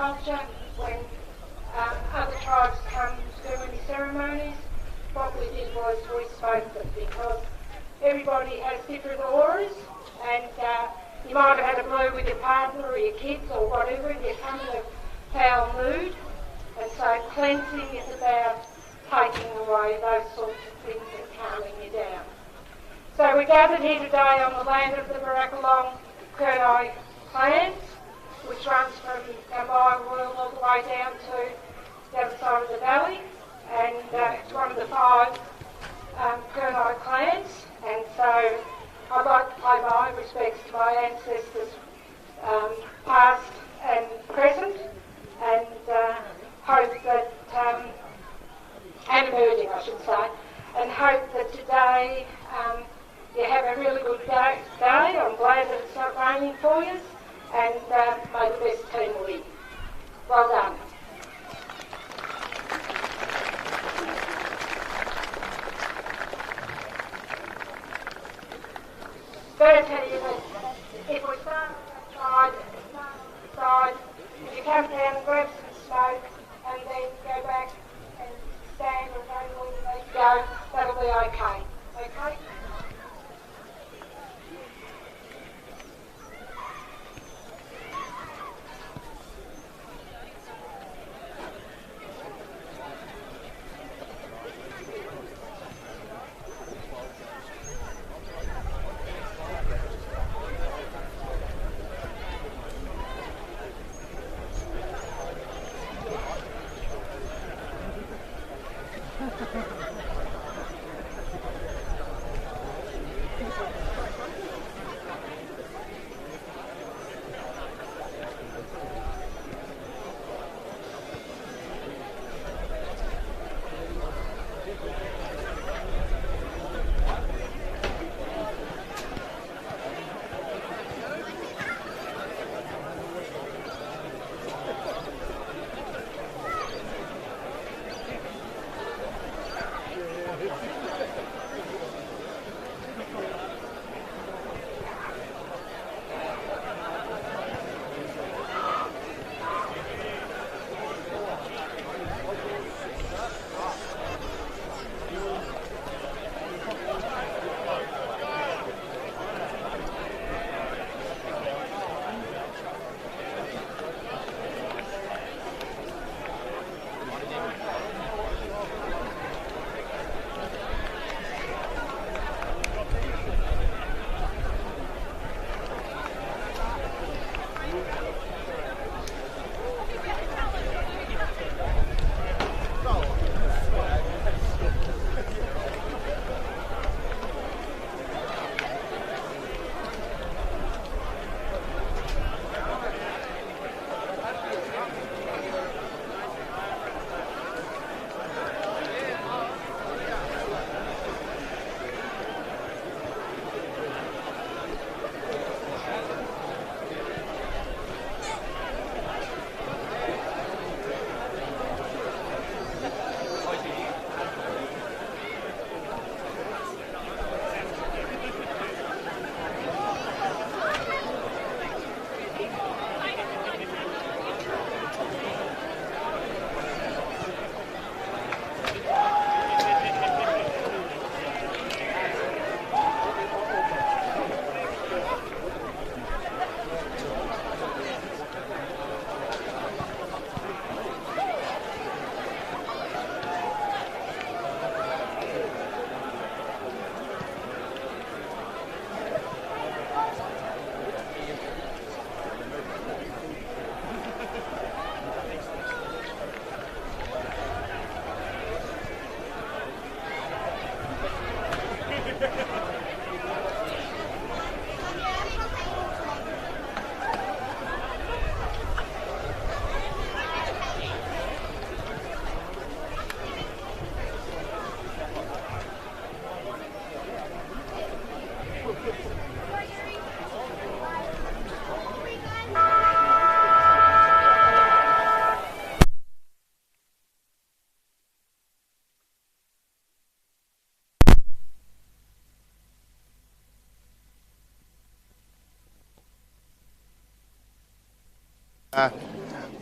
culture when other tribes come to do any ceremonies. What we did was we spoke them because everybody has different auras, and you might have had a blue with your partner or your kids or whatever, and you come in a foul mood, and so cleansing is about taking away those sorts of things and calming you down. So we gathered here today on the land of the Warragul clans, which runs from Warragul all the way down to the other side of the valley, and it's one of the 5 clans, and so I'd like to pay my respects to my ancestors past and present, and hope that, and emerging I should say, and hope that today you have a really good day. I'm glad that it's not raining for you, and may the best team win. Well done. I've got to tell you that if we start on the side, if you come down and grab some smoke and then go back and stand or go where you need to go, that'll be okay. Okay?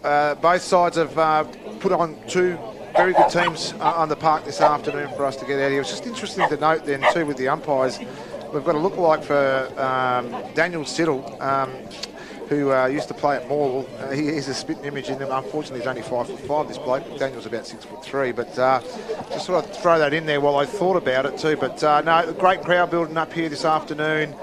both sides have put on two very good teams on the park this afternoon for us to get out here. It's just interesting to note then too with the umpires, we've got a lookalike for Daniel Siddle, who used to play at Morwell. He's a spitting image in him. Unfortunately, he's only 5'5", this bloke. Daniel's about 6'3", but just sort of throw that in there while I thought about it too. But no, great crowd building up here this afternoon.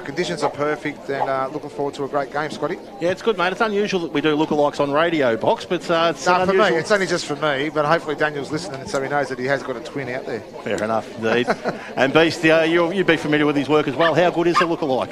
Conditions are perfect, and looking forward to a great game, Scotty. Yeah, it's good, mate. It's unusual that we do lookalikes on radio, Box, but it's no, for me, it's only just for me, but hopefully Daniel's listening so he knows that he has got a twin out there. Fair enough, indeed. And Beast, you'd be familiar with his work as well. How good is the lookalike?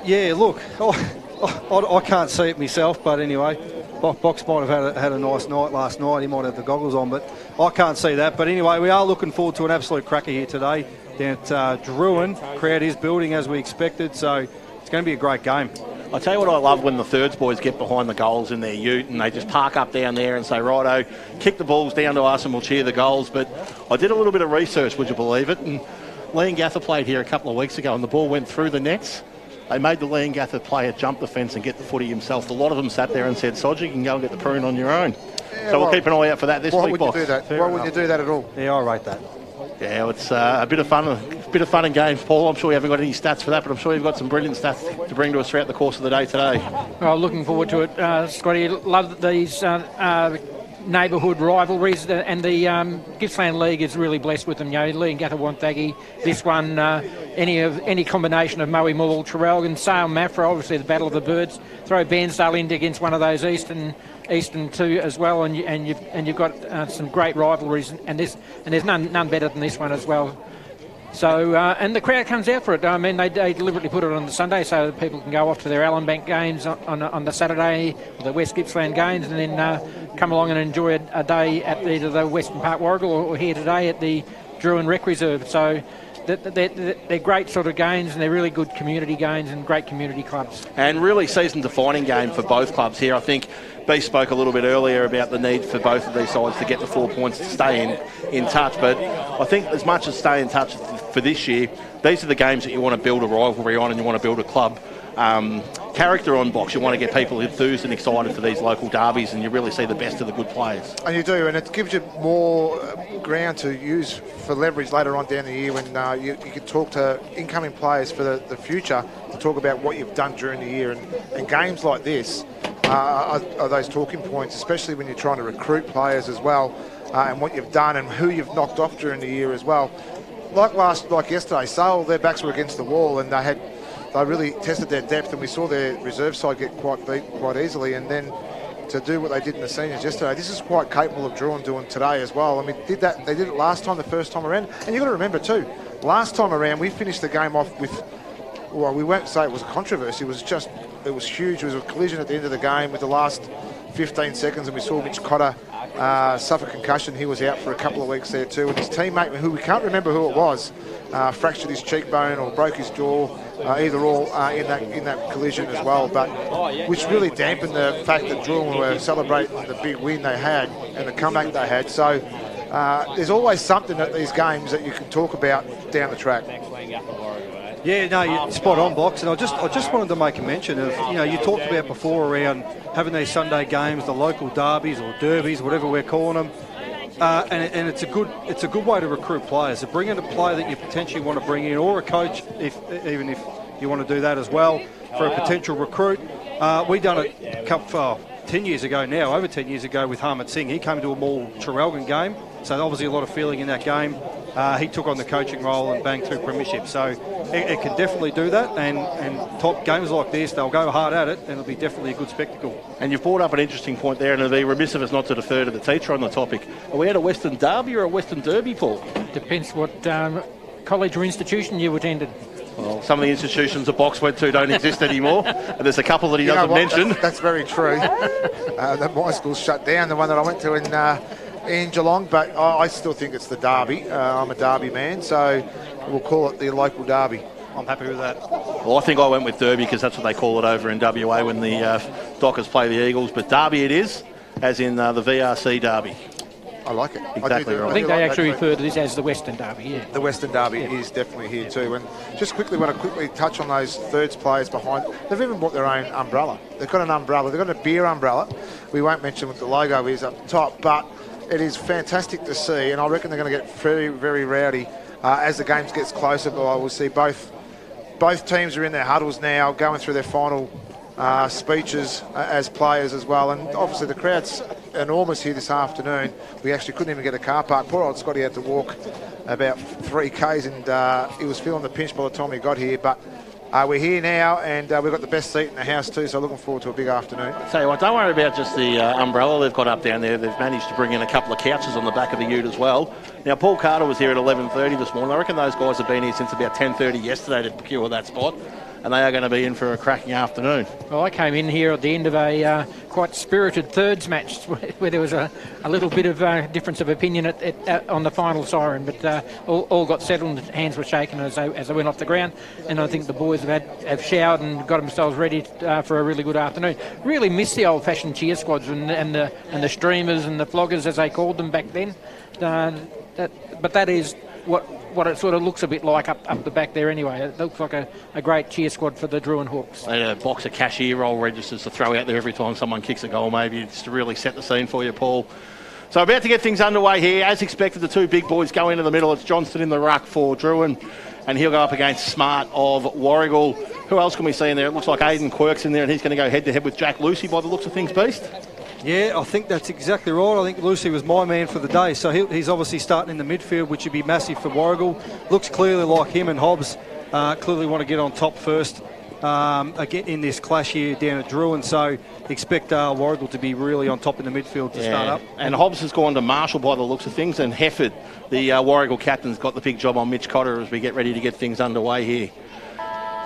Yeah, look, I can't see it myself, but anyway, Box might have had a nice night last night. He might have the goggles on, but I can't see that. But anyway, we are looking forward to an absolute cracker here today down at Drouin. Crowd is building as we expected, so it's going to be a great game. I tell you what I love when the thirds boys get behind the goals in their ute and they just park up down there and say, righto, kick the balls down to us and we'll cheer the goals. But I did a little bit of research, would you believe it? And Leongatha played here a couple of weeks ago and the ball went through the nets. They made the Leongatha player jump the fence and get the footy himself. A lot of them sat there and said, Sodge, you can go and get the prune on your own. Yeah, so we'll keep an eye out for that this week, Box. Why would you do that? Why wouldn't you do that at all? Yeah, I rate that. Yeah, it's a bit of fun and games, Paul. I'm sure you haven't got any stats for that, but I'm sure you've got some brilliant stats to bring to us throughout the course of the day today. Well, looking forward to it, Scotty. Love these neighbourhood rivalries, and the Gippsland League is really blessed with them. You know, Leongatha, Wonthaggi, this one, any combination of Moe, Morwell, Traralgon, Sale, Maffra, obviously the Battle of the Birds. Throw Bairnsdale in against one of those Eastern two as well, and you've got some great rivalries, and there's none better than this one as well. So and the crowd comes out for it. I mean, they deliberately put it on the Sunday so that people can go off to their Allenbank games on the Saturday, the West Gippsland games, and then come along and enjoy a day at either the Western Park Warragul or here today at the Drouin Rec Reserve. So they're great sort of games, and they're really good community games and great community clubs. And really season-defining game for both clubs here. I think B spoke a little bit earlier about the need for both of these sides to get the 4 points to stay in touch. But I think as much as stay in touch for this year, these are the games that you want to build a rivalry on and you want to build a club character on, Box. You want to get people enthused and excited for these local derbies, and you really see the best of the good players. And you do, and it gives you more ground to use for leverage later on down the year when you can talk to incoming players for the future to talk about what you've done during the year. And games like this are those talking points, especially when you're trying to recruit players as well, and what you've done and who you've knocked off during the year as well. Like yesterday, Sale, their backs were against the wall, and they really tested their depth, and we saw their reserve side get quite beat quite easily, and then to do what they did in the seniors yesterday, this is quite capable of Drouin doing today as well. I mean, they did it last time, the first time around, and you've got to remember too, last time around we finished the game off with, well, we won't say it was a controversy, it was huge. It was a collision at the end of the game with the last 15 seconds, and we saw Mitch Cotter suffer concussion. He was out for a couple of weeks there too, and his teammate, who we can't remember who it was, fractured his cheekbone or broke his jaw, either or in that collision as well. But which really dampened the fact that Drouin were celebrating the big win they had and the comeback they had. So there's always something at these games that you can talk about down the track. Yeah, no, you're spot on, Box. And I just wanted to make a mention of, you talked about before around having these Sunday games, the local derbies or derbies, whatever we're calling them. And it's a good way to recruit players. To bring in a player that you potentially want to bring in, or a coach, even if you want to do that as well, for a potential recruit. We done it 10 years ago now, over 10 years ago with Harmit Singh. He came to a Morwell Traralgon game, so obviously a lot of feeling in that game. He took on the coaching role and banged through premiership. So it can definitely do that, and top games like this, they'll go hard at it, and it'll be definitely a good spectacle. And you've brought up an interesting point there, and it'd be remiss of us not to defer to the teacher on the topic. Are we at a Western Derby or a Western Derby, Paul? Depends what college or institution you attended. Well, some of the institutions the Box went to don't exist anymore, and there's a couple that he doesn't mention. That's very true. My school's shut down, the one that I went to in Geelong, but I still think it's the Derby. I'm a Derby man, so we'll call it the local Derby. I'm happy with that. Well, I think I went with Derby because that's what they call it over in WA when the Dockers play the Eagles, but Derby it is, as in the VRC Derby. I like it. Exactly right. I think they like actually that. refer to this as the Western Derby, yeah. The Western Derby is definitely here too. And just quickly, want to quickly touch on those thirds players behind. They've even bought their own umbrella. They've got an umbrella. They've got a beer umbrella. We won't mention what the logo is up top, but it is fantastic to see. And I reckon they're going to get very, very rowdy as the game gets closer. But I will see both teams are in their huddles now, going through their final speeches as players as well. And obviously the crowd's enormous here this afternoon. We actually couldn't even get a car park. Poor old Scotty had to walk about 3 Ks and he was feeling the pinch by the time he got here. But we're here now and we've got the best seat in the house too, so looking forward to a big afternoon. Tell you what, don't worry about just the umbrella they've got up down there. They've managed to bring in a couple of couches on the back of the ute as well. Now, Paul Carter was here at 11:30 this morning. I reckon those guys have been here since about 10:30 yesterday to procure that spot, and they are going to be in for a cracking afternoon. Well, I came in here at the end of a quite spirited thirds match where there was a little bit of difference of opinion on the final siren, but all got settled and hands were shaken as they went off the ground. And I think the boys have showered and got themselves ready for a really good afternoon. Really missed the old-fashioned cheer squads and the streamers and the floggers, as they called them back then. But that is what it sort of looks a bit like up the back there anyway. It looks like a great cheer squad for the Drouin Hawks. They had a box of cashier roll registers to throw out there every time someone kicks a goal, maybe, just to really set the scene for you, Paul. So about to get things underway here. As expected, the two big boys go into the middle. It's Johnston in the ruck for Drouin, and he'll go up against Smart of Warragul. Who else can we see in there? It looks like Aidan Quirk's in there, and he's going to go head-to-head with Jack Lucy by the looks of things, Beast. Yeah, I think that's exactly right. I think Lucy was my man for the day. So he's obviously starting in the midfield, which would be massive for Warragul. Looks clearly like him and Hobbs clearly want to get on top first again in this clash here down at Drouin. So expect Warragul to be really on top in the midfield to start up. And Hobbs has gone to Marshall by the looks of things, and Hefford, the Warragul captain's got the big job on Mitch Cotter as we get ready to get things underway here.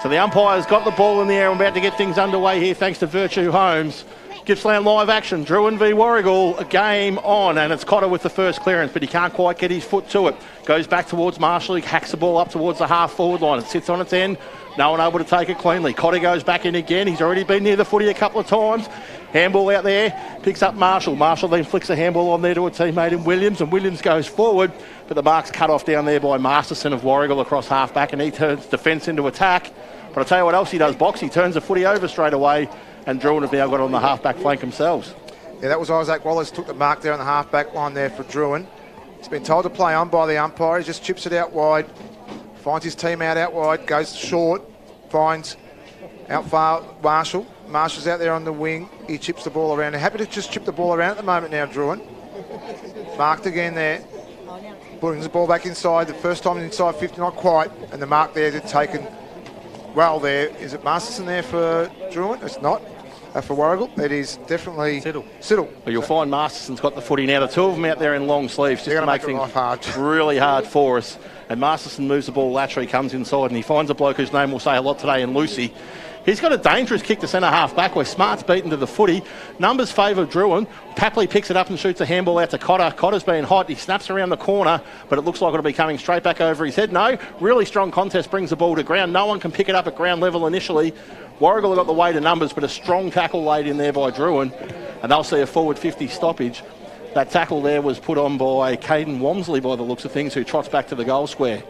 So the umpire's got the ball in the air. I'm about to get things underway here thanks to Virtue Homes. Gippsland live action, Drouin v Warragul, a game on, and it's Cotter with the first clearance, but he can't quite get his foot to it. Goes back towards Marshall, he hacks the ball up towards the half-forward line. It sits on its end, no one able to take it cleanly. Cotter goes back in again, he's already been near the footy a couple of times. Handball out there, picks up Marshall. Marshall then flicks a handball on there to a teammate in Williams, and Williams goes forward, but the mark's cut off down there by Masterson of Warragul across half-back, and he turns defence into attack. But I'll tell you what else he does, Box, he turns the footy over straight away, and Drouin have now got on the half-back flank themselves. Yeah, that was Isaac Wallace, took the mark there on the half-back line there for Drouin. He's been told to play on by the umpire. He just chips it out wide, finds his team out wide, goes short, finds out far Marshall. Marshall's out there on the wing. He chips the ball around. They're happy to just chip the ball around at the moment now, Drouin. Marked again there. Brings the ball back inside. The first time inside 50, not quite. And the mark there is taken well there. Is it Masterson there for Drouin? It's not. For Warragul, it is definitely Siddle. But you'll find Masterson's got the footy now. The two of them out there in long sleeves just to make things really hard for us. And Masterson moves the ball laterally, comes inside, and he finds a bloke whose name we'll say a lot today in Lucy. He's got a dangerous kick to centre half back where Smart's beaten to the footy. Numbers favour Drouin. Papley picks it up and shoots a handball out to Cotter. Cotter's been hot. He snaps around the corner, but it looks like it'll be coming straight back over his head. No, really strong contest brings the ball to ground. No one can pick it up at ground level initially. Warragul have got the weight of numbers, but a strong tackle laid in there by Drouin, and they'll see a forward 50 stoppage. That tackle there was put on by Caden Wamsley by the looks of things, who trots back to the goal square.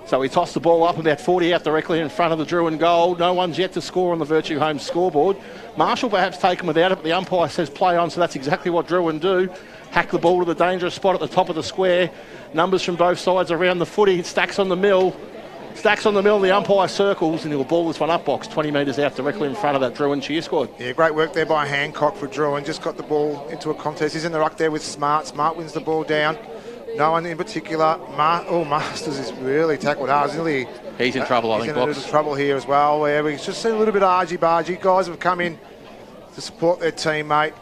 So he tossed the ball up about 40 out directly in front of the Drouin goal. No one's yet to score on the Virtue Homes scoreboard. Marshall perhaps taken without it, but the umpire says play on, so that's exactly what Drouin do. Hack the ball to the dangerous spot at the top of the square. Numbers from both sides around the footy. It stacks on the mill. The umpire circles, and he'll ball this one up box 20 metres out directly in front of that Drouin cheer squad. Yeah, great work there by Hancock for Drouin. Just got the ball into a contest. He's in the ruck there with Smart. Smart wins the ball down. No one in particular. Masters is really tackled hard. He's in trouble, I think, Box. He's in trouble here as well, where we've just seen a little bit of argy-bargy. Guys have come in to support their teammate.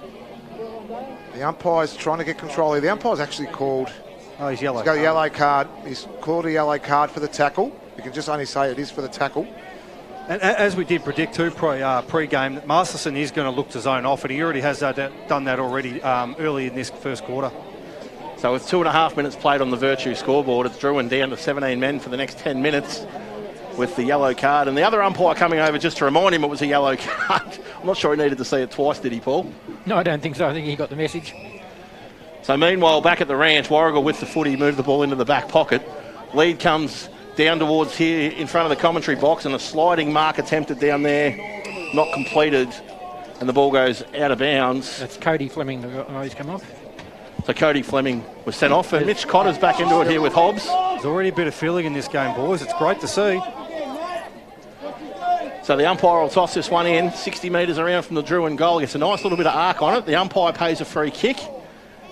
The umpire's trying to get control here. The umpire's actually called... Oh, he's yellow. He's got a yellow card. He's called a yellow card for the tackle. You can just only say it is for the tackle. And as we did predict too pre-game, that Masterson is going to look to zone off, and he already has done that already early in this first quarter. So with 2.5 minutes played on the Virtue scoreboard, it's Drouin down to 17 men for the next 10 minutes with the yellow card. And the other umpire coming over just to remind him it was a yellow card. I'm not sure he needed to see it twice, did he, Paul? No, I don't think so. I think he got the message. So meanwhile, back at the ranch, Warragul with the footy moved the ball into the back pocket. Lead comes down towards here in front of the commentary box, and a sliding mark attempted down there, not completed, and the ball goes out of bounds. That's Cody Fleming. He's come off. So Cody Fleming was sent off, and Mitch Cotter's back into it here with Hobbs. There's already a bit of feeling in this game, boys. It's great to see. So the umpire will toss this one in, 60 metres around from the Drouin goal. Gets a nice little bit of arc on it. The umpire pays a free kick,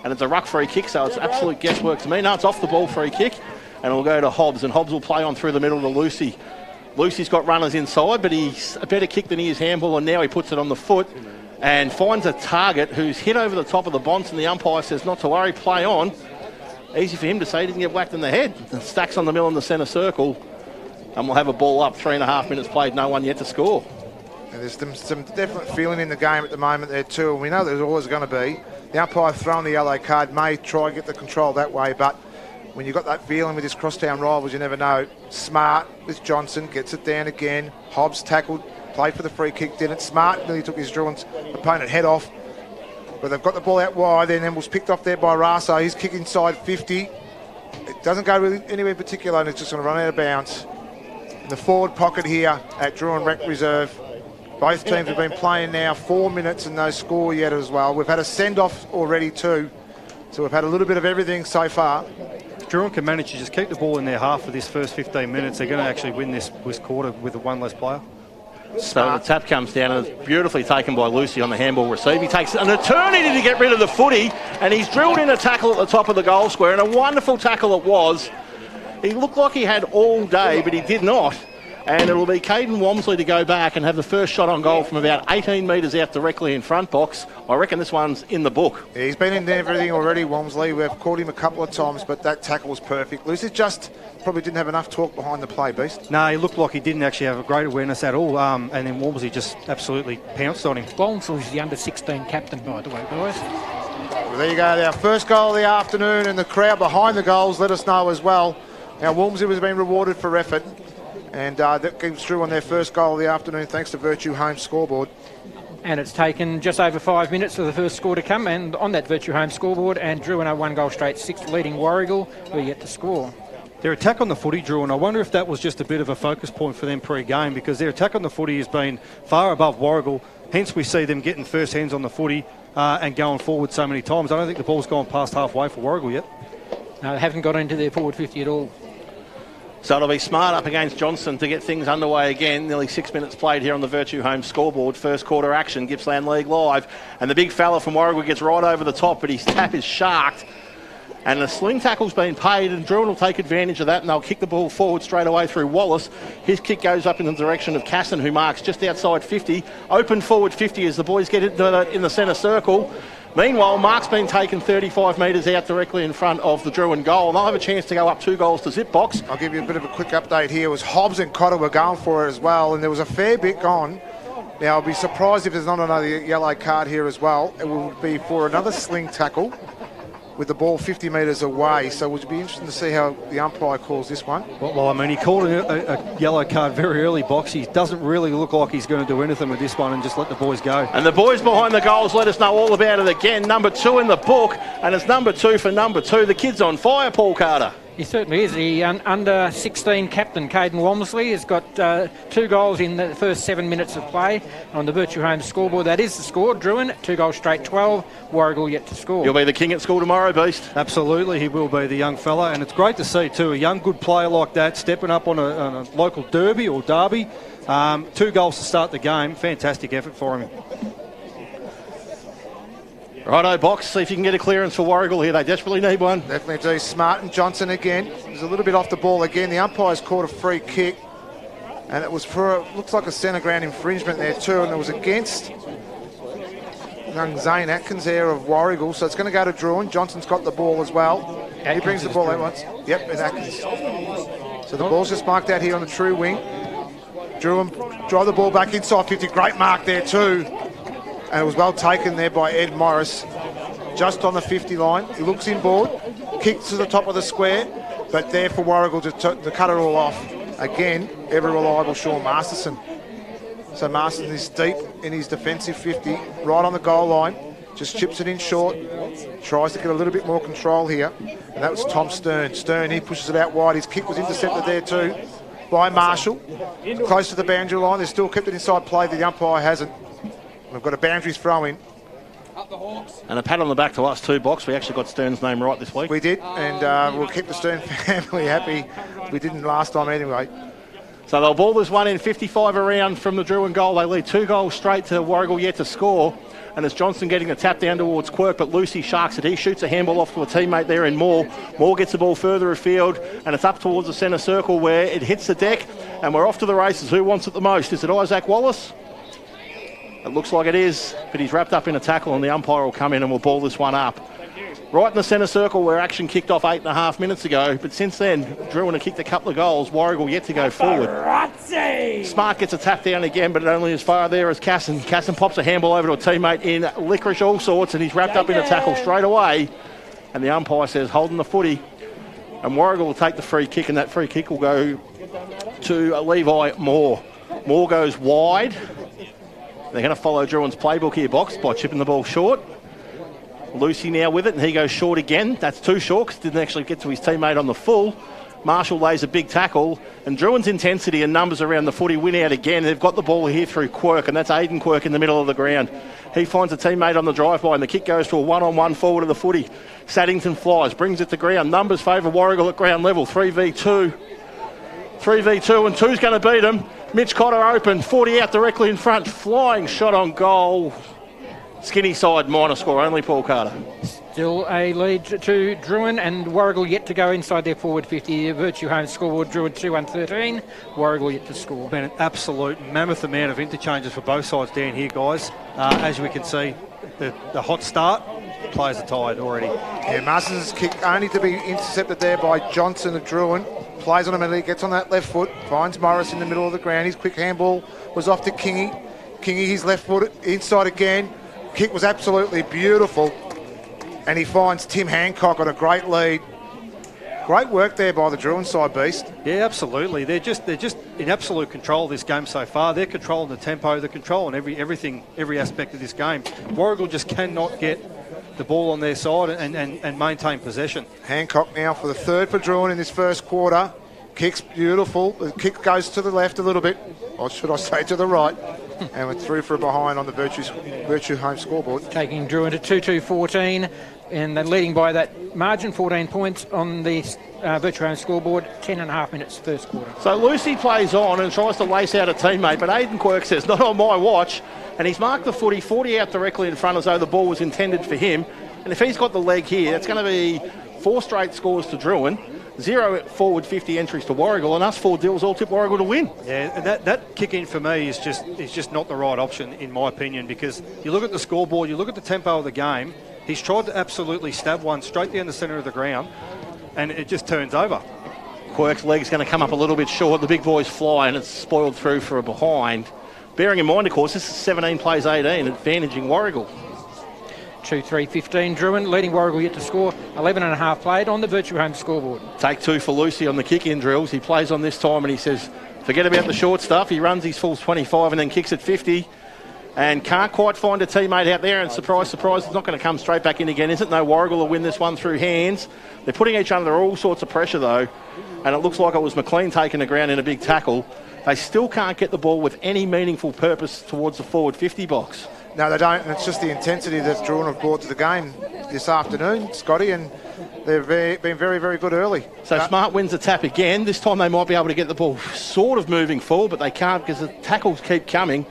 and it's a ruck free kick, so it's absolute guesswork to me. No, it's off the ball free kick, and it'll go to Hobbs, and Hobbs will play on through the middle to Lucy. Lucy's got runners inside, but he's a better kick than he is handball, and now he puts it on the foot and finds a target who's hit over the top of the bonce, and the umpire says not to worry, play on. Easy for him to say, he didn't get whacked in the head. And Stacks on the mill in the centre circle, and we'll have a ball up, 3.5 minutes played, no one yet to score. And there's some definite feeling in the game at the moment there too, and we know there's always going to be. The umpire throwing the yellow card may try and get the control that way, but when you've got that feeling with his crosstown rivals, you never know. Smart with Johnson, gets it down again. Hobbs tackled, played for the free kick, didn't. Smart nearly took his Drouin's opponent head off, but they've got the ball out wide, and then was picked off there by Raso. He's kick inside 50. It doesn't go really anywhere particular, and it's just going to run out of bounds. In the forward pocket here at Drouin Rec Reserve. Both teams have been playing now 4 minutes and no score yet as well. We've had a send-off already too, so we've had a little bit of everything so far. If Drouin can manage to just keep the ball in their half for this first 15 minutes, they're going to actually win this quarter with one less player. So the tap comes down, and it's beautifully taken by Lucy on the handball receive. He takes an eternity to get rid of the footy, and he's drilled in a tackle at the top of the goal square, and a wonderful tackle it was. He looked like he had all day, but he did not. And it'll be Caden Walmsley to go back and have the first shot on goal from about 18 metres out directly in front box. I reckon this one's in the book. Yeah, he's been in everything already, Walmsley. We've caught him a couple of times, but that tackle was perfect. Lucy just probably didn't have enough talk behind the play, Beast. No, he looked like he didn't actually have a great awareness at all, and then Walmsley just absolutely pounced on him. Walmsley's the under-16 captain, by the way, boys. Well, there you go, our first goal of the afternoon, and the crowd behind the goals let us know as well. Now, Walmsley was being rewarded for effort. And that gives Drouin their first goal of the afternoon, thanks to Virtue Home scoreboard. And it's taken just over 5 minutes for the first score to come, and on that Virtue Home scoreboard, and Drouin are 1 goal straight, 6 leading Warragul, who are yet to score. Their attack on the footy, Drouin, I wonder if that was just a bit of a focus point for them pre-game, because their attack on the footy has been far above Warragul. Hence we see them getting first hands on the footy and going forward so many times. I don't think the ball's gone past halfway for Warragul yet. No, they haven't got into their forward 50 at all. So it'll be Smart up against Johnson to get things underway again. Nearly 6 minutes played here on the Virtue Home scoreboard. First quarter action, Gippsland League live. And the big fella from Warragul gets right over the top, but his tap is sharked. And the sling tackle's been paid, and Drouin will take advantage of that, and they'll kick the ball forward straight away through Wallace. His kick goes up in the direction of Casson, who marks just outside 50. Open forward 50 as the boys get it in the centre circle. Meanwhile, Mark's been taken 35 metres out directly in front of the Drouin goal, and they'll have a chance to go up 2 goals to zip box. I'll give you a bit of a quick update here. It was Hobbs and Cotter were going for it as well, and there was a fair bit gone. Now, I'll be surprised if there's not another yellow card here as well. It will be for another sling tackle with the ball 50 metres away, so it would be interesting to see how the umpire calls this one. Well, I mean, he called a yellow card very early, Box. He doesn't really look like he's going to do anything with this one and just let the boys go. And the boys behind the goals let us know all about it again. Number 2 in the book, and it's number 2 for number 2. The kid's on fire, Paul Carter. He certainly is. The under-16 captain, Caden Walmsley, has got 2 goals in the first 7 minutes of play on the Virtue Home scoreboard. That is the score. Drouin, 2 goals straight, 12. Warragul yet to score. You'll be the king at school tomorrow, Beast. Absolutely, he will be, the young fella. And it's great to see, too, a young, good player like that stepping up on a local derby or derby. 2 goals to start the game. Fantastic effort for him. Righto, Box, see if you can get a clearance for Warragul here. They desperately need one. Definitely do. Smart and Johnson again. He's a little bit off the ball again. The umpire's caught a free kick, and it was for, looks like a centre ground infringement there too, and it was against young Zane Atkins there of Warragul, so it's going to go to Drouin. Johnson's got the ball as well. Atkins, he brings the ball out once. Yep, it's Atkins. So the ball's just marked out here on the true wing. Drouin drive the ball back inside 50. Great mark there too. And it was well taken there by Ed Morris, just on the 50 line. He looks inboard, kicks to the top of the square, but there for Warragul to cut it all off. Again, ever reliable Sean Masterson. So Masterson is deep in his defensive 50, right on the goal line. just chips it in short, tries to get a little bit more control here, and that was Tom Stern. Stern, he pushes it out wide. His kick was intercepted there too by Marshall. Close to the boundary line. They've still kept it inside play. The umpire hasn't. We've got a boundary throw in. And a pat on the back to us too, Box. We actually got Stern's name right this week. We did, and we'll keep the Stern family happy. We didn't last time anyway. So they'll ball this one in, 55 around from the Drouin goal. They lead 2 goals straight to Warragul yet to score. And it's Johnson getting the tap down towards Quirk, but Lucy sharks it. He shoots a handball off to a teammate there in Moore. Moore gets the ball further afield, and it's up towards the centre circle where it hits the deck, and we're off to the races. Who wants it the most? Is it Isaac Wallace? It looks like it is, but he's wrapped up in a tackle, and the umpire will come in and we'll ball this one up. Right in the centre circle where action kicked off 8.5 minutes ago, but since then, Drouin have kicked a couple of goals. Warragul yet to go forward. Smart gets a tap down again, but only as far there as Casson. Casson pops a handball over to a teammate in Licorice all sorts, and he's wrapped up in a tackle straight away. And the umpire says, holding the footy. And Warragul will take the free kick, and that free kick will go to Levi Moore. Moore goes wide. They're going to follow Drouin's playbook here, Box, by chipping the ball short. Lucy now with it, and he goes short again. That's too short because didn't actually get to his teammate on the full. Marshall lays a big tackle, and Drouin's intensity and numbers around the footy win out again. They've got the ball here through Quirk, and that's Aidan Quirk in the middle of the ground. He finds a teammate on the drive-by, and the kick goes to a one-on-one forward of the footy. Saddington flies, brings it to ground. Numbers favour Warragul at ground level, 3v2. 3v2, and 2's going to beat him. Mitch Cotter open, 40 out directly in front. Flying shot on goal. Skinny side, minor score only, Paul Carter. Still a lead to Drouin, and Warragul yet to go inside their forward 50. Virtue home scoreboard, Drouin 2-1-13. Warragul yet to score. Been an absolute mammoth amount of interchanges for both sides down here, guys. As we can see, the hot start, players are tired already. Yeah, Marsden's kick only to be intercepted there by Johnson of Drouin. Plays on him and he gets on that left foot, finds Morris in the middle of the ground. His quick handball was off to Kingy. Kingy, his left foot, inside again. Kick was absolutely beautiful, and he finds Tim Hancock on a great lead. Great work there by the Drouin side, Beast. Yeah, absolutely. They're just in absolute control of this game so far. They're controlling the tempo, they're controlling every aspect of this game. Warragul just cannot get the ball on their side and maintain possession. Hancock now for the third for Drouin in this first quarter. Kick's beautiful. The kick goes to the left a little bit, or should I say to the right. And we're through for a behind on the Virtue home scoreboard. Taking Drouin to 2-2-14, and they're leading by that margin, 14 points on the Virtue home scoreboard, 10.5 minutes first quarter. So Lucy plays on and tries to lace out a teammate, but Aidan Quirk says, not on my watch. And he's marked the footy 40 out directly in front as though the ball was intended for him. And if he's got the leg here, that's going to be 4 straight scores to Drouin. 0 forward 50 entries to Warragul, and us 4 deals all tip Warragul to win. Yeah, and that kick in for me is just not the right option in my opinion, because you look at the scoreboard, you look at the tempo of the game. He's tried to absolutely stab one straight down the centre of the ground, and it just turns over. Quirk's leg's going to come up a little bit short. The big boys fly, and it's spoiled through for a behind. Bearing in mind, of course, this is 17 plays 18, advantaging Warragul. 2-3-15 Drouin, leading Warragul yet to score. 11.5 played on the Virtue home scoreboard. Take 2 for Lucy on the kick-in drills. He plays on this time and he says, forget about the short stuff. He runs his full 25 and then kicks at 50 and can't quite find a teammate out there. And surprise, surprise, it's not going to come straight back in again, is it? No, Warragul will win this one through hands. They're putting each other under all sorts of pressure, though. And it looks like it was McLean taking the ground in a big tackle. They still can't get the ball with any meaningful purpose towards the forward 50 box. No, they don't, and it's just the intensity that Drouin have brought to the game this afternoon, Scotty, and they've been very, very good early. So Smart wins the tap again. This time they might be able to get the ball sort of moving forward, but they can't because the tackles keep coming.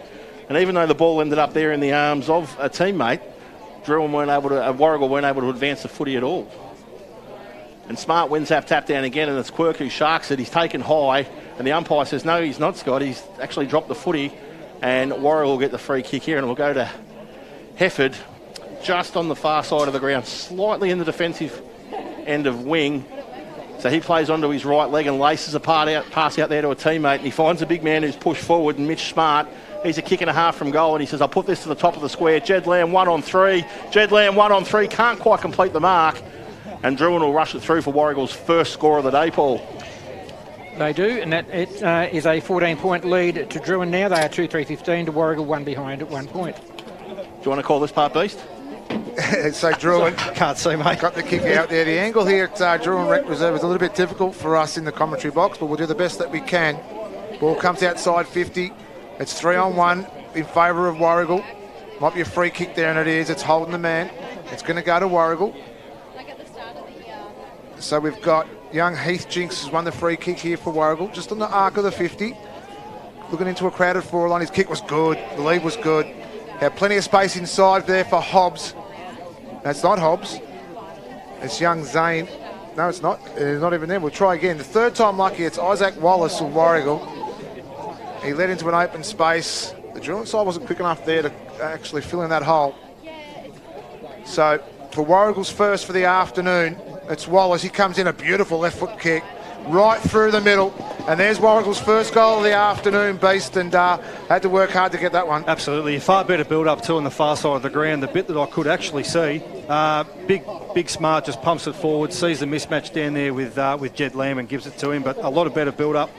And even though the ball ended up there in the arms of a teammate, Warragul weren't able to advance the footy at all. And Smart wins that tap down again, and it's Quirk who sharks it. He's taken high, and the umpire says, no, he's not, Scott. He's actually dropped the footy. And Warragul will get the free kick here, and we'll go to Hefford just on the far side of the ground, slightly in the defensive end of wing. So he plays onto his right leg and laces a pass out there to a teammate, and he finds a big man who's pushed forward, and Mitch Smart. He's a kick and a half from goal, and he says, I'll put this to the top of the square. Jed Lamb 1-on-3. Jed Lamb 1-on-3, can't quite complete the mark. And Drouin will rush it through for Warragul's first score of the day, Paul. They do, and that is a 14-point lead to Drouin now. They are 2-3-15 to Warragul, 1 behind at 1 point. Do you want to call this part, Beast? So Drouin Can't see, mate. got the kick out there. The angle here at Drouin Rec Reserve is a little bit difficult for us in the commentary box, but we'll do the best that we can. Ball comes outside 50. It's 3-on-1 in favour of Warragul. Might be a free kick there, and it is. It's holding the man. It's going to go to Warragul. So we've got young Heath Jinks has won the free kick here for Warragul, just on the arc of the 50. Looking into a crowded forward line. His kick was good. The lead was good. Had plenty of space inside there for Hobbs. That's not Hobbs. It's young Zane. No, it's not. It's not even there. We'll try again. The third time lucky. It's Isaac Wallace of Warragul. He led into an open space. The Drouin side wasn't quick enough there to actually fill in that hole. So for Warragul's first for the afternoon, it's Wallace. He comes in a beautiful left foot kick right through the middle. And there's Warragul's first goal of the afternoon, Beast, and had to work hard to get that one. Absolutely. Far better build-up too on the far side of the ground. The bit that I could actually see, big Smart just pumps it forward, sees the mismatch down there with Jed Lamb and gives it to him. But a lot of better build-up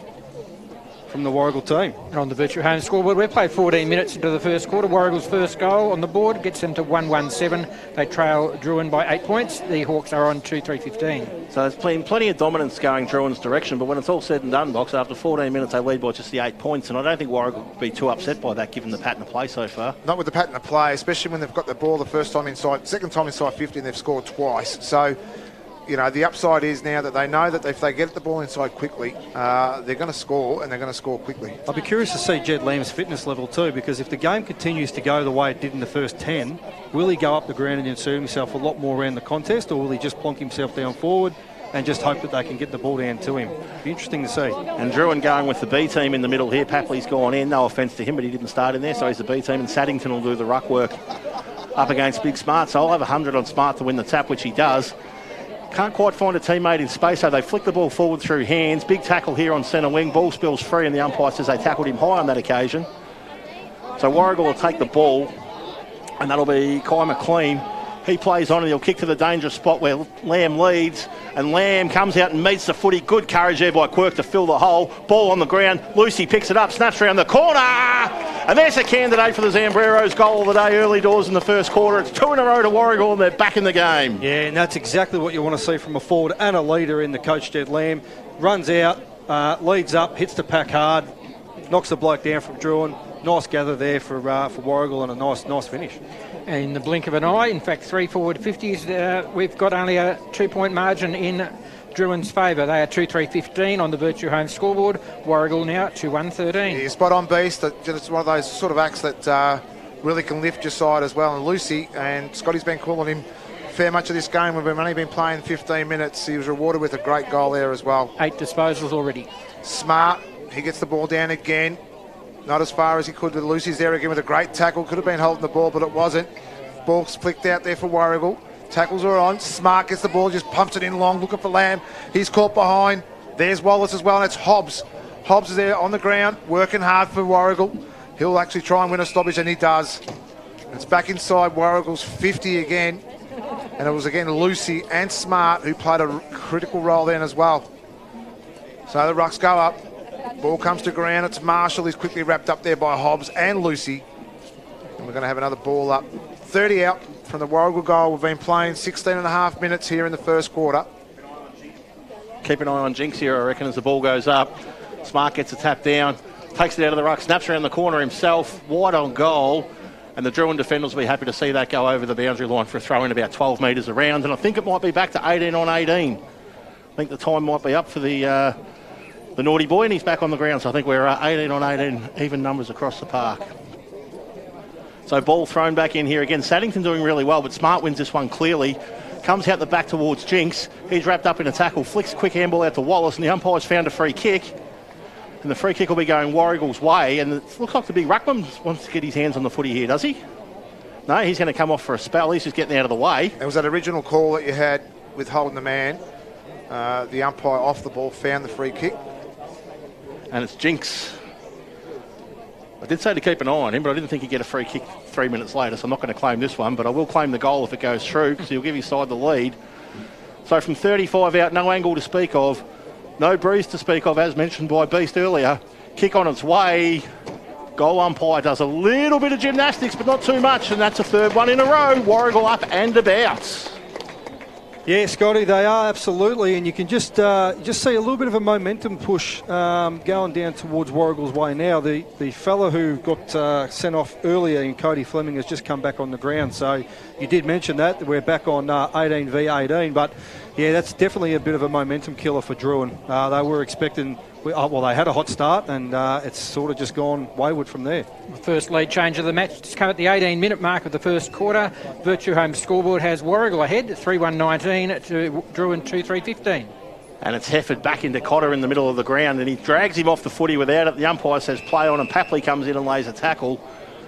from the Warragul team. And on the Virtue Home scoreboard, we've played 14 minutes into the first quarter. Warragul's first goal on the board gets them to 1-1-7. They trail Drouin by 8 points. The Hawks are on 2-3-15. So there's plenty of dominance going Drouin's direction, but when it's all said and done, Box, after 14 minutes they lead by just the 8 points, and I don't think Warragul will be too upset by that given the pattern of play so far. Not with the pattern of play, especially when they've got the ball the first time inside, second time inside 50 and they've scored twice. So, you know, the upside is now that they know that if they get the ball inside quickly, they're going to score, and they're going to score quickly. I'll be curious to see Jed Lamb's fitness level too, because if the game continues to go the way it did in the first 10, will he go up the ground and insert himself a lot more around the contest, or will he just plonk himself down forward and just hope that they can get the ball down to him? Be interesting to see. And Drouin going with the B team in the middle here. Papley's gone in, no offence to him, but he didn't start in there, so he's the B team, and Saddington will do the ruck work up against Big Smart. So I'll have 100 on Smart to win the tap, which he does. Can't quite find a teammate in space, so they flick the ball forward through hands. Big tackle here on centre wing. Ball spills free, and the umpire says they tackled him high on that occasion. So Warragul will take the ball, and that'll be Kai McLean. He plays on and he'll kick to the dangerous spot where Lamb leads, and Lamb comes out and meets the footy. Good courage there by Quirk to fill the hole. Ball on the ground. Lucy picks it up, snaps around the corner, and there's a candidate for the Zambreros goal of the day early doors in the first quarter. It's 2 in a row to Warragul, and they're back in the game. Yeah, and that's exactly what you want to see from a forward and a leader in the coach Jed Lamb. Runs out, leads up, hits the pack hard, knocks the bloke down from Drouin. Nice gather there for Warragul, and a nice finish. In the blink of an eye, in fact, 3 forward 50s, we've got only a 2-point margin in Drouin's favour. They are 2-3-15 on the Virtue Home scoreboard. Warragul now 2-1-13. Yeah, spot on, Beast. It's one of those sort of acts that really can lift your side as well. And Lucy, and Scotty's been calling him fair much of this game. We've only been playing 15 minutes. He was rewarded with a great goal there as well. 8 disposals already. Smart, he gets the ball down again. Not as far as he could with Lucy's there again with a great tackle. Could have been holding the ball, but it wasn't. Ball's flicked out there for Warragul. Tackles are on. Smart gets the ball, just pumps it in long, looking for Lamb. He's caught behind. There's Wallace as well, and it's Hobbs. Hobbs is there on the ground, working hard for Warragul. He'll actually try and win a stoppage, and he does. It's back inside Warragul's 50 again. And it was again Lucy and Smart who played a critical role then as well. So the rucks go up. Ball comes to ground. It's Marshall. He's quickly wrapped up there by Hobbs and Lucy. And we're going to have another ball up. 30 out from the Warragul goal. We've been playing 16 and a half minutes here in the first quarter. Keep an eye on Jinx here, I reckon, as the ball goes up. Smart gets a tap down, takes it out of the ruck, snaps around the corner himself, wide on goal. And the Drouin defenders will be happy to see that go over the boundary line for a throw in about 12 metres around. And I think it might be back to 18 on 18. I think the time might be up for the naughty boy, and he's back on the ground. So I think we're 18 on 18, even numbers across the park. So ball thrown back in here again. Saddington doing really well, but Smart wins this one clearly. Comes out the back towards Jinx. He's wrapped up in a tackle, flicks quick handball out to Wallace, and the umpire's found a free kick. And the free kick will be going Warragul's way, and it looks like the big ruckman wants to get his hands on the footy here, does he? No, he's going to come off for a spell. He's just getting out of the way. It was that original call that you had with holding the man. The umpire off the ball found the free kick. And it's Jinx. I did say to keep an eye on him, but I didn't think he'd get a free kick 3 minutes later, so I'm not going to claim this one, but I will claim the goal if it goes through, because he'll give his side the lead. So from 35 out, no angle to speak of, no breeze to speak of, as mentioned by Beast earlier. Kick on its way. Goal umpire does a little bit of gymnastics, but not too much, and that's a third one in a row. Warragul up and about. Yeah, Scotty, they are absolutely, and you can just see a little bit of a momentum push going down towards Warragul's way now. The fella who got sent off earlier in Cody Fleming has just come back on the ground, so you did mention that we're back on 18 v 18, but yeah, that's definitely a bit of a momentum killer for Drouin. They were expecting, well, they had a hot start, and it's sort of just gone wayward from there. The first lead change of the match to come at the 18-minute mark of the first quarter. Virtue Home scoreboard has Warragul ahead, 3-1-19 to Drouin 2-3-15. And it's Hefford back into Cotter in the middle of the ground, and he drags him off the footy without it. The umpire says play on, and Papley comes in and lays a tackle.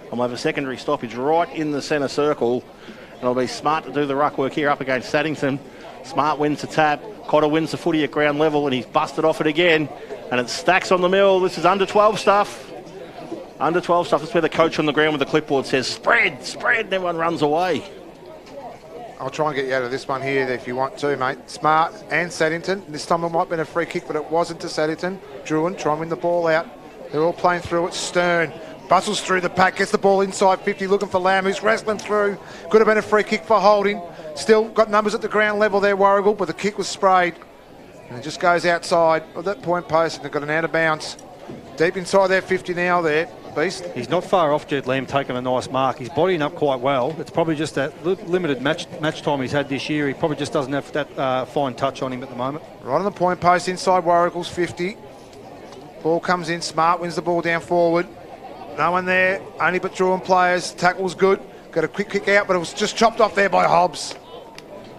And we'll have a secondary stoppage right in the centre circle. And it'll be Smart to do the ruck work here up against Saddington. Smart wins the tap. Cotter wins the footy at ground level, and he's busted off it again. And it stacks on the mill. This is under 12 stuff. Under 12 stuff. That's where the coach on the ground with the clipboard says, spread, spread, and everyone runs away. I'll try and get you out of this one here if you want to, mate. Smart and Saddington. This time it might have been a free kick, but it wasn't to Saddington. Drouin try and win the ball out. They're all playing through it. Stern bustles through the pack, gets the ball inside 50, looking for Lamb, who's wrestling through. Could have been a free kick for holding. Still got numbers at the ground level there, Warragul, but the kick was sprayed. And it just goes outside of that point post, and they've got an out of bounds. Deep inside their 50 now there, Beast. He's not far off Jet Lamb taking a nice mark. He's bodying up quite well. It's probably just that limited match time he's had this year. He probably just doesn't have that fine touch on him at the moment. Right on the point post inside Warragul's 50. Ball comes in, Smart wins the ball down forward. No one there, only but Drouin players. Tackle's good. Got a quick kick out, but it was just chopped off there by Hobbs.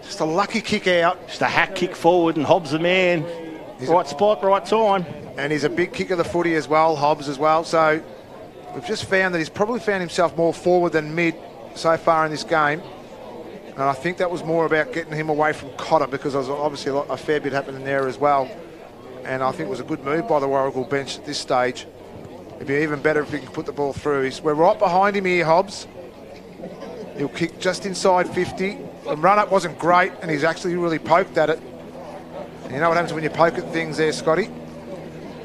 Just a lucky kick out. Just a hack kick forward, and Hobbs the man. Right spot, right time. And he's a big kick of the footy as well, Hobbs as well. So we've just found that he's probably found himself more forward than mid so far in this game. And I think that was more about getting him away from Cotter, because there was obviously a fair bit happening there as well. And I think it was a good move by the Warragul bench at this stage. It'd be even better if he can put the ball through. We're right behind him here, Hobbs. He'll kick just inside 50. The run-up wasn't great, and he's actually really poked at it. And you know what happens when you poke at things there, Scotty?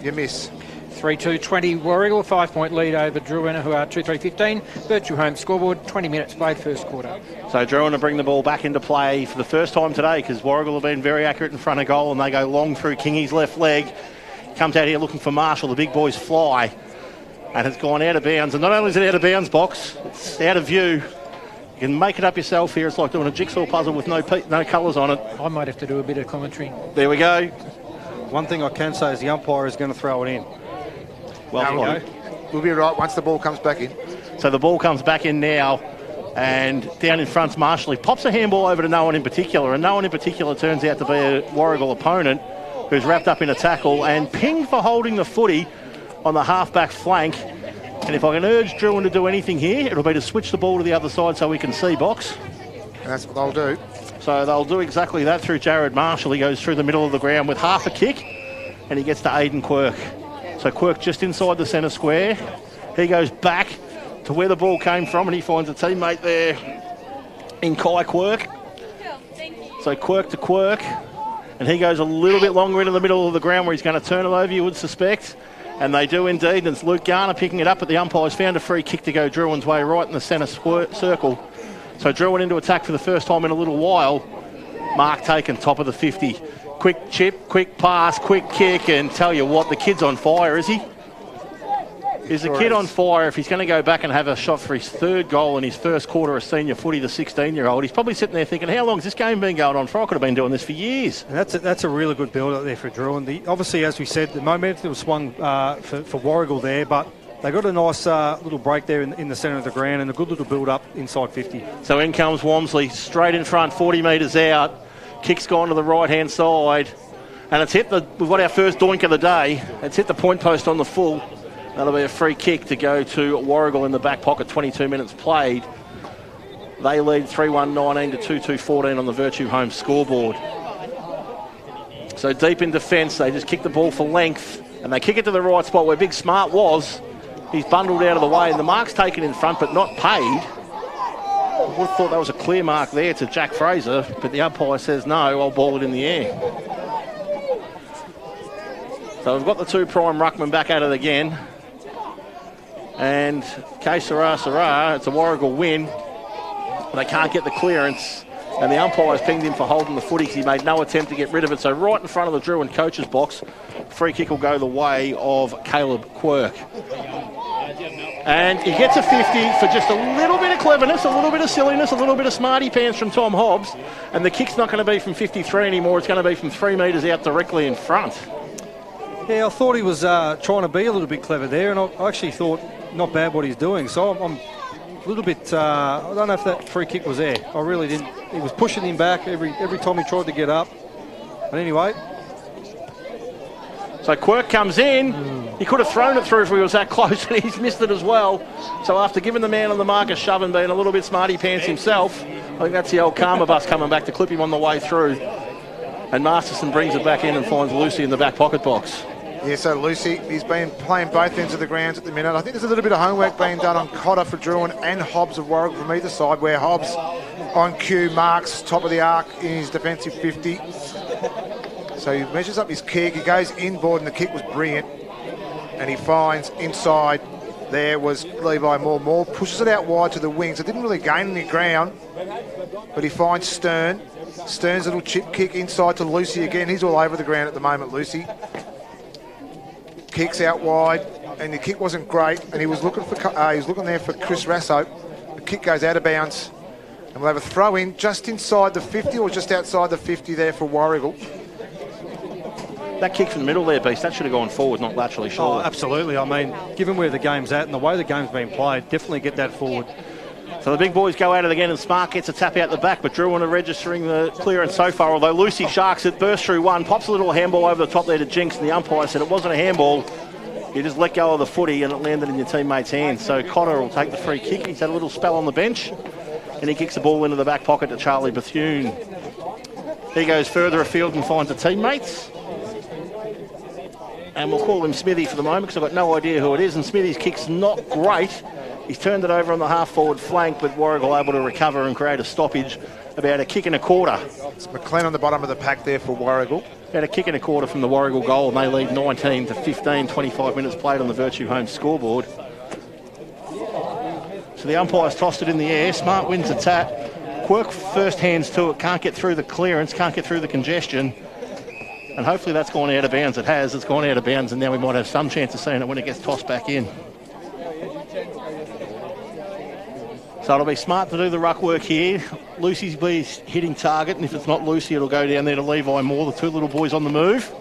You miss. 3-2-20 Warragul, 5-point lead over Drouin, who are 2-3-15. Virtue Home scoreboard, 20 minutes played first quarter. So Drouin to bring the ball back into play for the first time today, because Warragul have been very accurate in front of goal, and they go long through Kingy's left leg. Comes out here looking for Marshall. The big boys fly, and it's gone out of bounds. And not only is it out of bounds, Box, it's out of view. You can make it up yourself here. It's like doing a jigsaw puzzle with no colours on it. I might have to do a bit of commentary. There we go. One thing I can say is the umpire is going to throw it in. Well, we'll be right once the ball comes back in. So the ball comes back in now, and down in front's Marshall. He pops a handball over to no one in particular, and no one in particular turns out to be a Warragul opponent who's wrapped up in a tackle and pinged for holding the footy on the half-back flank. And if I can urge Drouin to do anything here, it'll be to switch the ball to the other side so we can see, Box. And that's what they'll do. So they'll do exactly that through Jared Marshall. He goes through the middle of the ground with half a kick, and he gets to Aidan Quirk. So Quirk just inside the centre square. He goes back to where the ball came from, and he finds a teammate there in Kai Quirk. So Quirk to Quirk, and he goes a little bit longer into the middle of the ground where he's going to turn it over, you would suspect. And they do indeed, and it's Luke Garner picking it up, but the umpire's found a free kick to go Drouin's way right in the centre circle. So Drouin into attack for the first time in a little while. Mark taken, top of the 50. Quick chip, quick pass, quick kick, and tell you what, the kid's on fire, is he? Is the kid on fire? If he's going to go back and have a shot for his third goal in his first quarter of senior footy, the 16-year-old, he's probably sitting there thinking, how long has this game been going on for? I could have been doing this for years. And that's a really good build-up there for Drouin. Obviously, as we said, the momentum swung for Warragul there, but they got a nice little break there in the centre of the ground and a good little build-up inside 50. So in comes Walmsley, straight in front, 40 metres out. Kick's gone to the right-hand side, and it's hit we've got our first doink of the day. It's hit the point post on the full. That'll be a free kick to go to Warragul in the back pocket, 22 minutes played. They lead 3-1-19 to 2-2-14 on the Virtue Home scoreboard. So deep in defence, they just kick the ball for length, and they kick it to the right spot where Big Smart was. He's bundled out of the way, and the mark's taken in front but not paid. I would have thought that was a clear mark there to Jack Fraser, but the umpire says no, I'll ball it in the air. So we've got the two prime ruckmen back at it again. And que sera, sera, it's a Warragul win. They can't get the clearance. And the umpire's pinged him for holding the footy because he made no attempt to get rid of it. So right in front of the Drouin coach's box, free kick will go the way of Caleb Quirk. And he gets a 50 for just a little bit of cleverness, a little bit of silliness, a little bit of smarty pants from Tom Hobbs. And the kick's not going to be from 53 anymore. It's going to be from 3 metres out directly in front. Yeah, I thought he was trying to be a little bit clever there, and I actually thought not bad what he's doing. So I'm a little bit, I don't know if that free kick was there. I really didn't. He was pushing him back every time he tried to get up. But anyway. So Quirk comes in. He could have thrown it through if he was that close, and he's missed it as well. So after giving the man on the mark a shove and being a little bit smarty pants himself, I think that's the old karma bus coming back to clip him on the way through. And Masterson brings it back in and finds Lucy in the back pocket box. Yeah, so Lucy, he's been playing both ends of the grounds at the minute. I think there's a little bit of homework being done on Cotter for Drouin and Hobbs of Warragul from either side, where Hobbs on cue marks top of the arc in his defensive 50. So he measures up his kick, he goes inboard, and the kick was brilliant. And he finds inside there was Levi Moore. Moore pushes it out wide to the wings. It didn't really gain any ground, but he finds Stern. Stern's little chip kick inside to Lucy again. He's all over the ground at the moment, Lucy. Kicks out wide, and the kick wasn't great, and he was looking there for Chris Rasso. The kick goes out of bounds, and we'll have a throw in just inside the 50 or just outside the 50 there for Warragul. That kick from the middle there, Beast, that should have gone forward, not laterally short. Oh, absolutely. I mean, given where the game's at and the way the game's been played, definitely get that forward. So the big boys go at it again, and Smart gets a tap out the back, but Drouin are registering the clearance so far, although Lucy sharks it, bursts through one, pops a little handball over the top there to Jinx, and the umpire said it wasn't a handball. You just let go of the footy and it landed in your teammate's hands. So Cotter will take the free kick. He's had a little spell on the bench, and he kicks the ball into the back pocket to Charlie Bethune. He goes further afield and finds the teammates. And we'll call him Smithy for the moment because I've got no idea who it is, and Smithy's kick's not great. He's turned it over on the half-forward flank, but Warragul able to recover and create a stoppage. About a kick and a quarter. It's McLean on the bottom of the pack there for Warragul. About a kick and a quarter from the Warragul goal, and they lead 19 to 15, 25 minutes played on the Virtue Home scoreboard. So the umpire's tossed it in the air. Smart wins the tap. Quirk first hands to it, can't get through the clearance, can't get through the congestion. And hopefully that's gone out of bounds. It has. It's gone out of bounds, and now we might have some chance of seeing it when it gets tossed back in. So it'll be Smart to do the ruck work here. Lucy's be hitting target, and if it's not Lucy, it'll go down there to Levi Moore, the two little boys on the move.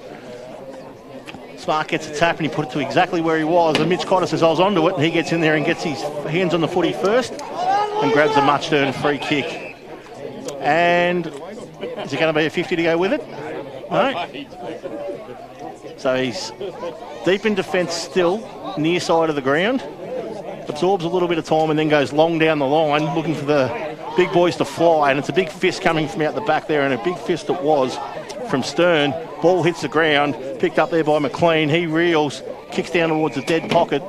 Smart gets a tap, and he put it to exactly where he was. And Mitch Cotter says, I was onto it, and he gets in there and gets his hands on the footy first and grabs a much-earned free kick. And is it going to be a 50 to go with it? No. So he's deep in defence still, near side of the ground. Absorbs a little bit of time and then goes long down the line looking for the big boys to fly, and it's a big fist coming from out the back there, and a big fist it was from Stern. Ball hits the ground, picked up there by McLean. He reels, kicks down towards the dead pocket,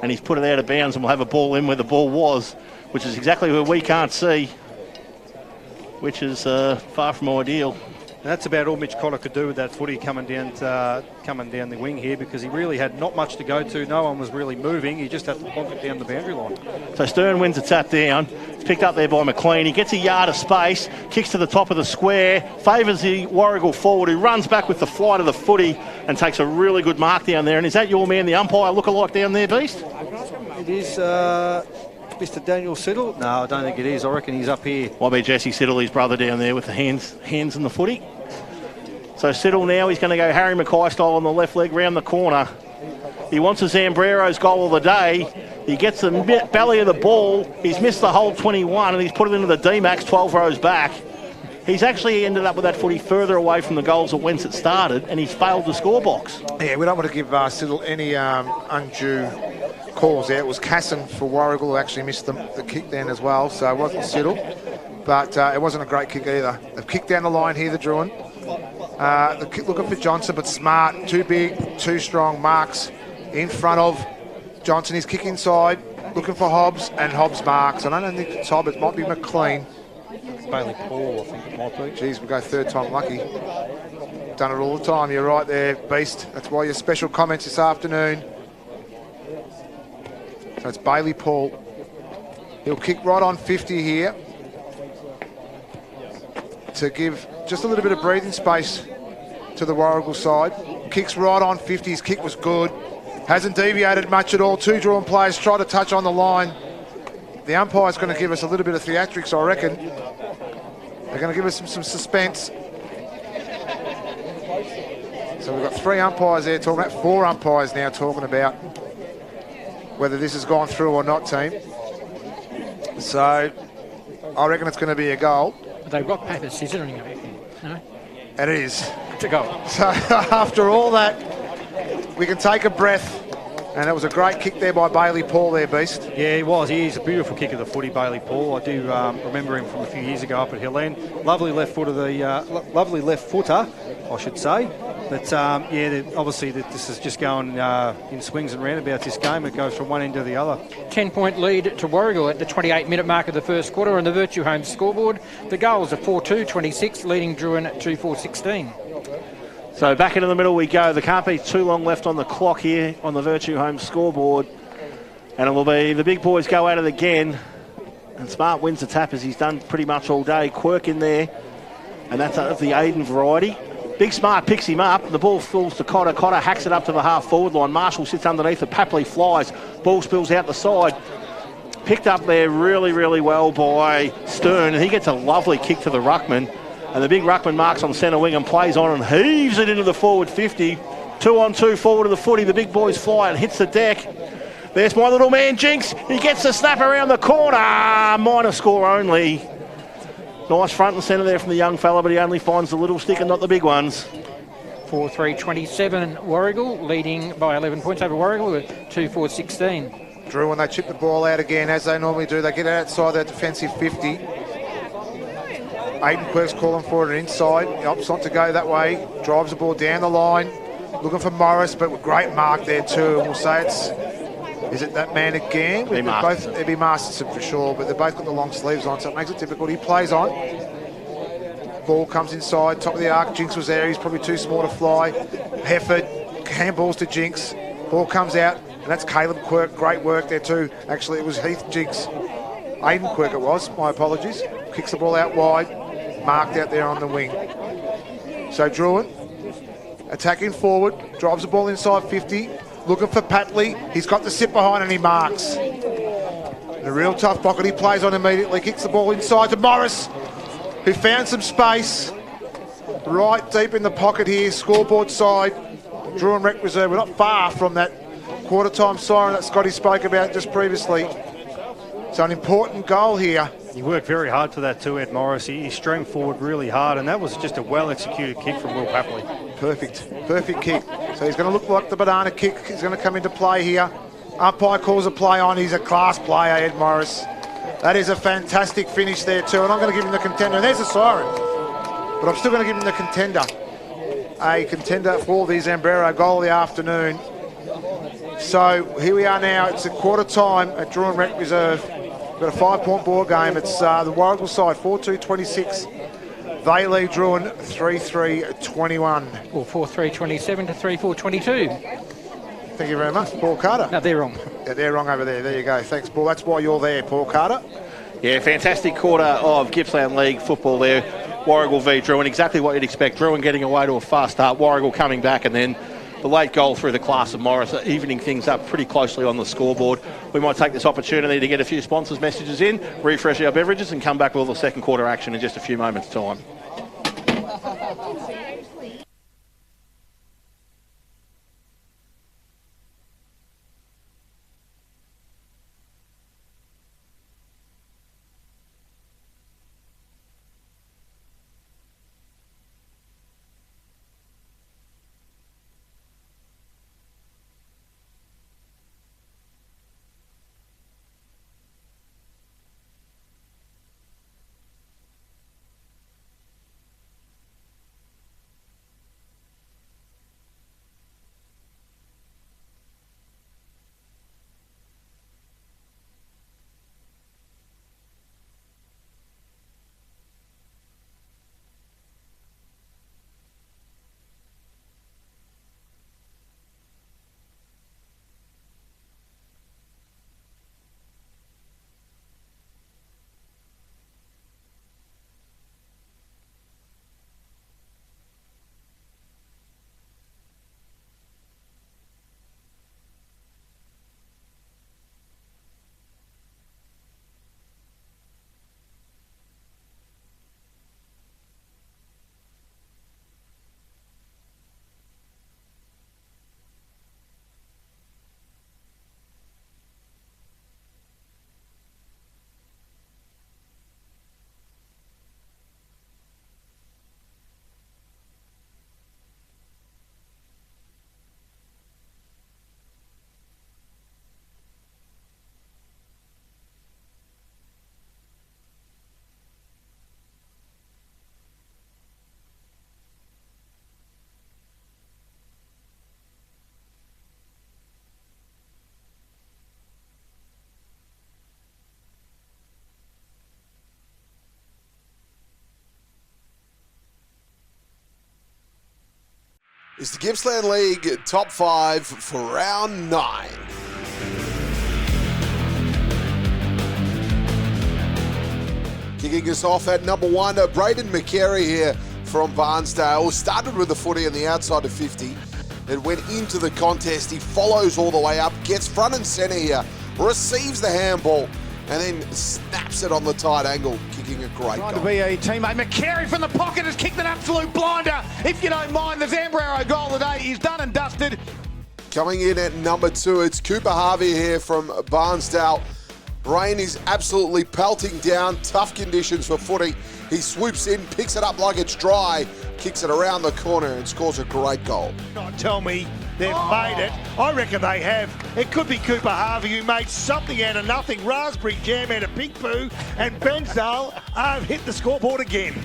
and he's put it out of bounds, and we'll have a ball in where the ball was, which is exactly where we can't see, which is far from ideal. And that's about all Mitch Cotter could do with that footy coming down the wing here, because he really had not much to go to. No one was really moving. He just had to plonk it down the boundary line. So Stern wins a tap down. It's picked up there by McLean. He gets a yard of space, kicks to the top of the square, favours the Warragul forward, who runs back with the flight of the footy and takes a really good mark down there. And is that your man, the umpire, look-alike down there, Beast? It is Mr. Daniel Siddle. No, I don't think it is. I reckon he's up here. Might be Jesse Siddle, his brother, down there with the hands in the footy. So Siddle now, he's going to go Harry Mackay style on the left leg round the corner. He wants a Zambrero's goal of the day. He gets the belly of the ball. He's missed the whole 21 and he's put it into the D-Max 12 rows back. He's actually ended up with that footy further away from the goals of whence it started, and he's failed the score box. Yeah, we don't want to give Siddle any undue calls there. It was Casson for Warragul who actually missed the kick down as well, so it wasn't Siddle, but it wasn't a great kick either. They've kicked down the line here, the Drouin. The kick looking for Johnson, but Smart, too big, too strong. Marks in front of Johnson. He's kick inside, looking for Hobbs, and Hobbs marks. I don't think it's Hobbs, it might be McLean. Bailey Paul, I think it might be. Geez, we go third time lucky. Done it all the time. You're right there, Beast. That's why your special comments this afternoon. So it's Bailey Paul. He'll kick right on 50 here to give just a little bit of breathing space to the Warragul side. Kicks right on 50. His kick was good. Hasn't deviated much at all. Two Drouin players try to touch on the line. The umpire's going to give us a little bit of theatrics, I reckon. They're going to give us some suspense. So we've got 3 umpires there talking about, 4 umpires now talking about whether this has gone through or not, team. So I reckon it's going to be a goal. They rock, paper, scissors, no? It is. It's a goal. So after all that, we can take a breath. And it was a great kick there by Bailey Paul there, Beast. Yeah, he was. He's a beautiful kick of the footy, Bailey Paul. I do remember him from a few years ago up at Hill End. Lovely left footer, I should say. But obviously this is just going in swings and roundabouts. This game, it goes from one end to the other. 10-point lead to Warragul at the 28-minute mark of the first quarter on the Virtue Home scoreboard. The goals are 4-2-26, leading Drouin at 2-4-16. So back into the middle we go. There can't be too long left on the clock here on the Virtue Home scoreboard. And it will be the big boys go at it again. And Smart wins the tap as he's done pretty much all day. Quirk in there. And that's of the Aiden variety. Big Smart picks him up. The ball falls to Cotter. Cotter hacks it up to the half-forward line. Marshall sits underneath it. Papley flies. Ball spills out the side. Picked up there really, really well by Stern. And he gets a lovely kick to the ruckman. And the big ruckman marks on centre wing and plays on and heaves it into the forward 50. 2-on-2 forward of the footy. The big boys fly and hits the deck. There's my little man Jinx. He gets the snap around the corner. Minor score only. Nice front and centre there from the young fella, but he only finds the little stick and not the big ones. 4-3-27 Warragul, leading by 11 points over Warragul with 2-4-16. Drew, when they chip the ball out again, as they normally do, they get outside that defensive 50. Aiden Quirk's calling for it inside. He opts not to go that way. Drives the ball down the line. Looking for Morris, but with great mark there too. We'll say it's... Is it that man again? It'd be Masterson for sure, but they've both got the long sleeves on, so it makes it difficult. He plays on. Ball comes inside, top of the arc. Jinx was there. He's probably too small to fly. Hefford, handballs to Jinx. Ball comes out, and that's Caleb Quirk. Great work there too. Actually, it was Heath Jinx. Aiden Quirk it was. My apologies. Kicks the ball out wide. Marked out there on the wing. So Drouin attacking forward, drives the ball inside 50, looking for Patley. He's got the sit behind and he marks. In a real tough pocket, he plays on immediately, kicks the ball inside to Morris, who found some space right deep in the pocket here, scoreboard side. Drouin Rec Reserve. We're not far from that quarter time siren that Scotty spoke about just previously. So an important goal here. He worked very hard for that too, Ed Morris. He strung forward really hard, and that was just a well-executed kick from Will Papley. Perfect kick. So he's going to look like the banana kick. He's going to come into play here. Umpire calls a play on. He's a class player, Ed Morris. That is a fantastic finish there too, and I'm going to give him the contender. And there's a siren, but I'm still going to give him the contender. A contender for the Zambrero goal of the afternoon. So here we are now. It's a quarter time at Drouin Rec Reserve. Got a 5-point ball game. It's the Warragul side, 4-2-26. They lead Drouin 3-3-21. Or 4-3-27 to 3-4-22. Thank you very much, Paul Carter. No, they're wrong. Yeah, they're wrong over there. There you go. Thanks, Paul. That's why you're there, Paul Carter. Yeah, fantastic quarter of Gippsland League football there. Warragul v Drouin, exactly what you'd expect. Drouin getting away to a fast start, Warragul coming back, and then the late goal through the class of Morris, evening things up pretty closely on the scoreboard. We might take this opportunity to get a few sponsors' messages in, refresh our beverages, and come back with all the second quarter action in just a few moments' time. is the Gippsland League top 5 for round 9. Kicking us off at number 1, Braden McCary here from Barnsdale. Started with the footy on the outside of 50. Then went into the contest. He follows all the way up, gets front and centre here, receives the handball, and then snaps it on the tight angle, kicking a great goal. Trying to be a teammate. McCary from the pocket has kicked an absolute blinder. If you don't mind, the Zambrero goal today is done and dusted. Coming in at number 2, it's Cooper Harvey here from Barnsdale. Rain is absolutely pelting down, tough conditions for footy. He swoops in, picks it up like it's dry, kicks it around the corner and scores a great goal. Not tell me they've made it. I reckon they have. It could be Cooper Harvey who made something out of nothing. Raspberry jam out of Big Poo, and Bensdale hit the scoreboard again.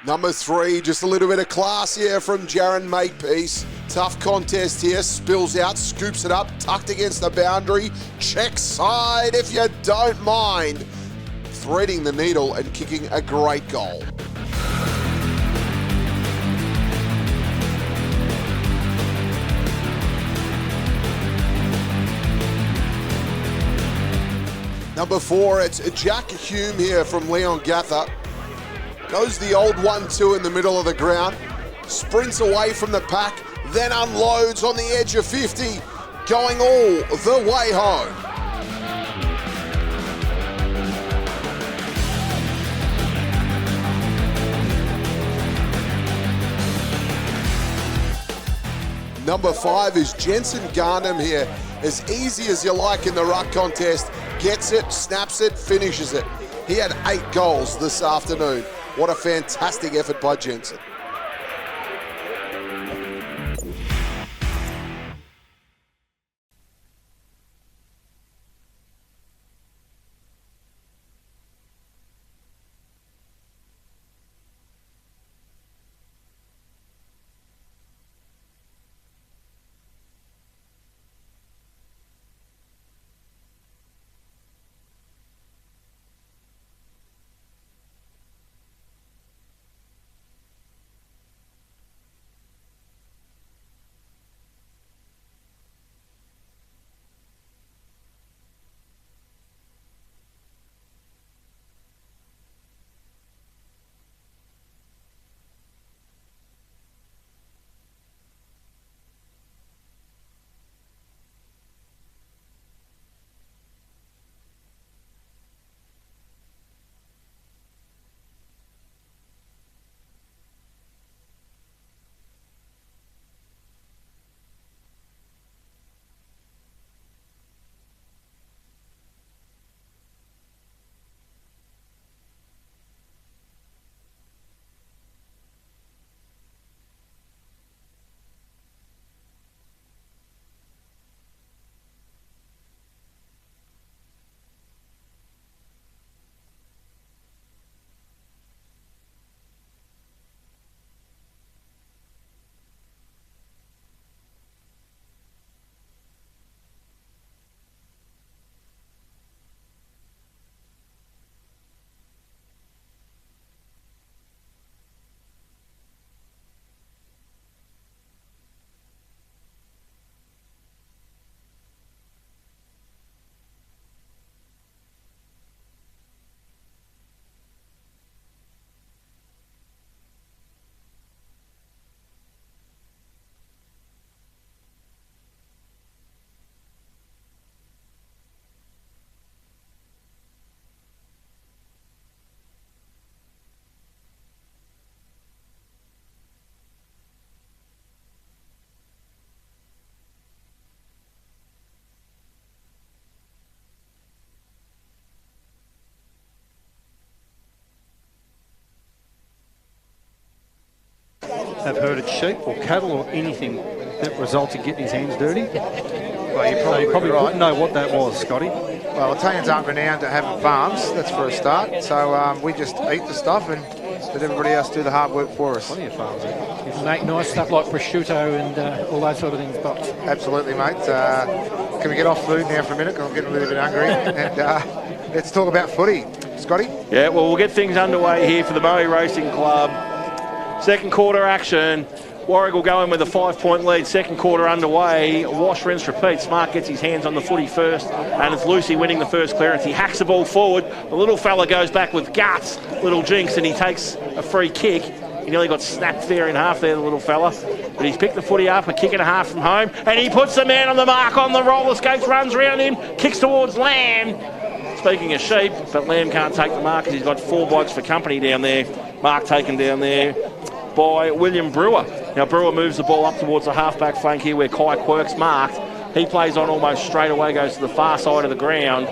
Number 3, just a little bit of class here from Jaron Makepeace. Tough contest here, spills out, scoops it up, tucked against the boundary, check side if you don't mind. Threading the needle and kicking a great goal. Number 4, it's Jack Hume here from Leon Gather. Goes the old 1-2 in the middle of the ground, sprints away from the pack, then unloads on the edge of 50, going all the way home. Number 5 is Jensen Garnham here. As easy as you like in the ruck contest, gets it, snaps it, finishes it. He had 8 goals this afternoon. What a fantastic effort by Jensen. Have herded sheep or cattle or anything that results in getting his hands dirty. Well, you're probably right. Wouldn't know what that was, Scotty. Well, Italians aren't renowned to having farms, that's for a start. So we just eat the stuff and let everybody else do the hard work for us. Plenty of farms. You can make nice stuff like prosciutto and all those sort of things, Box. Absolutely, mate. Can we get off food now for a minute? 'Cause I'm getting a little bit hungry. And let's talk about footy. Scotty? Yeah, well, we'll get things underway here for the Murray Racing Club. Second quarter action. Warragul going with a 5-point lead. Second quarter underway. Wash, rinse, repeat. Smart gets his hands on the footy first, and it's Lucy winning the first clearance. He hacks the ball forward. The little fella goes back with guts, little jinx, and he takes a free kick. He nearly got snapped there in half there, the little fella. But he's picked the footy up, a kick and a half from home, and he puts the man on the mark on the roller skates, runs around him, kicks towards Lamb. Speaking of sheep, but Lamb can't take the mark because he's got 4 blokes for company down there. Mark taken down there by William Brewer. Now Brewer moves the ball up towards the half-back flank here where Kai Quirk's marked. He plays on almost straight away, goes to the far side of the ground.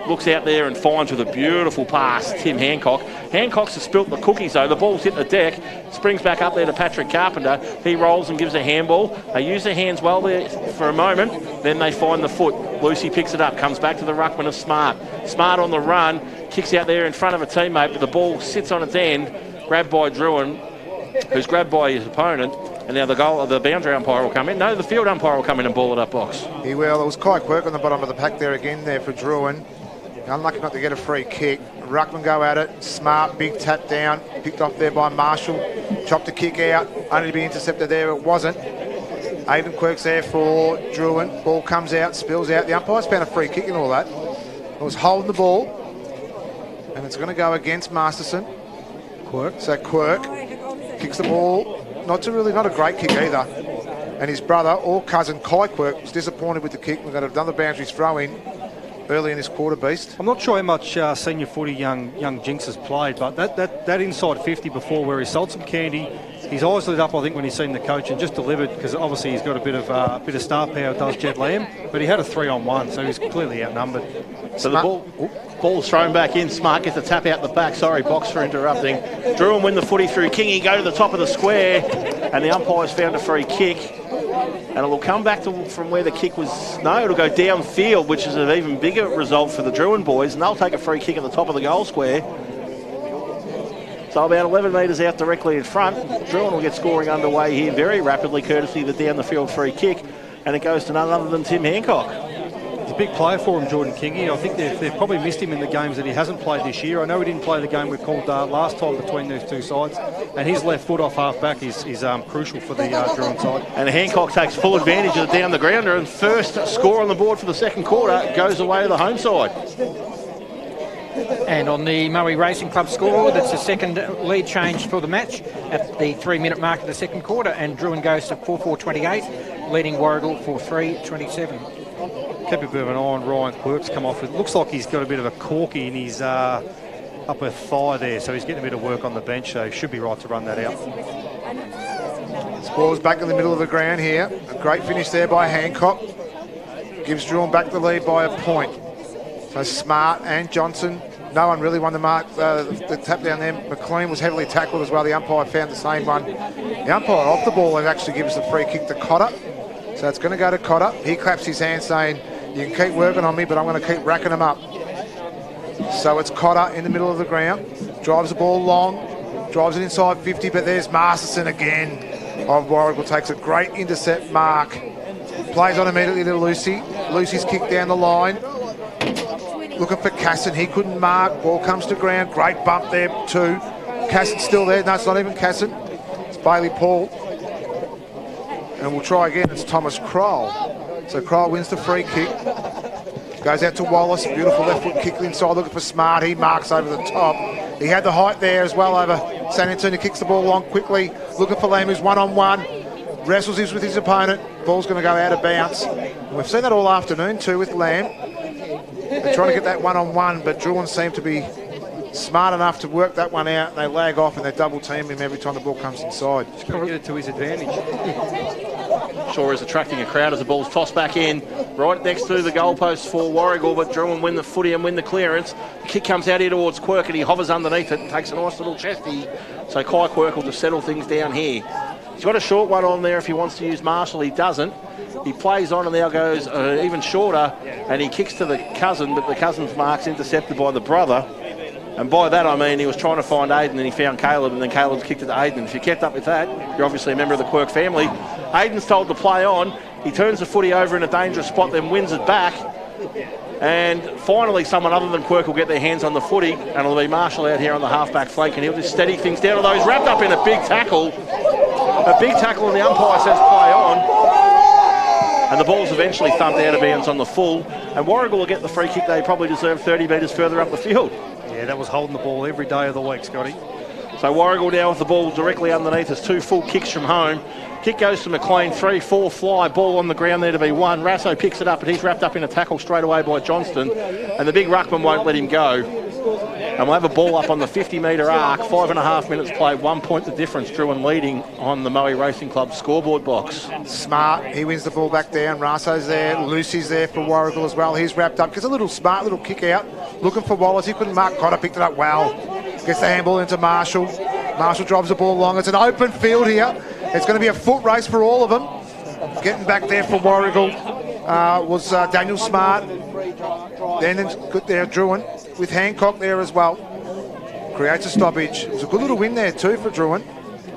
Looks out there and finds with a beautiful pass Tim Hancock. Hancock's has spilt the cookies though. The ball's hit the deck. Springs back up there to Patrick Carpenter. He rolls and gives a handball. They use their hands well there for a moment. Then they find the foot. Lucy picks it up. Comes back to the ruckman of Smart. Smart on the run. Kicks out there in front of a teammate. But the ball sits on its end. Grabbed by Drouin, who's grabbed by his opponent. And now the boundary umpire will come in. No, the field umpire will come in and ball it up box. He will. It was Kai Quirk on the bottom of the pack there again there for Drouin. Unlucky not to get a free kick. Ruckman go at it. Smart, big tap down. Picked off there by Marshall. Chopped the kick out. Only to be intercepted there. It wasn't. Aidan Quirk's there for Drouin. Ball comes out, spills out. The umpire's found a free kick and all that. It was holding the ball. And it's going to go against Masterson. Quirk. So Quirk kicks the ball. Not a great kick either. And his brother or cousin Kai Quirk was disappointed with the kick. We're going to have done the boundaries throw in early in this quarter, Beast. I'm not sure how much senior footy young Jinx has played, but that inside 50 before where he sold some candy, his eyes lit up, I think, when he's seen the coach and just delivered, because obviously he's got a bit of star power, does Jed Lamb, but he had a 3-on-1, so he's clearly outnumbered. So the ball's thrown back in. Smart gets the tap out the back. Sorry, box for interrupting. Drouin win the footy through Kingy, go to the top of the square, and the umpire's found a free kick. And it will come back from where the kick was. No, it'll go downfield, which is an even bigger result for the Drouin boys, and they'll take a free kick at the top of the goal square. So about 11 metres out directly in front. Drouin will get scoring underway here very rapidly, courtesy of the down the field free kick, and it goes to none other than Tim Hancock. He's a big player for him, Jordan Kingy. I think they've probably missed him in the games that he hasn't played this year. I know he didn't play the game we called last time between these two sides, and his left foot off half-back is crucial for the Drouin side. And Hancock takes full advantage of the down the grounder, and first score on the board for the second quarter goes away to the home side. And on the Murray Racing Club score, that's the second lead change for the match at the 3-minute mark of the second quarter, and Drouin goes to 4-4-28, leading Warragul for 3-27. Kept a bit of an eye on Ryan Quirk's come off. It looks like he's got a bit of a corky in his upper thigh there, so he's getting a bit of work on the bench, so he should be right to run that out. This ball's back in the middle of the ground here. A great finish there by Hancock. Gives Drouin back the lead by a point. So Smart and Johnson. No one really won the mark. The tap down there. McLean was heavily tackled as well. The umpire found the same one. The umpire off the ball and actually gives the free kick to Cotter. So it's going to go to Cotter. He claps his hands saying, you can keep working on me, but I'm going to keep racking them up. So it's Cotter in the middle of the ground. Drives the ball long. Drives it inside 50, but there's Masterson again. Warragul takes a great intercept mark. Plays on immediately to Lucy. Lucy's kicked down the line. Looking for Casson. He couldn't mark. Ball comes to ground. Great bump there too. Casson's still there. No, it's not even Casson. It's Bailey Paul. And we'll try again. It's Thomas Kroll. So Kroll wins the free kick. Goes out to Wallace. Beautiful left foot kick inside. Looking for Smart. He marks over the top. He had the height there as well over San Antonio. Kicks the ball long quickly. Looking for Lamb, who's one-on-one. Wrestles his with his opponent. Ball's going to go out of bounds. And we've seen that all afternoon too with Lamb. They're trying to get that one-on-one, but Drouin seem to be smart enough to work that one out, and they lag off and they double team him every time the ball comes inside. Just got to get it to his advantage. Shaw is attracting a crowd as the ball's tossed back in, right next to the goalpost for Warragul, but Drouin win the footy and win the clearance. The kick comes out here towards Quirk and he hovers underneath it and takes a nice little chesty. So Kai Quirk will just settle things down here. He's got a short one on there if he wants to use Marshall. He doesn't. He plays on and now goes even shorter, and he kicks to the cousin, but the cousin's mark's intercepted by the brother. And by that I mean he was trying to find Aiden and he found Caleb, and then Caleb's kicked it to Aiden. If you kept up with that, you're obviously a member of the Quirk family. Aiden's told to play on. He turns the footy over in a dangerous spot, then wins it back. And finally, someone other than Quirk will get their hands on the footy, and it'll be Marshall out here on the halfback flank, and he'll just steady things down to those. Wrapped up in a big tackle. A big tackle, and the umpire says play on. And the ball's eventually thumped out of bounds on the full. And Warragul will get the free kick they probably deserve 30 metres further up the field. Yeah, that was holding the ball every day of the week, Scotty. So Warragul now with the ball directly underneath us. 2 full kicks from home. Kick goes to McLean, 3-4 fly, ball on the ground there to be 1. Rasso picks it up, and he's wrapped up in a tackle straight away by Johnston, and the big ruckman won't let him go. And we'll have a ball up on the 50-metre arc, 5.5 minutes played, 1 point the difference. Drouin leading on the Moe Racing Club scoreboard box. Smart, he wins the ball back down. Rasso's there, Lucy's there for Warragul as well. He's wrapped up, gets a little smart little kick out, looking for Wallace. He couldn't mark Cotter, picked it up well. Gets the handball into Marshall. Marshall drives the ball long. It's an open field here. It's going to be a foot race for all of them. Getting back there for Warragul was Daniel Smart. Then it's good there, Drouin, with Hancock there as well. Creates a stoppage. It was a good little win there too for Drouin,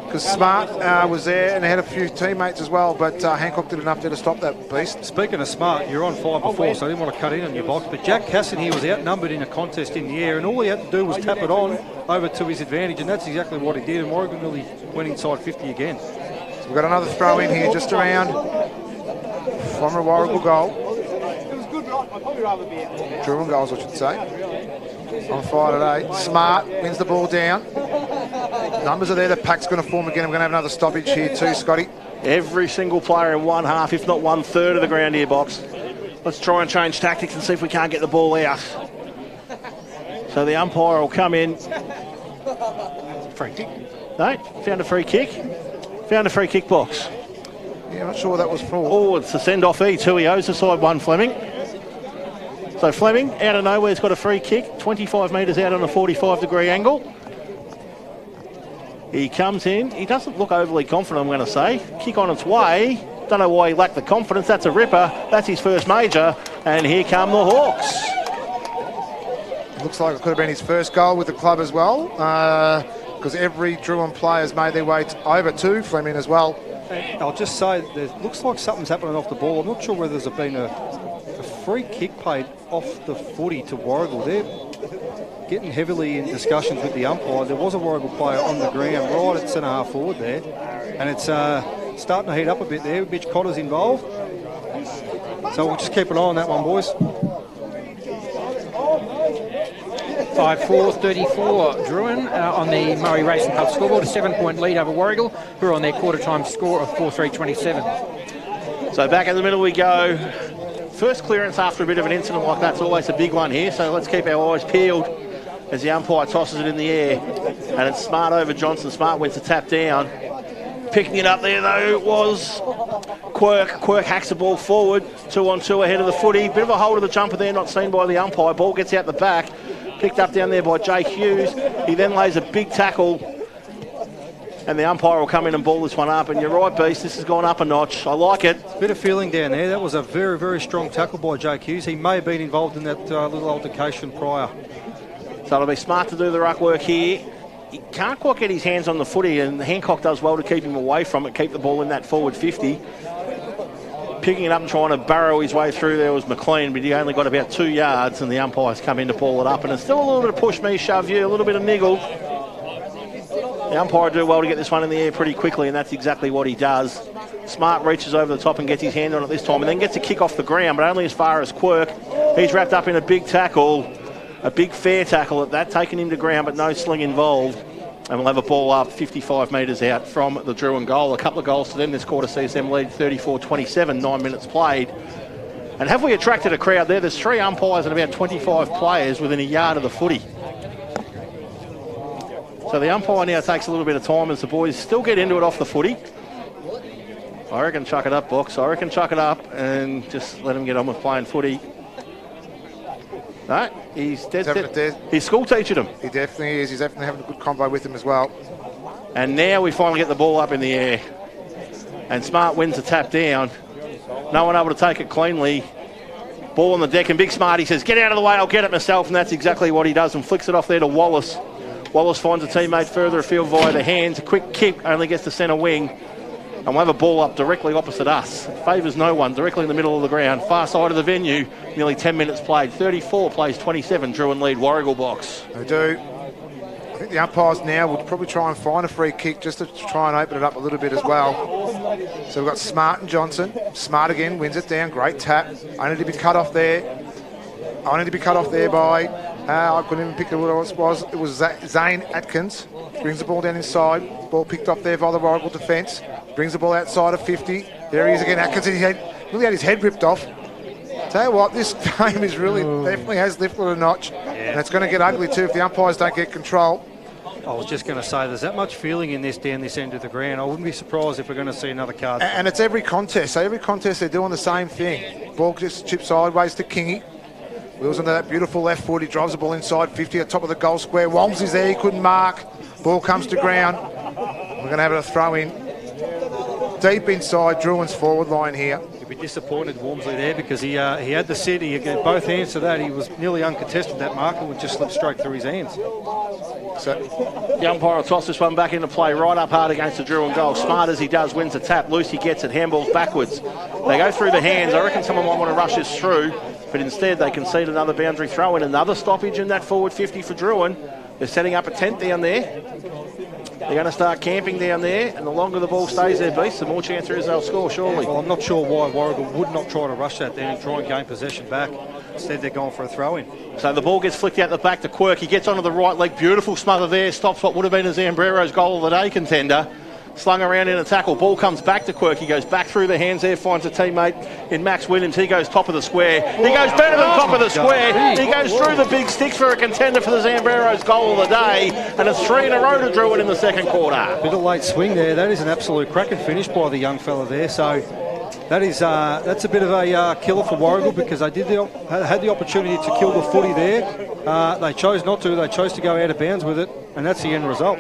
because Smart was there and had a few teammates as well, but Hancock did enough there to stop that beast. Speaking of Smart, you're on 5 before, so I didn't want to cut in on your box, but Jack Casson here was outnumbered in a contest in the air, and all he had to do was tap it on over to his advantage, and that's exactly what he did, and Warragul nearly went inside 50 again. So we've got another throw in here just around from a Warragul goal. Drouin goals, I should say. On fire today. Smart wins the ball down. Numbers are there. The pack's going to form again. We're going to have another stoppage here too, Scotty. Every single player in one half, if not 1/3 of the ground here, box. Let's try and change tactics and see if we can't get the ball out. So the umpire will come in. Free kick. No, found a free kick. Found a free kick, box. Yeah, I'm not sure what that was for. Oh, it's a send-off E2. He owes the side 1, Fleming. So Fleming, out of nowhere, has got a free kick. 25 metres out on a 45-degree angle. He comes in. He doesn't look overly confident, I'm going to say. Kick on its way. Don't know why he lacked the confidence. That's a ripper. That's his first major. And here come the Hawks. Looks like it could have been his first goal with the club as well, because every Drouin player has made their way over to Fleming as well. I'll just say, it looks like something's happening off the ball. I'm not sure whether there's been a free kick played off the footy to Warragul. They're getting heavily in discussions with the umpire. There was a Warragul player on the ground right at centre-half forward there, and it's starting to heat up a bit there. Mitch Cotter's involved. So we'll just keep an eye on that one, boys. 5-4, 34 Drouin on the Murray Racing Club scoreboard. A 7-point lead over Warragul, who are on their quarter-time score of 4-3-27. So back in the middle we go. First clearance after a bit of an incident like that's always a big one here, so let's keep our eyes peeled as the umpire tosses it in the air. And it's Smart over Johnson. Smart wins a tap down. Picking it up there, though, was Quirk. Quirk hacks the ball forward. 2-on-2 ahead of the footy. Bit of a hold of the jumper there, not seen by the umpire. Ball gets out the back. Picked up down there by Jake Hughes. He then lays a big tackle. And the umpire will come in and ball this one up. And you're right, Beast, this has gone up a notch. I like it. Bit of feeling down there. That was a very, very strong tackle by Jake Hughes. He may have been involved in that little altercation prior. So it'll be Smart to do the ruck work here. He can't quite get his hands on the footy, and Hancock does well to keep him away from it, keep the ball in that forward 50. Picking it up and trying to barrow his way through there was McLean, but he only got about 2 yards, and the umpires come in to ball it up. And it's still a little bit of push me, shove you, a little bit of niggle. The umpire do well to get this one in the air pretty quickly, and that's exactly what he does. Smart reaches over the top and gets his hand on it this time, and then gets a kick off the ground, but only as far as Quirk. He's wrapped up in a big tackle. A big fair tackle at that, taking him to ground, but no sling involved. And we'll have a ball up 55 metres out from the Drouin goal. A couple of goals to them this quarter sees them lead 34-27, 9 minutes played. And have we attracted a crowd there? There's 3 umpires and about 25 players within a yard of the footy. So the umpire now takes a little bit of time as the boys still get into it off the footy. I reckon chuck it up, Box. I reckon chuck it up and just let them get on with playing footy. No, he's dead. He's school teaching him. He definitely is. He's definitely having a good combo with him as well. And now we finally get the ball up in the air. And Smart wins the tap down. No one able to take it cleanly. Ball on the deck, and Big Smart, he says, get out of the way, I'll get it myself. And that's exactly what he does, and flicks it off there to Wallace. Wallace finds a teammate further afield via the hands. A quick kick, only gets to centre wing. And we'll have a ball up directly opposite us. It favours no one, directly in the middle of the ground, far side of the venue. Nearly 10 minutes played. 34 plays 27. Drouin lead Warragul box. They do. I think the umpires now will probably try and find a free kick just to try and open it up a little bit as well. So we've got Smart and Johnson. Smart again wins it down. Great tap. Only to be cut off there. Only to be cut off there by, I couldn't even pick what it was. It was Zane Atkins. Brings the ball down inside. Ball picked up there by the Warragul defence. Brings the ball outside of 50. There he is again. Atkins really had his head ripped off. Tell you what, this game is really definitely has lifted a notch. And it's going to get ugly too if the umpires don't get control. I was just going to say, there's that much feeling in this down this end of the ground. I wouldn't be surprised if we're going to see another card. And it's every contest. So every contest they're doing the same thing. Ball just chips sideways to Kingy. Wheels into that beautiful left foot. He drives the ball inside 50 at the top of the goal square. Walmsley's there. He couldn't mark. Ball comes to ground. We're going to have it a throw in. Deep inside Drouin's forward line here. He'd be disappointed, Walmsley, there, because he had the set. He had both hands to that. He was nearly uncontested. That marker would just slip straight through his hands. So the umpire will toss this one back into play, right up hard against the Drouin goal. Smart as he does, wins the tap. Lucy gets it, handballs backwards. They go through the hands. I reckon someone might want to rush this through, but instead they concede another boundary throw in. Another stoppage in that forward 50 for Drouin. They're setting up a tent down there. They're going to start camping down there, and the longer the ball stays there, Beast, the more chance there is they'll score, surely. Well, I'm not sure why Warragul would not try to rush that there and try and gain possession back. Instead, they're going for a throw-in. So the ball gets flicked out the back to Quirk. He gets onto the right leg. Beautiful smother there. Stops what would have been a Zambrero's goal of the day contender. Slung around in a tackle. Ball comes back to Quirk. He goes back through the hands there, finds a teammate in Max Williams. He goes top of the square. He goes better than top of the square. He goes through the big sticks for a contender for the Zambrero's goal of the day. And it's 3 in a row to Drouin in the second quarter. Bit of late swing there. That is an absolute cracking finish by the young fella there. So that's a bit of a killer for Warragul, because they had the opportunity to kill the footy there. They chose not to. They chose to go out of bounds with it, and that's the end result.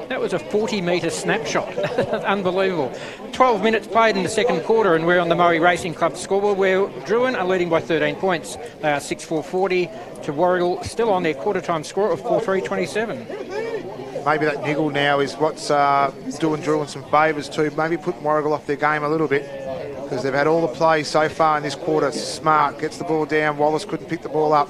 That was a 40-metre snapshot. Unbelievable. 12 minutes played in the second quarter, and we're on the Murray Racing Club scoreboard, where Drouin are leading by 13 points. They are 6-4-40 to Warragul, still on their quarter-time score of 4-3-27. Maybe that niggle now is what's doing Drouin some favours too. Maybe put Warragul off their game a little bit, because they've had all the play so far in this quarter. Smart gets the ball down. Wallace couldn't pick the ball up.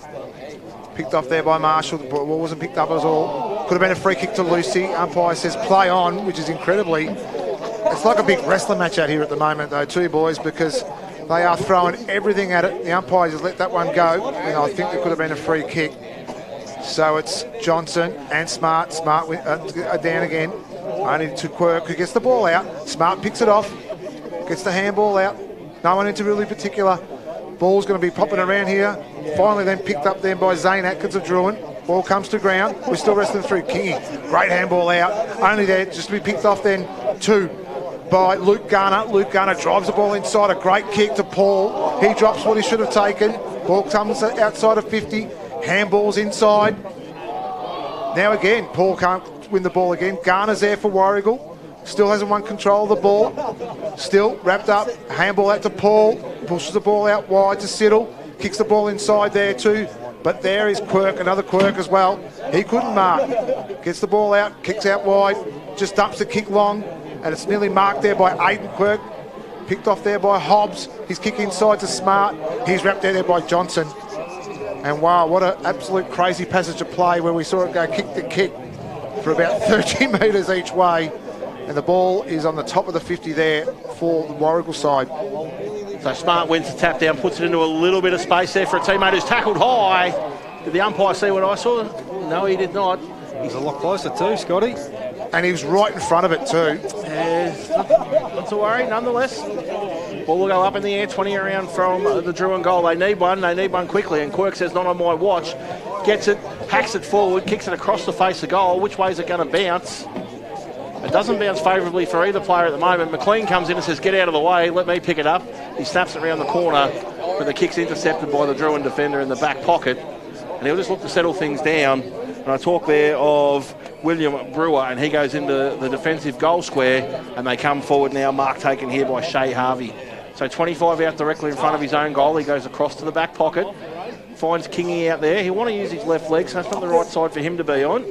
Picked off there by Marshall. The ball wasn't picked up at all. Could have been a free kick to Lucy. Umpire says play on, which is incredibly... It's like a big wrestling match out here at the moment, though, too, boys, because they are throwing everything at it. The umpire just let that one go, and I think there could have been a free kick. So it's Johnson and Smart. Smart down again. Only to Quirk, who gets the ball out. Smart picks it off. Gets the handball out. No one into really particular. Ball's going to be popping around here. Finally then picked up then by Zane Atkins of Drouin. Ball comes to ground. We're still wrestling through Kingy. Great handball out. Only there just to be picked off then too by Luke Garner. Luke Garner drives the ball inside. A great kick to Paul. He drops what he should have taken. Ball comes outside of 50. Handball's inside. Now again, Paul can't win the ball again. Garner's there for Warragul. Still hasn't won control of the ball. Still wrapped up. Handball out to Paul. Pushes the ball out wide to Siddle. Kicks the ball inside there too. But there is Quirk, another Quirk as well. He couldn't mark. Gets the ball out, kicks out wide. Just dumps the kick long. And it's nearly marked there by Aiden Quirk. Picked off there by Hobbs. His kick inside to Smart. He's wrapped out there by Johnson. And wow, what an absolute crazy passage of play where we saw it go kick to kick for about 30 metres each way. And the ball is on the top of the 50 there for the Warragul side. So Smart wins the tap down, puts it into a little bit of space there for a teammate who's tackled high. Did the umpire see what I saw? No, he did not. He's a lot closer too, Scotty. And he was right in front of it too. Not to worry, nonetheless. Ball will go up in the air, 20 around from the Drouin goal. They need one quickly, and Quirk says not on my watch. Gets it, hacks it forward, kicks it across the face of goal. Which way is it going to bounce? It doesn't bounce favourably for either player at the moment. McLean comes in and says, get out of the way, let me pick it up. He snaps it around the corner, but the kick's intercepted by the Drouin defender in the back pocket. And he'll just look to settle things down. And I talk there of William Brewer, and he goes into the defensive goal square, and they come forward now, mark taken here by Shea Harvey. So 25 out directly in front of his own goal. He goes across to the back pocket, finds Kingy out there. He'll want to use his left leg, so that's not the right side for him to be on.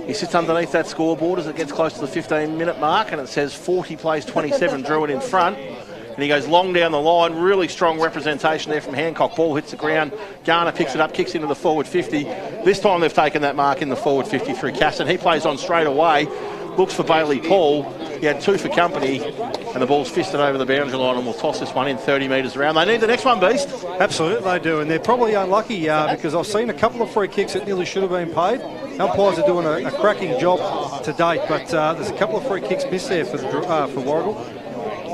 He sits underneath that scoreboard as it gets close to the 15-minute mark, and it says 40 plays 27, Drouin in front. And he goes long down the line. Really strong representation there from Hancock. Ball hits the ground. Garner picks it up, kicks into the forward 50. This time they've taken that mark in the forward 50 through Casson. He plays on straight away. Looks for Bailey Paul. He had 2 for company, and the ball's fisted over the boundary line, and we'll toss this one in 30 metres around. They need the next one, Beast. Absolutely, they do, and they're probably unlucky because I've seen a couple of free kicks that nearly should have been paid. Umpires are doing a cracking job to date, but there's a couple of free kicks missed there for Warragul.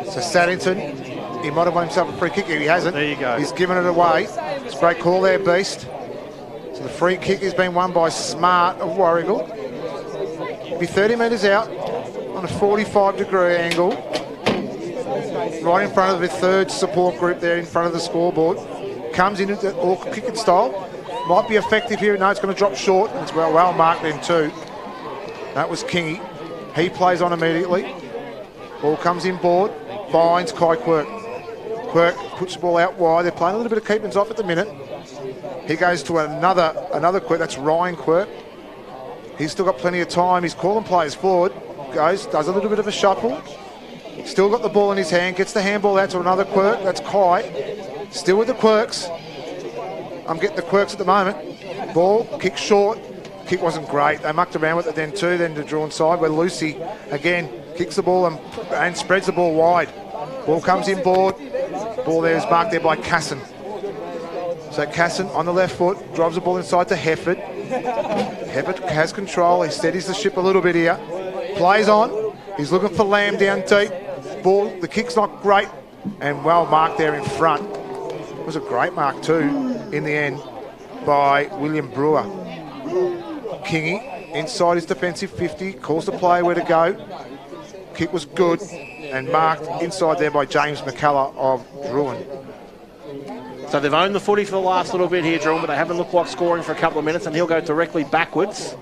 So Saddington, he might have won himself a free kick. He hasn't. There you go. He's given it away. It's a great call there, Beast. So the free kick has been won by Smart of Warragul. Be 30 metres out on a 45-degree angle. Right in front of the third support group there in front of the scoreboard. Comes in at all kicking style. Might be effective here. No, it's going to drop short. And it's well marked then too. That was Kingy. He plays on immediately. Ball comes in board. Finds Kai Quirk. Quirk puts the ball out wide. They're playing a little bit of keepings off at the minute. He goes to another Quirk. That's Ryan Quirk. He's still got plenty of time. He's calling players forward. Does a little bit of a shuffle. Still got the ball in his hand. Gets the handball out to another Quirk. That's Kai. Still with the Quirks. I'm getting the Quirks at the moment. Ball, kick short. Kick wasn't great. They mucked around with it then too. Then the drawn side where Lucy, again, kicks the ball and spreads the ball wide. Ball comes in board. Ball there is marked there by Casson. So Casson on the left foot, drives the ball inside to Hefford. Hefford has control. He steadies the ship a little bit here. Plays on. He's looking for Lamb down deep. Ball, the kick's not great. And well marked there in front. It was a great mark too in the end by William Brewer. Kingy inside his defensive 50, calls the player where to go. Kick was good and marked inside there by James McCullough of Drouin. So they've owned the footy for the last little bit here, Drouin, but they haven't looked like scoring for a couple of minutes, and he'll go directly backwards.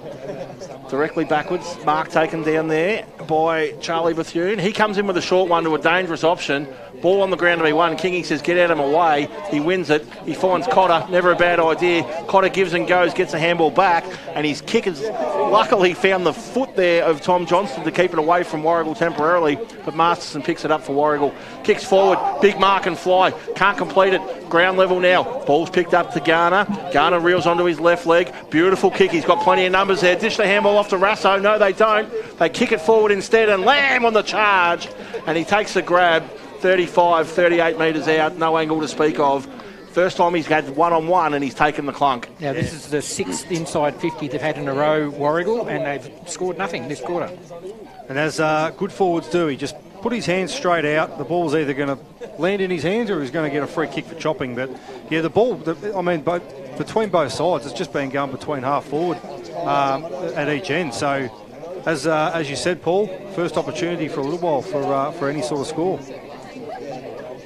Mark taken down there by Charlie Bethune. He comes in with a short one to a dangerous option. Ball on the ground to be won. Kingy says, get out of my way. He wins it. He finds Cotter. Never a bad idea. Cotter gives and goes, gets the handball back, and his kick has luckily found the foot there of Tom Johnston to keep it away from Warragul temporarily, but Masterson picks it up for Warragul. Kicks forward. Big mark and fly. Can't complete it. Ground level now. Ball's picked up to Garner. Garner reels onto his left leg. Beautiful kick. He's got plenty of numbers there. Dish the handball off to Rasso. No, they don't. They kick it forward instead, and Lamb on the charge. And he takes the grab. 35, 38 metres out. No angle to speak of. First time he's had one-on-one, and he's taken the clunk. Now, this is the 6th inside 50 they've had in a row, Warragul, and they've scored nothing this quarter. And as good forwards do, he just put his hands straight out. The ball's either going to land in his hands or he's going to get a free kick for chopping. But, yeah, the ball, between both sides, it's just been going between half forward at each end. So, as you said, Paul, first opportunity for a little while for any sort of score.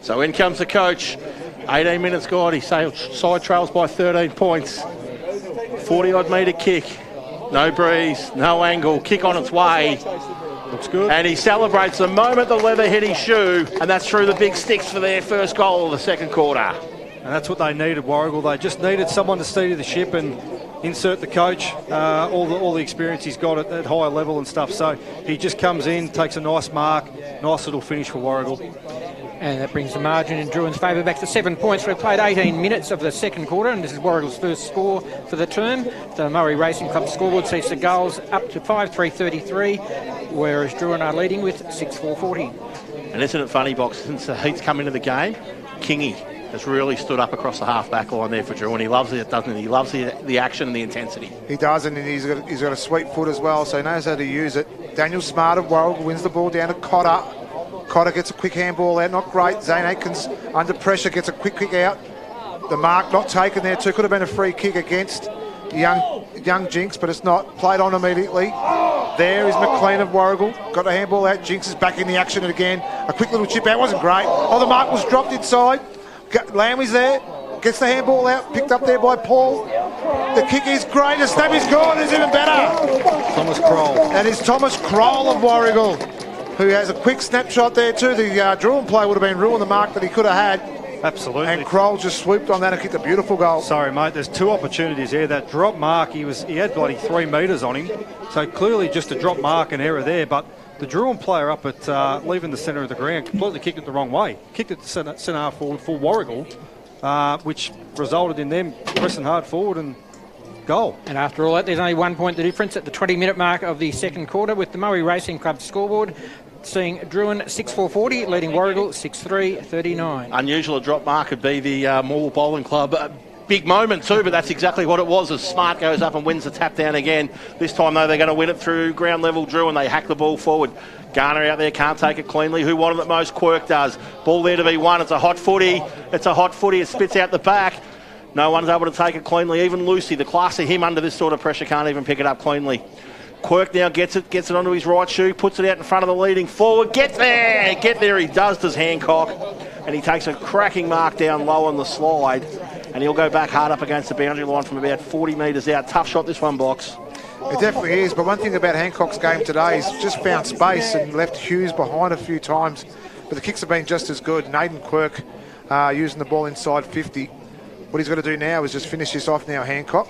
So in comes the coach. 18 minutes gone. He side trails by 13 points. 40-odd metre kick. No breeze, no angle. Kick on its way. Looks good. And he celebrates the moment the leather hit his shoe, and that's through the big sticks for their first goal of the second quarter. And that's what they needed, Warragul. They just needed someone to steady the ship and insert the coach, all the experience he's got at higher level and stuff. So he just comes in, takes a nice mark, nice little finish for Warragul. And that brings the margin in Drouin's favour back to 7 points. We've played 18 minutes of the second quarter, and this is Warragul's first score for the term. The Murray Racing Club scoreboard sees the goals up to 5-3-33, whereas Drouin are leading with 6-4-40. And isn't it funny, Box, since the heat's come into the game, Kingy has really stood up across the half-back line there for Drouin. He loves it, doesn't he? He loves the action and the intensity. He does, and he's got a sweet foot as well, so he knows how to use it. Daniel Smart of Warragul wins the ball down to Cotter. Cotter gets a quick handball out, not great. Zane Atkins under pressure gets a quick kick out. The mark not taken there too. Could have been a free kick against young Jinx, but it's not. Played on immediately. There is McLean of Warragul. Got a handball out. Jinx is back in the action again. A quick little chip out. Wasn't great. Oh, the mark was dropped inside. Lamb there. Gets the handball out. Picked up there by Paul. The kick is great. The snap is gone. It's even better. Thomas Kroll. That is Thomas Kroll of Warragul, who has a quick snapshot there too. The Drouin play would have been ruined the mark that he could have had. Absolutely. And Kroll just swooped on that and kicked a beautiful goal. Sorry, mate, there's two opportunities there. That drop mark, he had bloody 3 metres on him. So clearly just a drop mark and error there. But the Drouin player up at leaving the centre of the ground completely kicked it the wrong way. Kicked it to centre half forward for Warragul, which resulted in them pressing hard forward and goal. And after all that, there's only 1 point the difference at the 20-minute mark of the second quarter, with the Murray Racing Club scoreboard seeing Drouin 6-4-40, leading Warragul 6-3-39. Unusual, a drop mark could be the Morwell Bowling Club. Big moment too, but that's exactly what it was, as Smart goes up and wins the tap down again. This time though, they're going to win it through ground level Drouin. They hack the ball forward. Garner out there can't take it cleanly. Who wanted it most? Quirk does. Ball there to be won. It's a hot footy. It spits out the back. No one's able to take it cleanly. Even Lucy, the class of him under this sort of pressure, can't even pick it up cleanly. Quirk now gets it onto his right shoe, puts it out in front of the leading forward. Get there, he does Hancock. And he takes a cracking mark down low on the slide. And he'll go back hard up against the boundary line from about 40 metres out. Tough shot, this one, Box. It definitely is, but one thing about Hancock's game today is just found space and left Hughes behind a few times. But the kicks have been just as good. Naden Quirk using the ball inside 50. What he's got to do now is just finish this off now, Hancock.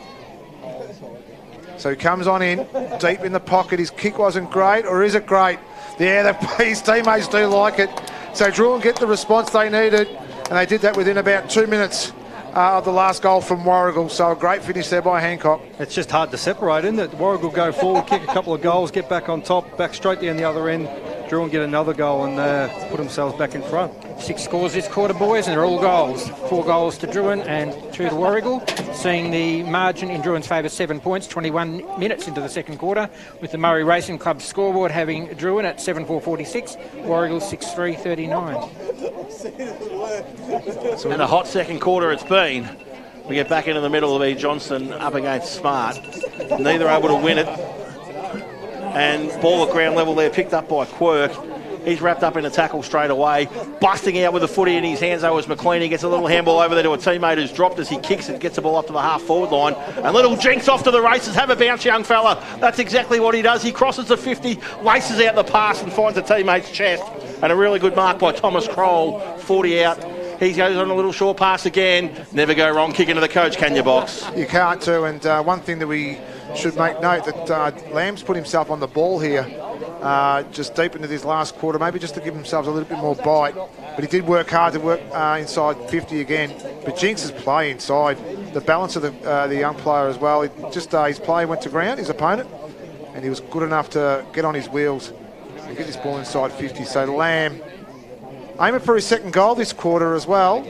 So he comes on in, deep in the pocket. His kick wasn't great, or is it great? Yeah, his teammates do like it. So Drouin get the response they needed, and they did that within about 2 minutes of the last goal from Warragul. So a great finish there by Hancock. It's just hard to separate, isn't it? Warragul go forward, kick a couple of goals, get back on top, back straight down the other end. Drouin get another goal and put themselves back in front. 6 scores this quarter, boys, and they're all goals. 4 goals to Drouin and 2 to Warragul, seeing the margin in Drouin's favour 7 points, 21 minutes into the second quarter, with the Murray Racing Club scoreboard having Drouin at 7-4-46, Warragul 6-3-39. And a hot second quarter it's been. We get back into the middle of E. Johnston up against Smart. Neither able to win it. And ball at ground level there, picked up by Quirk. He's wrapped up in a tackle straight away. Busting out with the footy in his hands though as McLean. He gets a little handball over there to a teammate who's dropped as he kicks it, gets the ball up to the half-forward line. And little Jinx off to the races. Have a bounce, young fella. That's exactly what he does. He crosses the 50, laces out the pass and finds a teammate's chest. And a really good mark by Thomas Kroll, 40 out. He goes on a little short pass again. Never go wrong. Kick into the coach, can you, Box? You can't too. And one thing that we should make note that Lamb's put himself on the ball here just deep into this last quarter, maybe just to give himself a little bit more bite. But he did work hard to work inside 50 again. But Jinx's play inside, the balance of the young player as well. His play went to ground, his opponent, and he was good enough to get on his wheels and get this ball inside 50. So Lamb aiming for his second goal this quarter as well.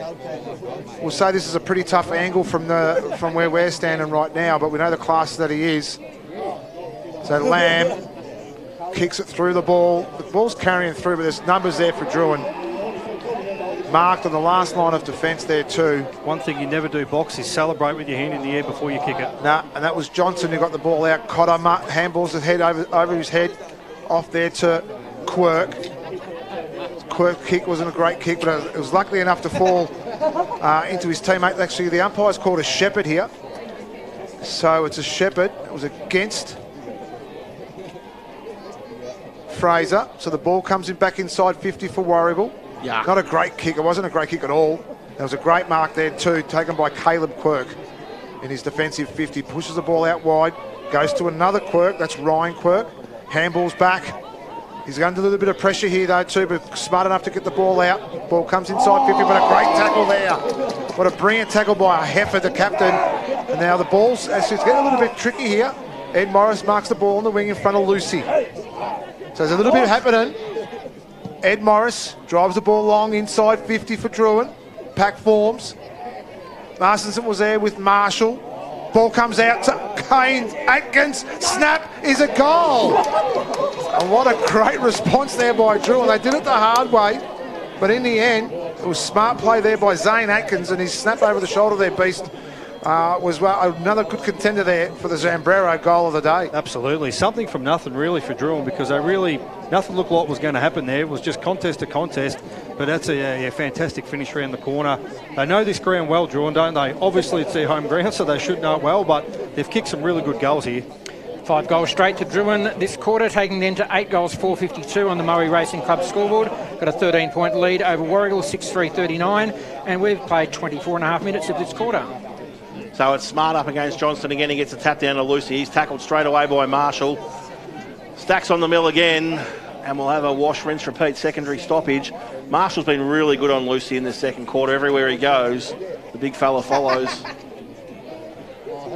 We'll say this is a pretty tough angle from where we're standing right now, but we know the class that he is. So Lamb kicks it through the ball. The ball's carrying through, but there's numbers there for Drouin. Marked on the last line of defence there too. One thing you never do, Box, is celebrate with your hand in the air before you kick it. Nah, and that was Johnson who got the ball out. Cotter handballs his head over his head, off there to Quirk. Quirk kick wasn't a great kick, but it was lucky enough to fall into his teammate. Actually, the umpire's called a shepherd here. So it's a shepherd. It was against Fraser. So the ball comes in back inside 50 for Warragul. Yeah. Not a great kick. It wasn't a great kick at all. There was a great mark there too, taken by Caleb Quirk in his defensive 50. Pushes the ball out wide. Goes to another Quirk. That's Ryan Quirk. Handballs back. He's under a little bit of pressure here though too, but smart enough to get the ball out. Ball comes inside 50, but a great tackle there. What a brilliant tackle by a heifer, the captain. And now the ball's actually, it's getting a little bit tricky here. Ed Morris marks the ball on the wing in front of Lucy. So there's a little bit happening. Ed Morris drives the ball long inside 50 for Drouin. Pack forms. Marstonson was there with Marshall. Ball comes out to Kane. Atkins. Snap is a goal. And what a great response there by Drouin. They did it the hard way, but in the end, it was smart play there by Zane Atkins, and his snap over the shoulder there, Beast, was another good contender there for the Zambrero goal of the day. Absolutely. Something from nothing really for Drouin, because nothing looked like was going to happen there. It was just contest to contest, but that's a fantastic finish around the corner. They know this ground well, Drouin, don't they? Obviously it's their home ground, so they should know it well, but they've kicked some really good goals here. 5 goals straight to Drouin this quarter, taking them to 8 goals, 452 on the Murray Racing Club scoreboard. got a 13-point lead over Warragul, 6-3-39, and we've played 24.5 minutes of this quarter. So it's Smart up against Johnston again. He gets a tap down to Lucy. He's tackled straight away by Marshall. Stacks on the mill again, and we'll have a wash, rinse, repeat secondary stoppage. Marshall's been really good on Lucy in this second quarter. Everywhere he goes, the big fella follows.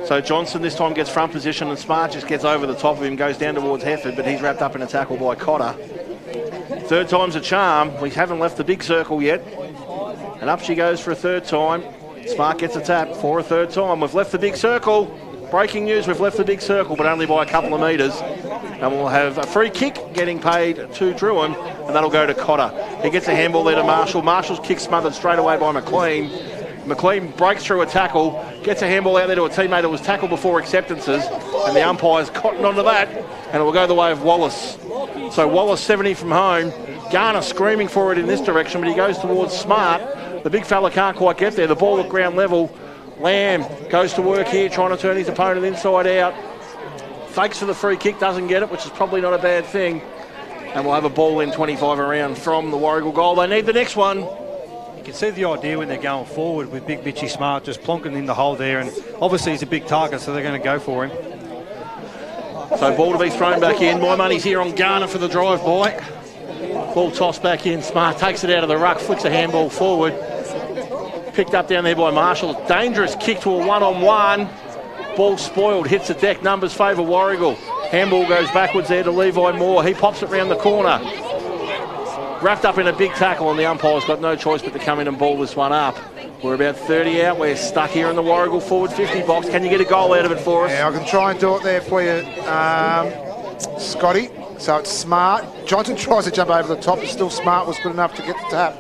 So Johnson this time gets front position, and Smart just gets over the top of him, goes down towards Hefford, but he's wrapped up in a tackle by Cotter. Third time's a charm. We haven't left the big circle yet. And up she goes for a third time. Smart gets a tap for a third time. We've left the big circle. Breaking news, we've left the big circle, but only by a couple of metres. And we'll have a free kick getting paid to Drouin, and that'll go to Cotter. He gets a handball there to Marshall. Marshall's kick smothered straight away by McLean. McLean breaks through a tackle, gets a handball out there to a teammate who was tackled before acceptances, and the umpire's cotton onto that, and it will go the way of Wallace. So Wallace 70 from home. Garner screaming for it in this direction, but he goes towards Smart. The big fella can't quite get there. The ball at ground level. Lamb goes to work here, trying to turn his opponent inside out. Fakes for the free kick, doesn't get it, which is probably not a bad thing. And we'll have a ball in 25 around from the Warragul goal. They need the next one. You can see the idea when they're going forward with big Bitchy Smart just plonking in the hole there, and obviously he's a big target, so they're going to go for him. So ball to be thrown back in. My money's here on Garner for the drive-by. Ball tossed back in. Smart takes it out of the ruck, flicks a handball forward. Picked up down there by Marshall. Dangerous kick to a one-on-one. Ball spoiled, hits the deck. Numbers favour Warragul. Handball goes backwards there to Levi Moore. He pops it round the corner. Wrapped up in a big tackle, and the umpire's got no choice but to come in and ball this one up. We're about 30 out. We're stuck here in the Warragul forward 50 box. Can you get a goal out of it for us? Yeah, I can try and do it there for you, Scotty. So it's Smart. Johnson tries to jump over the top, but still Smart was good enough to get the tap.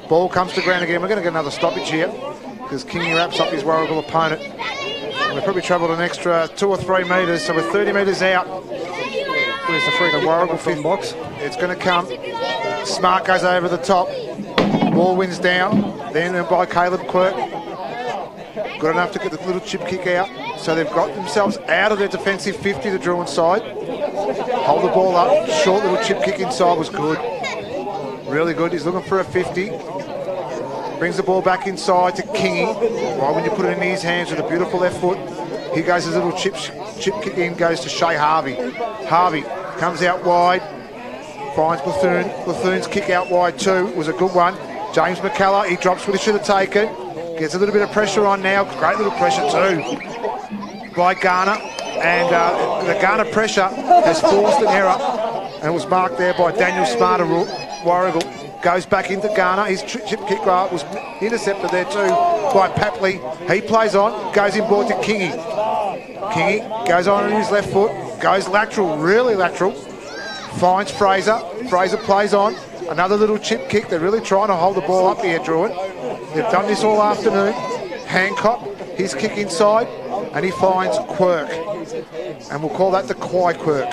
Ball comes to ground again. We're going to get another stoppage here because Kingy wraps up his Warragul opponent. We've probably travelled an extra 2 or 3 metres, so we're 30 metres out. Where's the free Warragul fifth box? It's going to come. Smart goes over the top. Ball wins down. Then by Caleb Quirk. Good enough to get the little chip kick out. So they've got themselves out of their defensive 50, the Drouin side. Hold the ball up. Short little chip kick inside was good. Really good. He's looking for a 50. Brings the ball back inside to Kingy. Right when you put it in his hands with a beautiful left foot. He goes his little chip kick in, goes to Shea Harvey. Harvey comes out wide. Finds Bethune. Bethune's kick out wide too. It was a good one. James McCullough, he drops what he should have taken. Gets a little bit of pressure on now. Great little pressure too by Garner. And the Garner pressure has forced an error. And it was marked there by Daniel Smarter, Warragul. Goes back into Garner. His chip kick was intercepted there too by Papley. He plays on. Goes inboard to Kingy. Kingy goes on his left foot. Goes lateral, really lateral. Finds Fraser. Fraser plays on. Another little chip kick. They're really trying to hold the ball up here, Drouin. They've done this all afternoon. Hancock, his kick inside, and he finds Quirk. And we'll call that the Quai Quirk.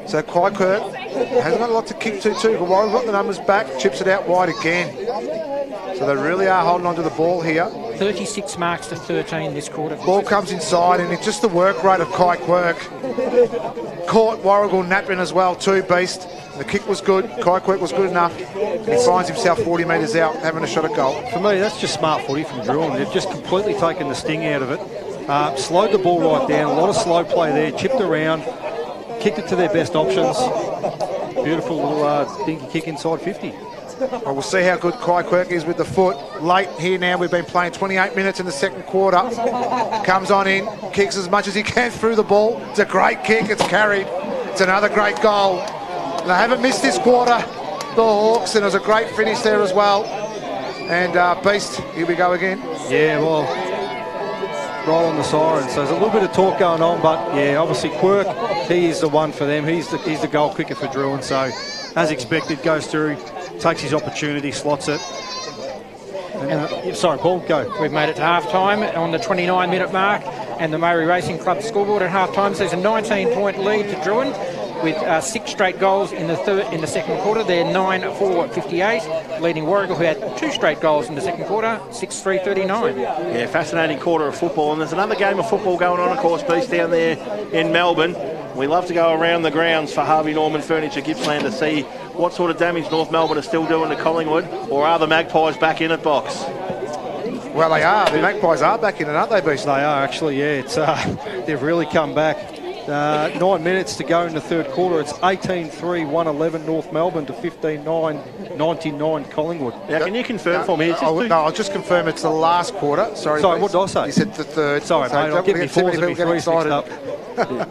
So Quai Quirk hasn't got a lot to kick to too, but Warren got the numbers back, chips it out wide again. So they really are holding on to the ball here. 36 marks to 13 this quarter. Ball comes inside, and it's just the work rate of Quai Quirk. Caught Warragul napping as well too, Beast. The kick was good. Quai Quirk was good enough. And he finds himself 40 metres out, having a shot at goal. For me, that's just smart footy from Drouin. They've just completely taken the sting out of it. Slowed the ball right down. A lot of slow play there. Chipped around. Kicked it to their best options. Beautiful little dinky kick inside 50. Well, we'll see how good Quai Quirk is with the foot. Late here now, we've been playing 28 minutes in the second quarter. Comes on in, kicks as much as he can through the ball. It's a great kick, it's carried. It's another great goal. And they haven't missed this quarter, the Hawks, and it was a great finish there as well. And Beast, here we go again. Yeah, well, right on the siren. So there's a little bit of talk going on, but yeah, obviously Quirk, he is the one for them. He's the goal kicker for Drouin. So as expected, goes through, takes his opportunity, slots it. And, sorry, Paul, go. We've made it to half-time on the 29-minute mark, and the Murray Racing Club scoreboard at half-time says a 19-point lead to Drouin with 6 straight goals in the second quarter. They're 9-4-58, leading Warragul, who had 2 straight goals in the second quarter, 6-3-39. Yeah, fascinating quarter of football, and there's another game of football going on, of course, Beast, down there in Melbourne. We love to go around the grounds for Harvey Norman Furniture Gippsland to see what sort of damage North Melbourne are still doing to Collingwood, or are the Magpies back in at Box? Well, they are. The Magpies are back in it, aren't they, Beast? They are actually, yeah. It's they've really come back. 9 minutes to go in the third quarter. It's 18-3, 111 North Melbourne to 15-9, 99 Collingwood. Now, can you confirm for me? I'll just confirm it's the last quarter. Sorry, what did I say? You said the third. Sorry, mate. I'll get me fours and me threes mixed up.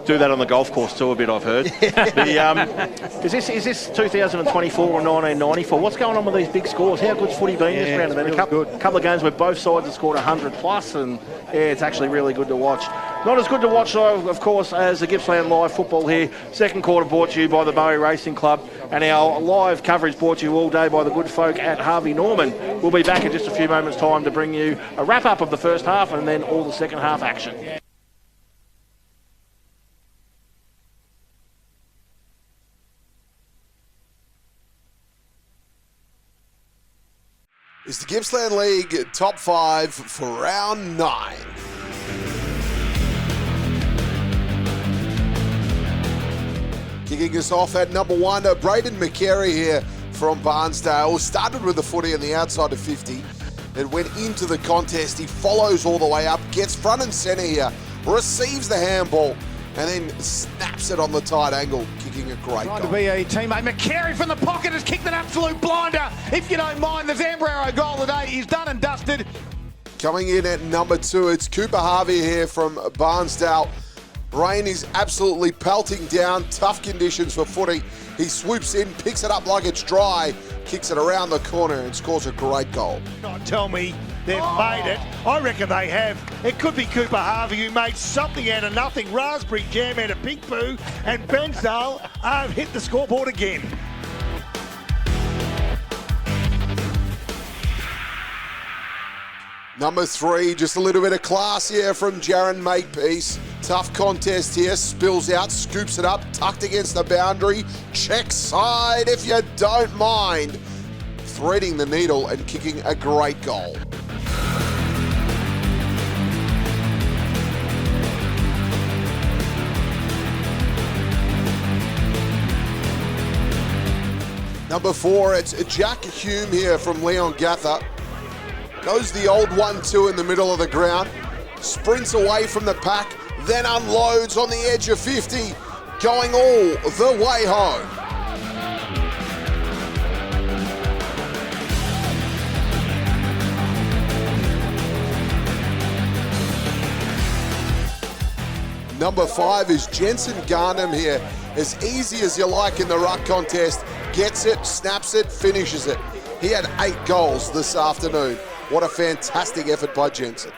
Do that on the golf course too a bit, I've heard. Is this 2024 or 1994? What's going on with these big scores? How good's footy been this round? Really a couple of games where both sides have scored 100 plus, and it's actually really good to watch. Not as good to watch, though, of course, as the Gippsland live football here. Second quarter brought to you by the Murray Racing Club, and our live coverage brought to you all day by the good folk at Harvey Norman. We'll be back in just a few moments' time to bring you a wrap-up of the first half and then all the second half action. It's the Gippsland League top 5 for round 9. Kicking us off at number 1, Braden McCary here from Barnsdale. Started with the footy on the outside of 50. It went into the contest. He follows all the way up, gets front and centre here, receives the handball, and then snaps it on the tight angle, kicking a great goal. Trying to be a teammate. McCary from the pocket has kicked an absolute blinder. If you don't mind, the Zambraro goal today is done and dusted. Coming in at number 2, it's Cooper Harvey here from Barnsdale. Rain is absolutely pelting down, tough conditions for footy. He swoops in, picks it up like it's dry, kicks it around the corner and scores a great goal. Don't tell me they've made it. I reckon they have. It could be Cooper Harvey who made something out of nothing. Raspberry Jam out of Big Pooh, and Bensdale have hit the scoreboard again. Number 3, just a little bit of class here from Jaron Makepeace. Tough contest here, spills out, scoops it up, tucked against the boundary, check side if you don't mind. Threading the needle and kicking a great goal. Number 4, it's Jack Hume here from Leon Gatha. Goes the old 1-2 in the middle of the ground, sprints away from the pack, then unloads on the edge of 50, going all the way home. Number 5 is Jensen Garnham here. As easy as you like in the ruck contest, gets it, snaps it, finishes it. He had 8 goals this afternoon. What a fantastic effort by Jensen.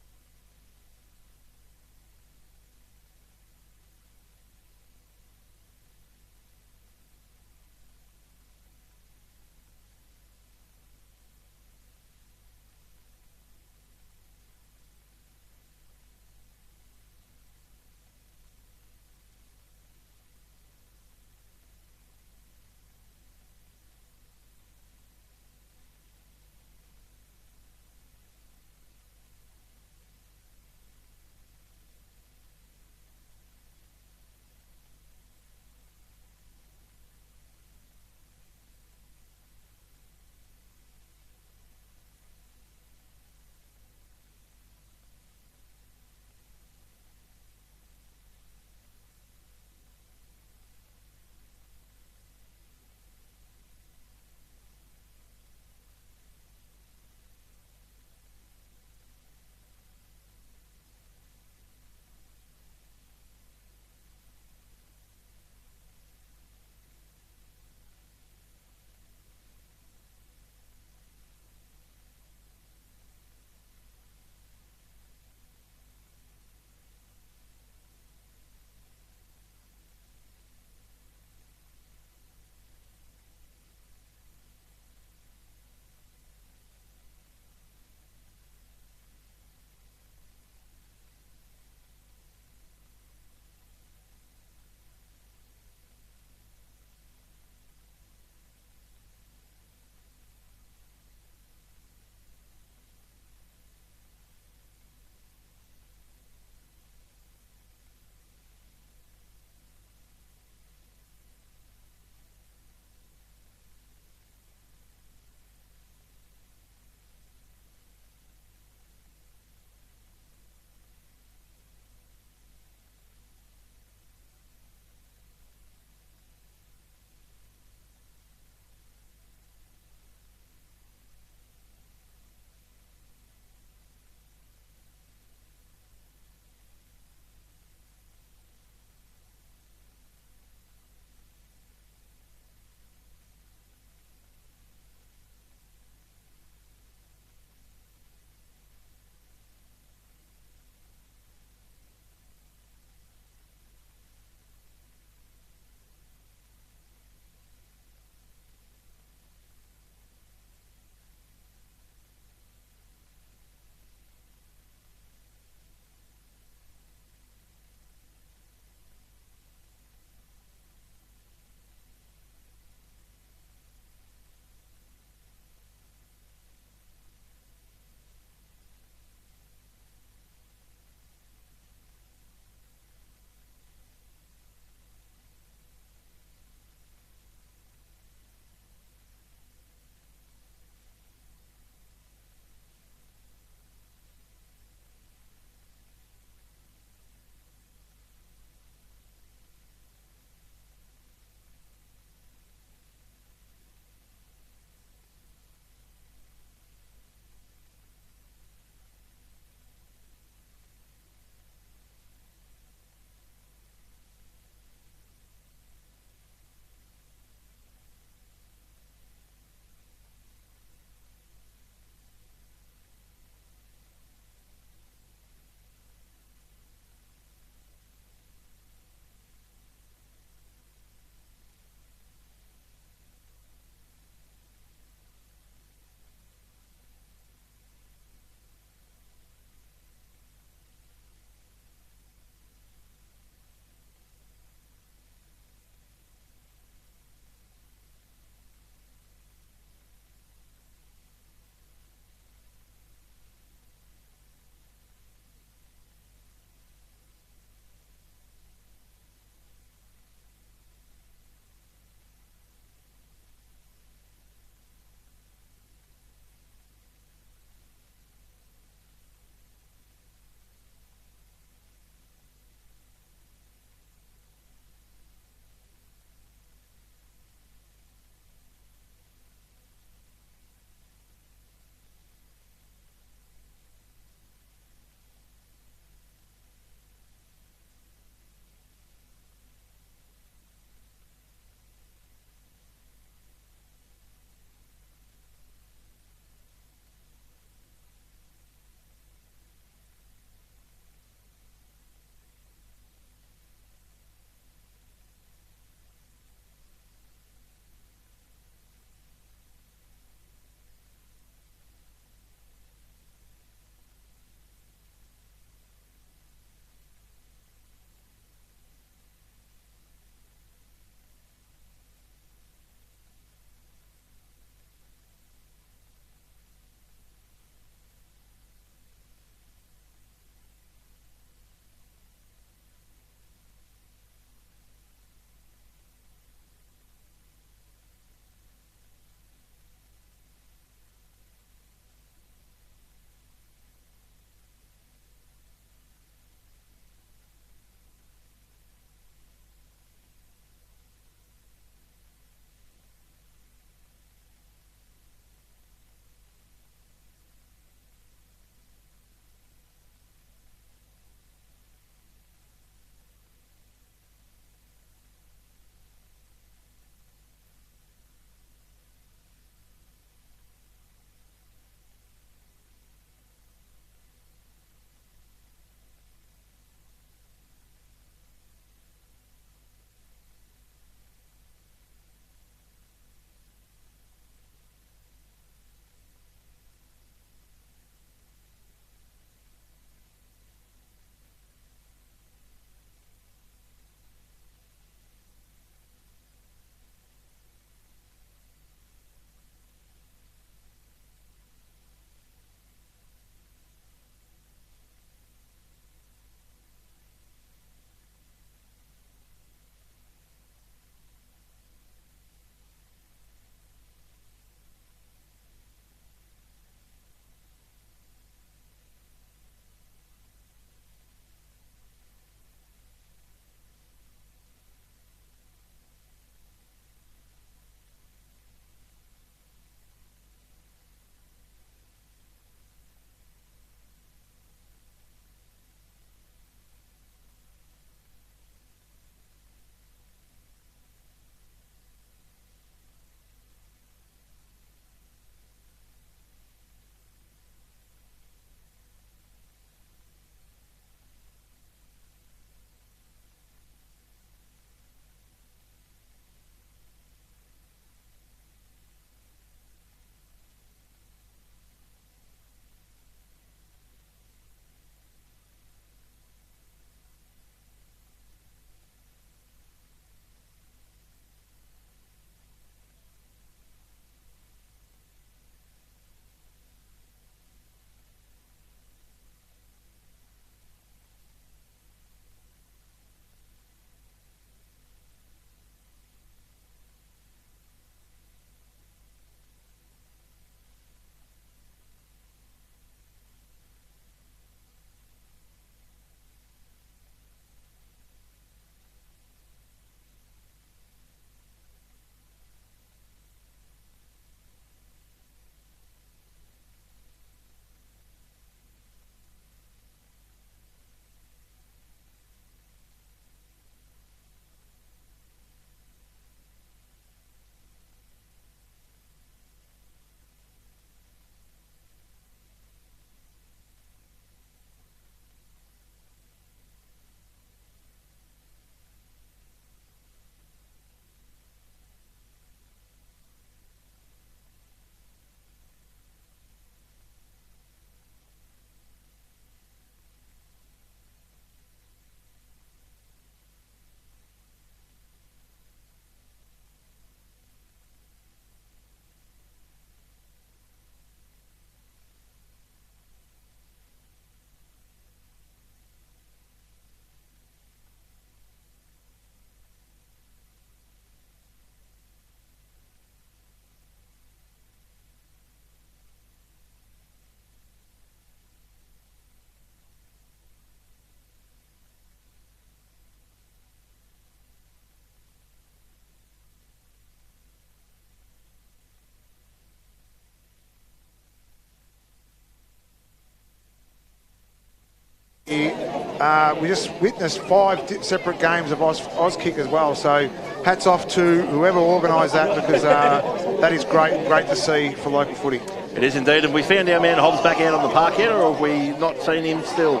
we just witnessed 5 separate games of Oz kick as well. So hats off to whoever organised that, because that is great to see for local footy. It is indeed. Have we found our man Hobbs back out on the park yet, or have we not seen him still?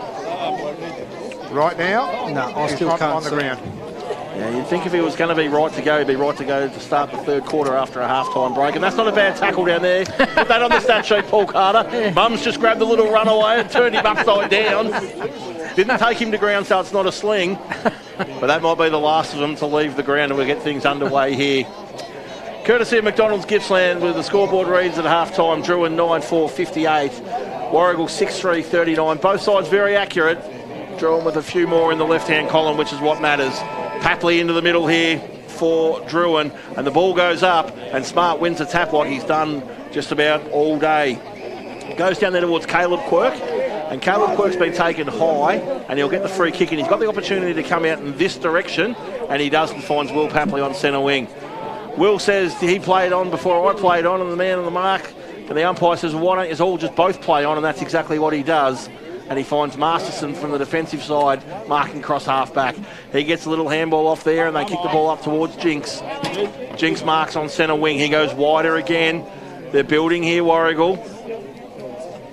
Right now, No, I he's still not can't on the see ground. Yeah, you'd think if he was going to be right to go, he'd be right to go to start the third quarter after a half-time break. And that's not a bad tackle down there. Put that on the stat sheet, Paul Carter. Mum's just grabbed the little runaway and turned him upside down. Didn't take him to ground, so it's not a sling. But that might be the last of them to leave the ground, and we'll get things underway here. Courtesy of McDonald's Gippsland, with the scoreboard reads at half-time. Drouin 9-4, 58. Warragul 6-3, 39. Both sides very accurate. Drouin with a few more in the left-hand column, which is what matters. Papley into the middle here for Drouin, and the ball goes up, and Smart wins the tap like he's done just about all day. Goes down there towards Caleb Quirk, and Caleb Quirk's been taken high, and he'll get the free kick, and he's got the opportunity to come out in this direction, and he does, and finds Will Papley on centre wing. Will says he played on before I played on, and the man on the mark, and the umpire says, why don't you all just both play on, and that's exactly what he does. And he finds Masterson from the defensive side, marking cross half-back. He gets a little handball off there, and they kick the ball up towards Jinx. Jinx marks on centre wing. He goes wider again. They're building here, Warragul.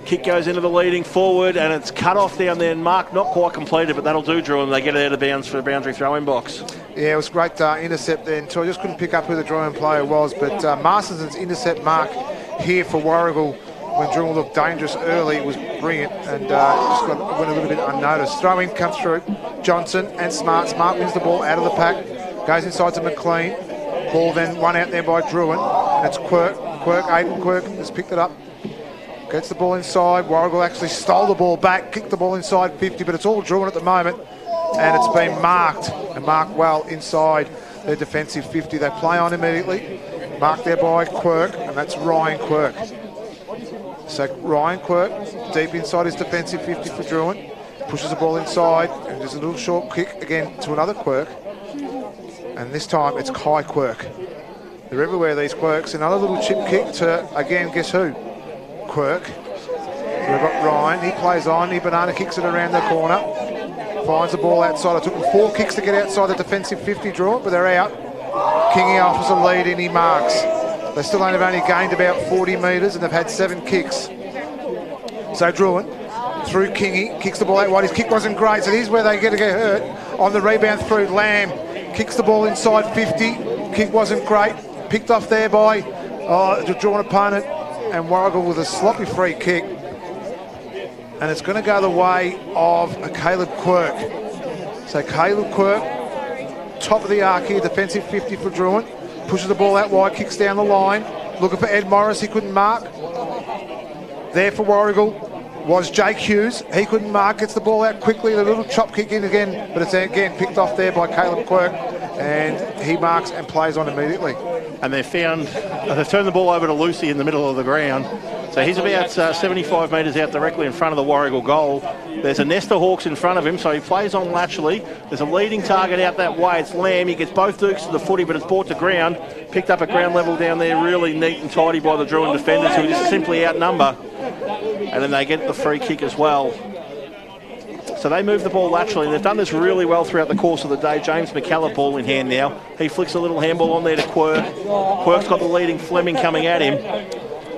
Kick goes into the leading forward, and it's cut off down there, and mark not quite completed, but that'll do, Drew, and they get it out of bounds for a boundary throw-in box. Yeah, it was great intercept there, so I just couldn't pick up who the Drouin player was, but Masterson's intercept mark here for Warragul, when Drouin looked dangerous early, was brilliant, and just went a little bit unnoticed. Throw in comes through. Johnson and Smart. Smart wins the ball out of the pack. Goes inside to McLean. Ball then won out there by Drouin. And it's Quirk. Aiden Quirk has picked it up. Gets the ball inside. Warragul actually stole the ball back. Kicked the ball inside 50, but it's all Drouin at the moment. And it's been marked. And marked well inside their defensive 50. They play on immediately. Marked there by Quirk. And that's Ryan Quirk. So Ryan Quirk, deep inside his defensive 50 for Drouin, pushes the ball inside, and there's a little short kick again to another Quirk. And this time it's Kai Quirk. They're everywhere, these Quirks. Another little chip kick to, again, guess who? Quirk. So we've got Ryan, he plays on, he banana kicks it around the corner, finds the ball outside. It took them 4 kicks to get outside the defensive 50 draw, but they're out. Kingy offers a lead in, he marks. They still have only gained about 40 metres, and they've had 7 kicks. So Drouin, through Kingy, kicks the ball out wide. His kick wasn't great, so here's where they get hurt. On the rebound through, Lamb kicks the ball inside 50. Kick wasn't great. Picked off there by the Drouin opponent, and Warragul with a sloppy free kick. And it's going to go the way of a Caleb Quirk. So Caleb Quirk, top of the arc here, defensive 50 for Drouin. Pushes the ball out wide, kicks down the line. Looking for Ed Morris, he couldn't mark. There for Warragul was Jake Hughes. He couldn't mark, gets the ball out quickly. The little chop kick in again, but it's again picked off there by Caleb Quirk. And he marks and plays on immediately. And they've turned the ball over to Lucy in the middle of the ground. So he's about 75 metres out directly in front of the Warragul goal. There's a nest of Hawks in front of him, so he plays on laterally. There's a leading target out that way. It's Lamb. He gets both Dukes to the footy, but it's brought to ground. Picked up at ground level down there, really neat and tidy by the Drouin defenders, who just simply outnumber. And then they get the free kick as well. So they move the ball laterally, and they've done this really well throughout the course of the day. James McKellar ball in hand now. He flicks a little handball on there to Quirk. Quirk's got the leading Fleming coming at him.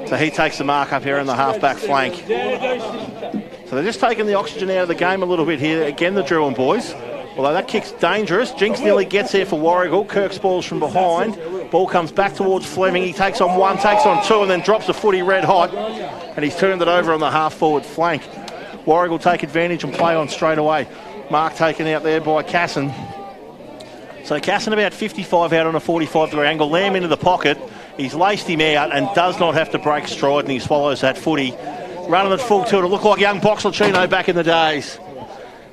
So he takes the mark up here in the half-back flank. So they're just taking the oxygen out of the game a little bit here. Again, the Drouin boys. Although that kick's dangerous. Jinx nearly gets there for Warragul. Kirk's ball's from behind. Ball comes back towards Fleming. He takes on 1, takes on 2, and then drops the footy red hot. And he's turned it over on the half-forward flank. Warragul take advantage and play on straight away. Mark taken out there by Casson. So Casson about 55 out on a 45-degree angle. Lamb into the pocket. He's laced him out and does not have to break stride, and he swallows that footy. Running at full tilt. It looked like young Box Lucchino back in the days.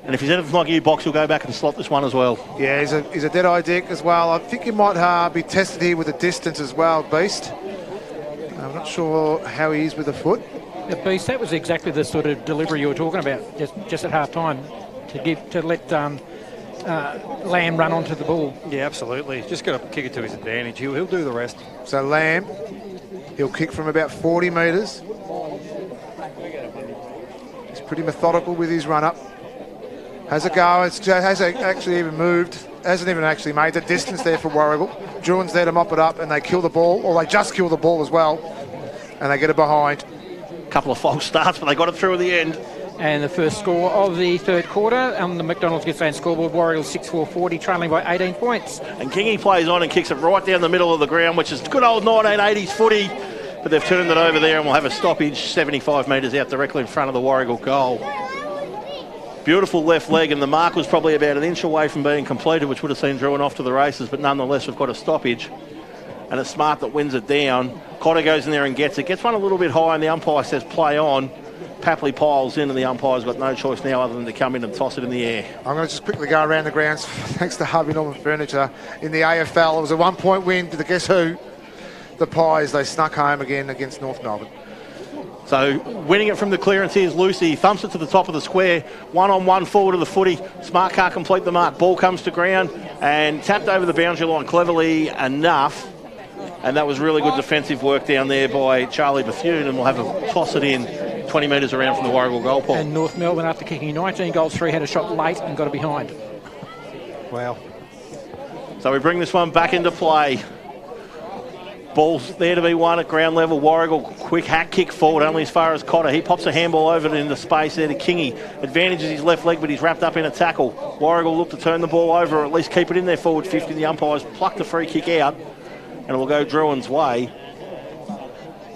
And if he's anything like you, Box, he'll go back and slot this one as well. Yeah, he's a dead-eye dick as well. I think he might be tested here with the distance as well, Beast. I'm not sure how he is with the foot. The Beast, that was exactly the sort of delivery you were talking about, just at half-time, to let Lamb run onto the ball. Yeah, absolutely. Just got to kick it to his advantage. He'll do the rest. So Lamb, he'll kick from about 40 metres. He's pretty methodical with his run-up. Has a go. It hasn't actually even moved. Hasn't even actually made the distance there for Warragul. Drouin's there to mop it up, and they kill the ball, or they just kill the ball as well, and they get it behind. Couple of false starts, but they got it through at the end. And the first score of the third quarter on the McDonald's Gippsland scoreboard, Warragul 6-4-40, trailing by 18 points. And Kingy plays on and kicks it right down the middle of the ground, which is good old 1980s footy. But they've turned it over there, and we'll have a stoppage 75 metres out directly in front of the Warragul goal. Beautiful left leg, and the mark was probably about an inch away from being completed, which would have seen Drouin off to the races, but nonetheless we've got a stoppage. And it's Smart that wins it down. Cotter goes in there and gets it. Gets one a little bit high, and the umpire says play on. Papley piles in, and the umpire's got no choice now other than to come in and toss it in the air. I'm going to just quickly go around the grounds. Thanks to Harvey Norman Furniture. In the AFL, it was a 1-point win to the guess who? The Pies. They snuck home again against North Melbourne. So winning it from the clearance here is Lucy. He thumps it to the top of the square. One-on-one forward of the footy. Smart can't complete the mark. Ball comes to ground and tapped over the boundary line cleverly enough. And that was really good defensive work down there by Charlie Bethune, and we'll have a toss it in 20 metres around from the Warragul goal pole. And North Melbourne, after kicking 19 goals, 3 had a shot late and got it behind. Wow. So we bring this one back into play. Ball's there to be won at ground level. Warragul, quick hack kick forward, only as far as Cotter. He pops a handball over it into space there to Kingy. Advantages his left leg, but he's wrapped up in a tackle. Warragul look to turn the ball over, or at least keep it in their forward 50. The umpires pluck the free kick out, and it will go Drouin's way.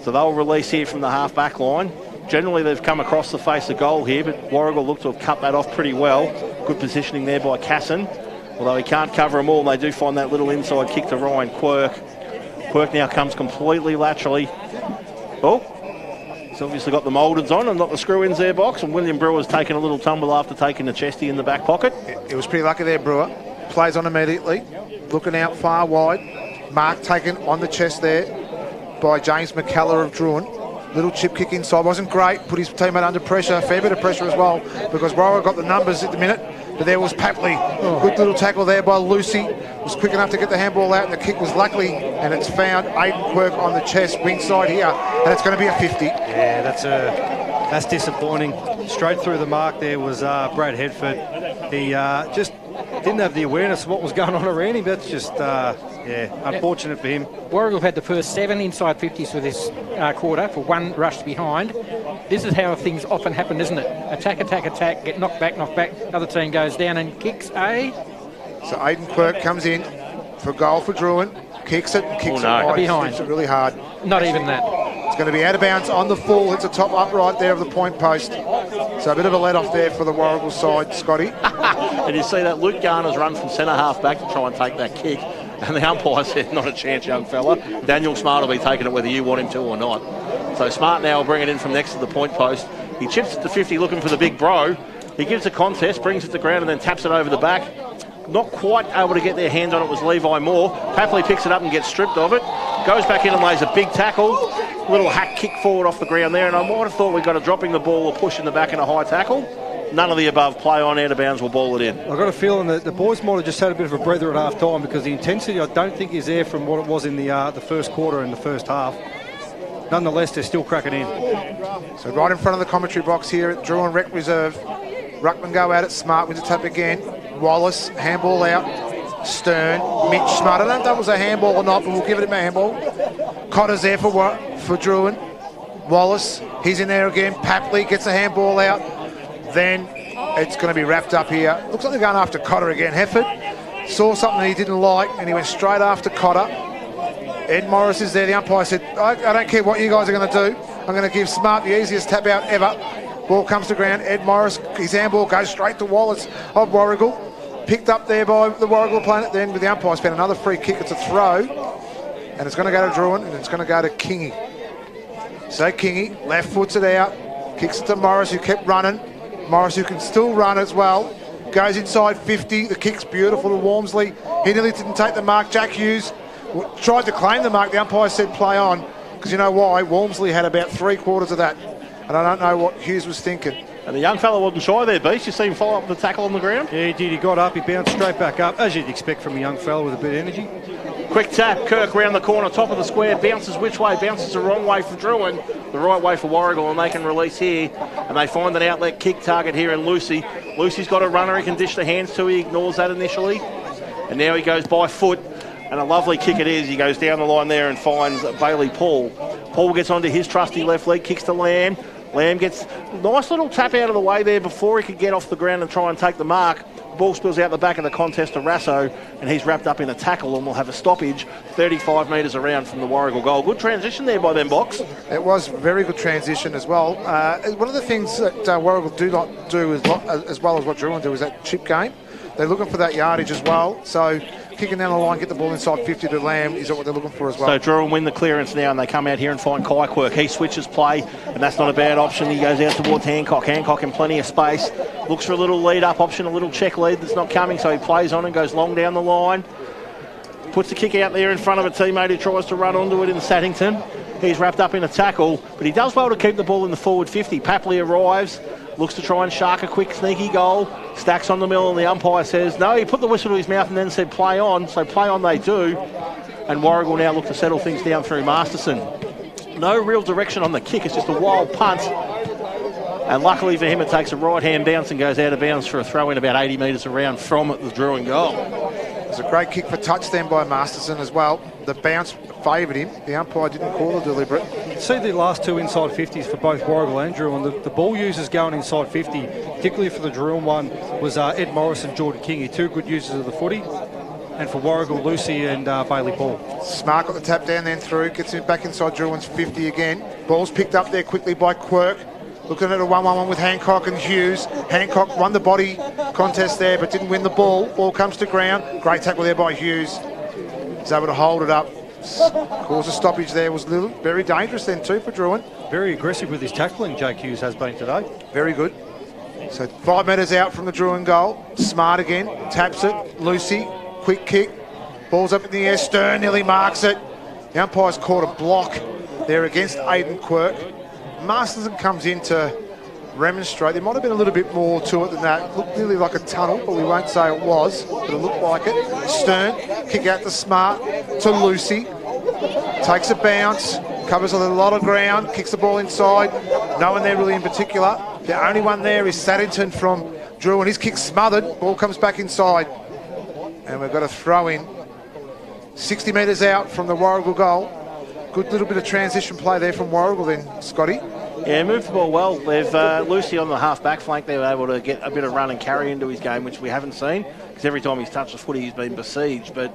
So they'll release here from the half-back line. Generally, they've come across the face of goal here, but Warragul look to have cut that off pretty well. Good positioning there by Casson, although he can't cover them all. They do find that little inside kick to Ryan Quirk. Quirk now comes completely laterally. Oh, he's obviously got the mouldeds on and not the screw-ins there, Box. And William Brewer's taken a little tumble after taking the chesty in the back pocket. It was pretty lucky there, Brewer. Plays on immediately. Looking out far wide. Mark taken on the chest there by James McKellar of Drouin. Little chip kick inside. Wasn't great. Put his teammate under pressure. Fair bit of pressure as well, because Warragul got the numbers at the minute. But there was Papley. Good little tackle there by Lucy. Was quick enough to get the handball out, and the kick was luckily, and it's found Aiden Quirk on the chest, wing side here, and it's going to be a 50. Yeah, that's disappointing. Straight through the mark there was Brad Hedford. He just didn't have the awareness of what was going on around him. That's just, unfortunate for him. Warragul had the first 7 inside 50s for this quarter for 1 rush behind. This is how things often happen, isn't it? Attack, attack, attack, get knocked back. Other team goes down and kicks So Aiden Quirk comes in for goal for Drouin. Kicks it, wide, behind. Kicks it really hard. Not even that. It's going to be out of bounds on the full. It's a top upright there of the point post. So a bit of a let-off there for the Warragul side, Scotty. And you see that Luke Garner's run from centre half back to try and take that kick. And the umpire said, not a chance, young fella. Daniel Smart will be taking it whether you want him to or not. So Smart now will bring it in from next to the point post. He chips it to 50 looking for the big bro. He gives a contest, brings it to ground and then taps it over the back. Not quite able to get their hands on it was Levi Moore. Papley picks it up and gets stripped of it. Goes back in and lays a big tackle. Little hack kick forward off the ground there. And I might have thought we got a dropping the ball or push in the back and a high tackle. None of the above. Play on, out of bounds, will ball it in. I've got a feeling that the boys might have just had a bit of a breather at half time, because the intensity I don't think is there from what it was in the first quarter and the first half. Nonetheless, they're still cracking in. So right in front of the commentary box here at Drouin Rec Reserve. Ruckman go at it. Smart wins a tap again. Wallace, handball out. Stern, Mitch Smart. I don't know if that was a handball or not, but we'll give it a handball. Cotter's there for Drouin. Wallace, he's in there again. Papley gets a handball out. Then it's going to be wrapped up here. Looks like they're going after Cotter again. Hefford saw something he didn't like, and he went straight after Cotter. Ed Morris is there. The umpire said, I don't care what you guys are going to do. I'm going to give Smart the easiest tap out ever. Ball comes to ground. Ed Morris, his handball goes straight to Wallace of Warragul. Picked up there by the Warragul planet. Then with the umpire spent another free kick. It's a throw. And it's going to go to Drouin, and it's going to go to Kingy. So Kingy left foots it out. Kicks it to Morris, who kept running. Morris, who can still run as well. Goes inside 50. The kick's beautiful to Walmsley. He nearly didn't take the mark. Jack Hughes tried to claim the mark. The umpire said play on. Because you know why? Walmsley had about 3/4 of that. And I don't know what Hughes was thinking. And the young fella wasn't shy there, Beast. You see him follow up with the tackle on the ground? Yeah, he did. He got up, he bounced straight back up, as you'd expect from a young fella with a bit of energy. Quick tap, Kirk round the corner, top of the square, bounces which way? Bounces the wrong way for Drouin, the right way for Warragul, and they can release here. And they find an outlet kick target here in Lucy. Lucy's got a runner he can dish the hands to, he ignores that initially. And now he goes by foot, and a lovely kick it is. He goes down the line there and finds Bailey Paul. Paul gets onto his trusty left leg, kicks to Lamb. Lamb gets a nice little tap out of the way there before he could get off the ground and try and take the mark. Ball spills out the back of the contest to Rasso, and he's wrapped up in a tackle and will have a stoppage 35 metres around from the Warragul goal. Good transition there by them, Box. It was very good transition as well. One of the things that Warragul do not do as well as what Drouin do is that chip game. They're looking for that yardage as well. So kicking down the line, get the ball inside 50 to Lamb is what they're looking for as well. So Drouin win the clearance now, and they come out here and find Kykwerk. He switches play, and that's not a bad option. He goes out towards Hancock. Hancock in plenty of space. Looks for a little lead-up option, a little check lead that's not coming, so he plays on and goes long down the line. Puts the kick out there in front of a teammate who tries to run onto it in Saddington. He's wrapped up in a tackle, but he does well to keep the ball in the forward 50. Papley arrives, looks to try and shark a quick sneaky goal. Stacks on the mill, and the umpire says, no, he put the whistle to his mouth and then said play on, so play on they do. And Warragul now look to settle things down through Masterson. No real direction on the kick, it's just a wild punt. And luckily for him, it takes a right-hand bounce and goes out of bounds for a throw-in about 80 metres around from the Drouin goal. It's a great kick for touchdown by Masterson as well. The bounce favoured him. The umpire didn't call it deliberate. See the last two inside 50s for both Warragul and Drouin. The ball users going inside 50, particularly for the Drouin one, was Ed Morris and Jordan King, two good users of the footy. And for Warragul, Lucy and Bailey Paul. Smart got the tap down then through, gets him back inside Drouin's 50 again. Ball's picked up there quickly by Quirk. Looking at a 1-1-1 with Hancock and Hughes. Hancock won the body contest there, but didn't win the ball. Ball comes to ground. Great tackle there by Hughes. He's able to hold it up. Cause a stoppage there. Was very dangerous then too for Drouin. Very aggressive with his tackling, Jake Hughes has been today. Very good. So 5 metres out from the Drouin goal. Smart again. Taps it. Lucy. Quick kick. Ball's up in the air. Stern nearly marks it. The umpire's caught a block there against Aidan Quirk. Masterson comes in to remonstrate. There might have been a little bit more to it than that. Looked nearly like a tunnel, but we won't say it was, but it looked like it. Stern, kick out to Smart, to Lucy. Takes a bounce, covers a lot of ground, kicks the ball inside. No one there really in particular. The only one there is Saddington from Drouin. His kick's smothered, ball comes back inside. And we've got a throw in. 60 metres out from the Warragul goal. Good little bit of transition play there from Warragul then, Scotty. Yeah, moved the ball well. They've Lucy on the half-back flank. They were able to get a bit of run and carry into his game, which we haven't seen, because every time he's touched the footy, he's been besieged. But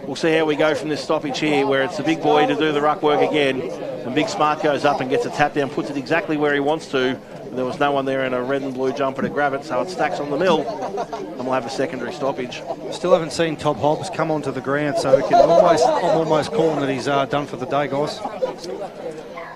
we'll see how we go from this stoppage here, where it's the big boy to do the ruck work again. And Big Smart goes up and gets a tap down, puts it exactly where he wants to. There was no one there in a red and blue jumper to grab it, so it stacks on the mill, and we'll have a secondary stoppage. Still haven't seen Todd Hobbs come onto the ground, so I'm almost calling that he's done for the day, guys.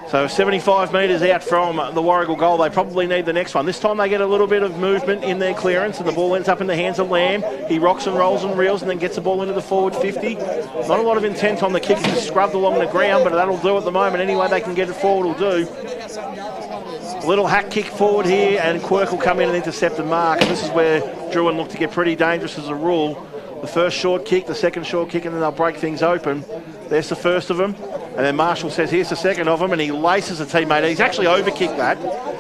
So 75 metres out from the Warragul goal. They probably need the next one. This time they get a little bit of movement in their clearance, and the ball ends up in the hands of Lamb. He rocks and rolls and reels and then gets the ball into the forward 50. Not a lot of intent on the kick. It's just scrubbed along the ground, but that'll do at the moment. Any way they can get it forward will do. A little hack kick forward here, and Quirk will come in and intercept the mark. And this is where Drouin look to get pretty dangerous as a rule. The first short kick, the second short kick, and then they'll break things open. There's the first of them. And then Marshall says, here's the second of them, and he laces a teammate. He's actually overkicked that.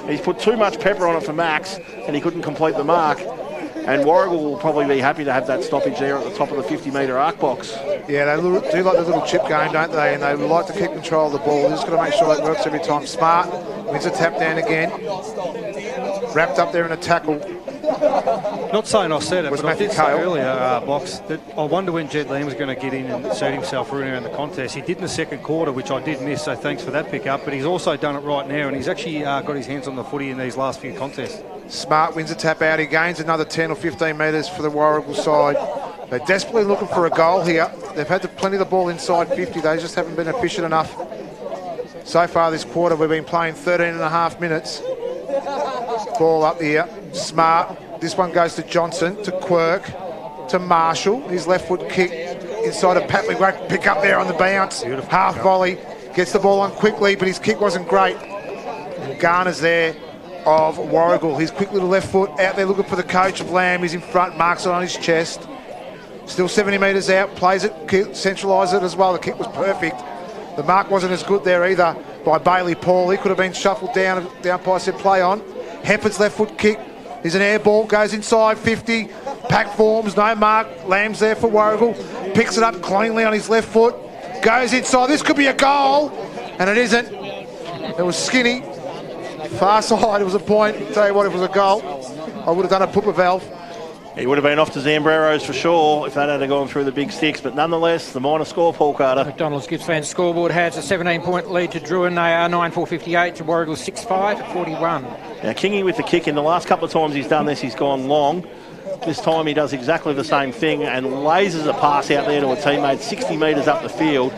He's put too much pepper on it for Max, and he couldn't complete the mark. And Warragul will probably be happy to have that stoppage there at the top of the 50-metre arc box. Yeah, they do like the little chip game, don't they? And they like to keep control of the ball. They're just got to make sure that works every time. Smart wins a tap down again. Wrapped up there in a tackle. Not saying I said it, Was but I Matthew did Cale. say earlier, Box, that I wonder when Jed Lamb was going to get in and insert himself around the contest. He did in the second quarter, which I did miss, so thanks for that pick-up. But he's also done it right now, and he's actually got his hands on the footy in these last few contests. Smart wins a tap out. He gains another 10 or 15 metres for the Warragul side. They're desperately looking for a goal here. They've had plenty of the ball inside 50. They just haven't been efficient enough. So far this quarter, we've been playing 13 and a half minutes. Ball up here. Smart. This one goes to Johnson, to Quirk, to Marshall. His left foot kick inside of Patley. Great pick up there on the bounce. Beautiful. Half volley. Gets the ball on quickly, but his kick wasn't great. And Garner's there. of Warragul. His quick little left foot out there looking for the coach of Lamb. He's in front, marks it on his chest. Still 70 metres out, plays it, centralises it as well. The kick was perfect. The mark wasn't as good there either by Bailey Paul. He could have been shuffled down. The umpire said play on. Hempard's left foot kick is an air ball, goes inside 50. Pack forms, no mark. Lamb's there for Warragul. Picks it up cleanly on his left foot. Goes inside. This could be a goal. And it isn't. It was skinny. Far side, it was a point. Tell you what, it was a goal. I would have done a pooper valve. He would have been off to Zambreros for sure if that had gone through the big sticks, but nonetheless, the minor score, Paul Carter. McDonald's Gippsland scoreboard has a 17-point lead to Drouin. They are 9-4-58 to Warragul 6-5 at 41. Now, Kingy with the kick in. The last couple of times he's done this, he's gone long. This time he does exactly the same thing and lasers a pass out there to a teammate 60 metres up the field.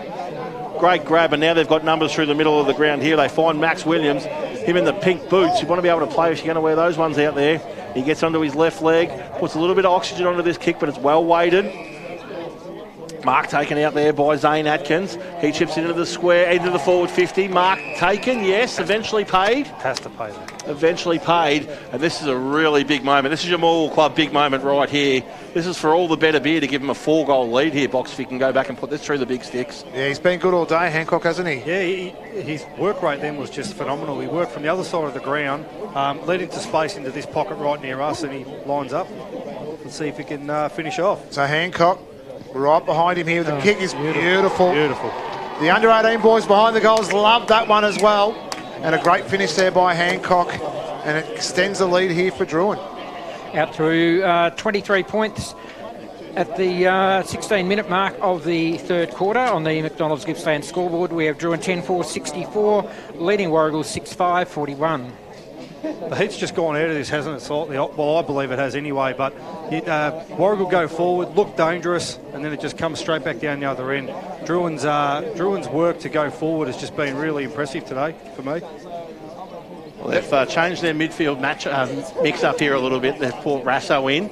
Great grab, and now they've got numbers through the middle of the ground here. They find Max Williams, him in the pink boots. You want to be able to play if you're going to wear those ones out there. He gets onto his left leg, puts a little bit of oxygen onto this kick, but it's well weighted. Mark taken out there by Zane Atkins. He chips into the square, into the forward 50. Mark taken, yes, eventually paid. Has to pay that. Eventually paid, and this is a really big moment. This is your Morwell Club big moment right here. This is for all the better beer to give him a 4-goal lead here, Box, if he can go back and put this through the big sticks. Yeah, he's been good all day, Hancock, hasn't he? Yeah, his work rate then was just phenomenal. He worked from the other side of the ground, led into space into this pocket right near us, and he lines up. Let's see if he can finish off. So Hancock right behind him here. The kick is beautiful. Beautiful. The under-18 boys behind the goals loved that one as well. And a great finish there by Hancock. And it extends the lead here for Drouin. Out through 23 points at the 16-minute mark of the third quarter on the McDonald's Gippsland scoreboard. We have Drouin 10-4-64, leading Warragul 6-5, 41. The heat's just gone out of this, hasn't it, slightly? Well, I believe it has anyway, but Warragul go forward, look dangerous, and then it just comes straight back down the other end. Drouin's work to go forward has just been really impressive today for me. Well, they've changed their midfield mix up here a little bit. They've brought Rasso in.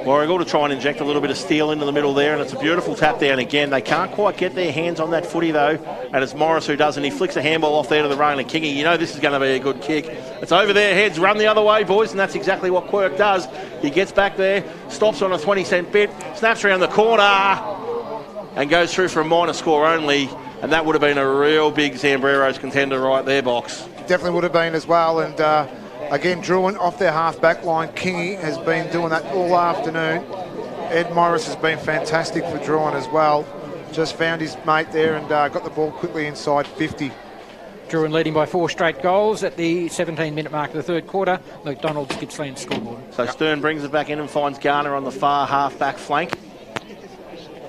Warragul to try and inject a little bit of steel into the middle there, and it's a beautiful tap down again. They can't quite get their hands on that footy though, and it's Morris who does, and he flicks a handball off there to the Ronan Kingy. You know this is going to be a good kick. It's over their heads, run the other way, boys, and that's exactly what Quirk does. He gets back there, stops on a 20-cent bit, snaps around the corner, and goes through for a minor score only, and that would have been a real big Zambreros contender right there, Box. Definitely would have been as well, and again, Drouin off their half-back line. Kingy has been doing that all afternoon. Ed Morris has been fantastic for Drouin as well. Just found his mate there and got the ball quickly inside 50. Drouin leading by 4 straight goals at the 17-minute mark of the third quarter. McDonald's Gippsland scoreboard. So Stern brings it back in and finds Garner on the far half-back flank.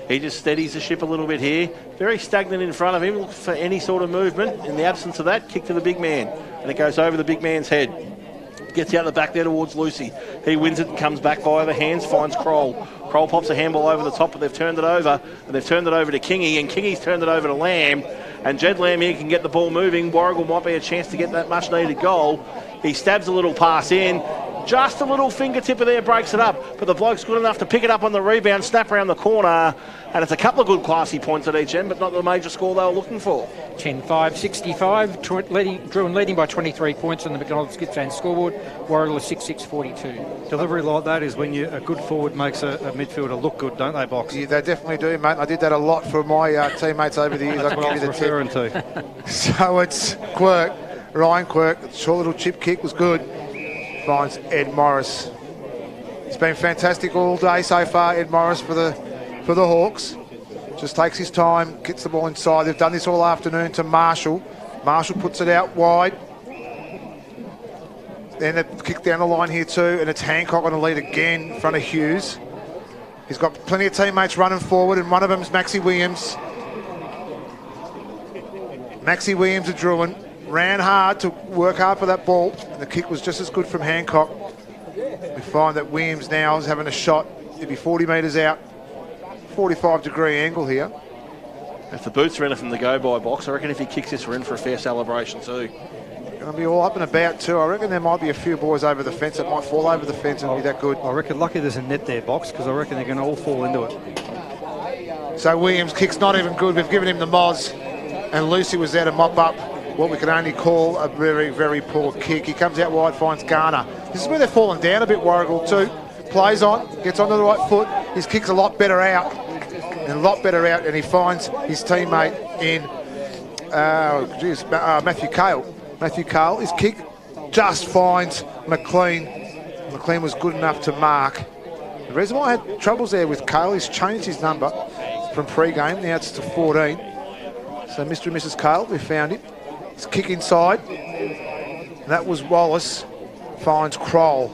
He just steadies the ship a little bit here. Very stagnant in front of him, looks for any sort of movement. In the absence of that, kick to the big man. And it goes over the big man's head. Gets out the back there towards Lucy. He wins it and comes back by the hands, finds Kroll. Kroll pops a handball over the top, but they've turned it over. And they've turned it over to Kingy, and Kingy's turned it over to Lamb. And Jed Lamb here can get the ball moving. Warragul might be a chance to get that much-needed goal. He stabs a little pass in. Just a little fingertip of there breaks it up, but the bloke's good enough to pick it up on the rebound, snap around the corner, and it's a couple of good classy points at each end, but not the major score they were looking for. 10-5-65, Drouin leading by 23 points on the McDonald's Gippsland scoreboard. Warragul 6-6-42. Delivery like that is when a good forward makes a midfielder look good, don't they, Box? Yeah, they definitely do, mate. I did that a lot for my teammates over the years. I can give you the referring to. So it's Quirk, Ryan Quirk. Short little chip kick was good. Finds Ed Morris. It's been fantastic all day so far, Ed Morris for the Hawks. Just takes his time, gets the ball inside. They've done this all afternoon to Marshall. Marshall puts it out wide. Then a kick down the line here too, and it's Hancock on the lead again in front of Hughes. He's got plenty of teammates running forward, and one of them is Maxie Williams. Maxie Williams of Drouin. Ran hard to work hard for that ball, and the kick was just as good from Hancock. We find that Williams now is having a shot. He'll be 40 metres out, 45-degree angle here. If the boots are anything to go by, Box, I reckon if he kicks this, we're in for a fair celebration too. Going to be all up and about too. I reckon there might be a few boys over the fence that might fall over the fence and be that good. I reckon lucky there's a net there, Box, because I reckon they're going to all fall into it. So Williams' kick's not even good. We've given him the moz, and Lucy was there to mop up what we can only call a very, very poor kick. He comes out wide, finds Garner. This is where they're falling down a bit, Warragul too. Plays on, gets onto the right foot. His kick's a lot better out. And he finds his teammate in Matthew Cale. Matthew Cale, his kick just finds McLean. McLean was good enough to mark. The reason why I had troubles there with Cale, he's changed his number from pre-game, now it's to 14. So Mr. and Mrs. Cale, we found him. His kick inside. And that was Wallace, finds Kroll.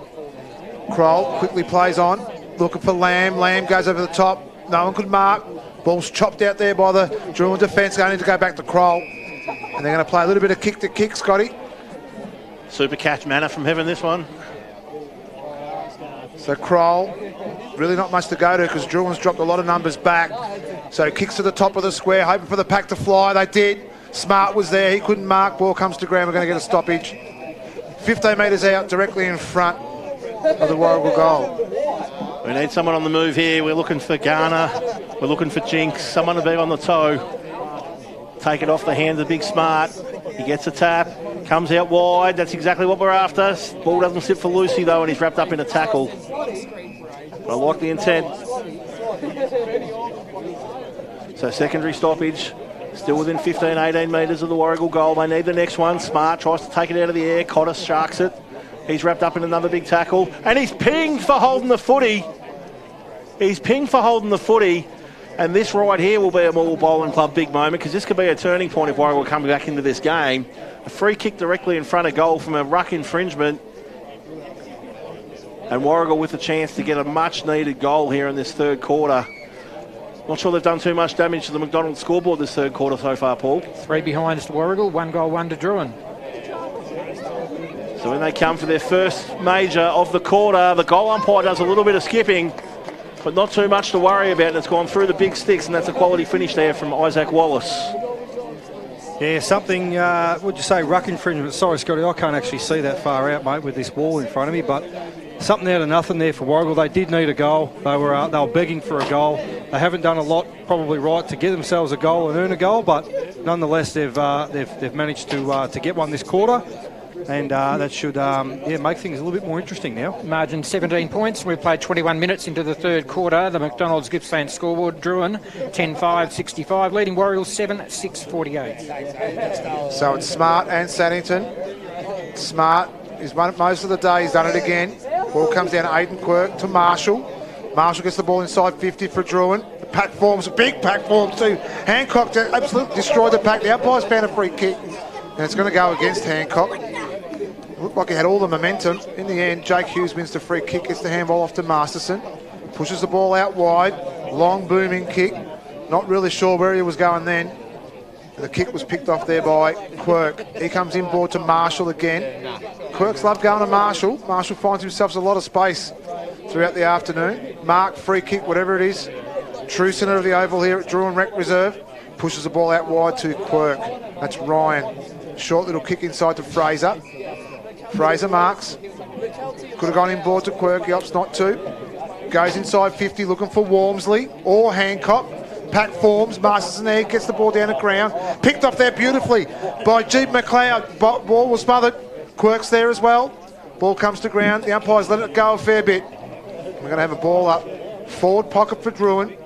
Kroll quickly plays on, looking for Lamb. Lamb goes over the top. No one could mark. Ball's chopped out there by the Drouin defence. Going to go back to Kroll. And they're going to play a little bit of kick to kick, Scotty. Super catch manner from Heaven, this one. So Kroll, really not much to go to because Drouin's dropped a lot of numbers back. So kicks to the top of the square, hoping for the pack to fly. They did. Smart was there. He couldn't mark. Ball comes to ground. We're going to get a stoppage. 15 metres out, directly in front of the Warragul goal. We need someone on the move here. We're looking for Garner. We're looking for Jinx. Someone to be on the toe. Take it off the hands of Big Smart. He gets a tap. Comes out wide. That's exactly what we're after. Ball doesn't sit for Lucy, though, and he's wrapped up in a tackle. But I like the intent. So secondary stoppage. Still within 15, 18 metres of the Warragul goal. They need the next one. Smart tries to take it out of the air. Cotter sharks it. He's wrapped up in another big tackle. And he's pinged for holding the footy. And this right here will be a Morwell Bowling Club big moment because this could be a turning point if Warragul come back into this game. A free kick directly in front of goal from a ruck infringement. And Warragul with a chance to get a much-needed goal here in this third quarter. Not sure they've done too much damage to the McDonald's scoreboard this third quarter so far, Paul. 3 behind to Warragul, 1 goal, 1 to Drouin. So when they come for their first major of the quarter, the goal umpire does a little bit of skipping, but not too much to worry about, and it's gone through the big sticks, and that's a quality finish there from Isaac Wallace. Yeah, something, would you say ruck infringement? Sorry, Scotty, I can't actually see that far out, mate, with this ball in front of me, but something out of nothing there for Warragul. They did need a goal. They were begging for a goal. They haven't done a lot, probably right, to get themselves a goal and earn a goal, but nonetheless, they've managed to get one this quarter. And that should make things a little bit more interesting now. Margin 17 points. We've played 21 minutes into the third quarter. The McDonald's Gippsland scoreboard, Drouin 10-5-65, leading Warragul 7-6-48. So it's Smart and Saddington. Smart is won it most of the day. He's done it again. Ball comes down to Aiden Quirk to Marshall. Marshall gets the ball inside 50 for Drouin. The pack forms, a big pack forms too. Hancock absolutely destroyed the pack. The umpire's found a free kick. And it's going to go against Hancock. Looked like he had all the momentum. In the end, Jake Hughes wins the free kick, gets the handball off to Masterson. Pushes the ball out wide. Long booming kick. Not really sure where he was going then. The kick was picked off there by Quirk. He comes inboard to Marshall again. Quirk's love going to Marshall. Marshall finds himself a lot of space throughout the afternoon. Mark, free kick, whatever it is. True centre of the oval here at Drouin Rec Reserve. Pushes the ball out wide to Quirk. That's Ryan. Short little kick inside to Fraser. Fraser marks. Could have gone inboard to Quirk. He opts not to. Goes inside 50 looking for Walmsley or Hancock. Pack forms. Masterson there. Gets the ball down the ground. Picked off there beautifully by Jeep McLeod. Ball was smothered. Quirk's there as well. Ball comes to ground. The umpire's let it go a fair bit. We're going to have a ball up. Forward pocket for Drouin.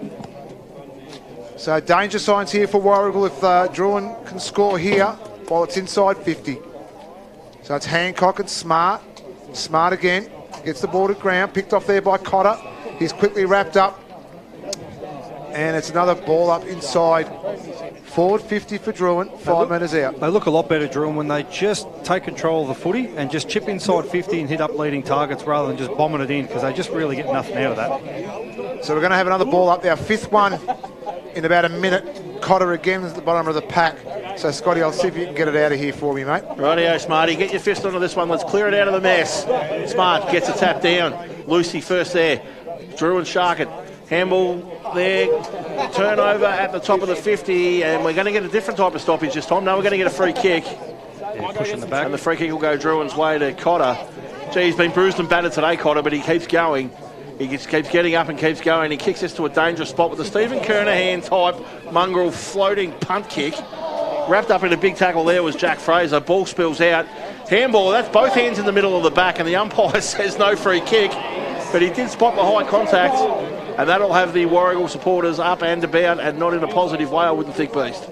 So danger signs here for Warragul if Drouin can score here while it's inside 50. So it's Hancock and Smart. Smart again. Gets the ball to ground. Picked off there by Cotter. He's quickly wrapped up. And it's another ball up inside. Forward 50 for Drouin. 5 metres out. They look a lot better, Drouin, when they just take control of the footy and just chip inside 50 and hit up leading targets rather than just bombing it in, because they just really get nothing out of that. So we're going to have another ball up. Our fifth one in about a minute. Cotter again at the bottom of the pack. So, Scotty, I'll see if you can get it out of here for me, mate. Rightio, Smarty. Get your fist onto this one. Let's clear it out of the mess. Smart gets a tap down. Lucy first there. Drouin shark it. Handball there. Turnover at the top of the 50. And we're going to get a different type of stoppage this time. No, we're going to get a free kick. Yeah, pushing the back. And the free kick will go Drouin's way to Cotter. Gee, he's been bruised and battered today, Cotter, but he keeps going. He just keeps getting up and keeps going. He kicks us to a dangerous spot with the Stephen Kernahan type mongrel floating punt kick. Wrapped up in a big tackle there was Jack Fraser. Ball spills out. Handball, that's both hands in the middle of the back, and the umpire says no free kick. But he did spot the high contact, and that'll have the Warragul supporters up and about, and not in a positive way, I wouldn't think, Beast.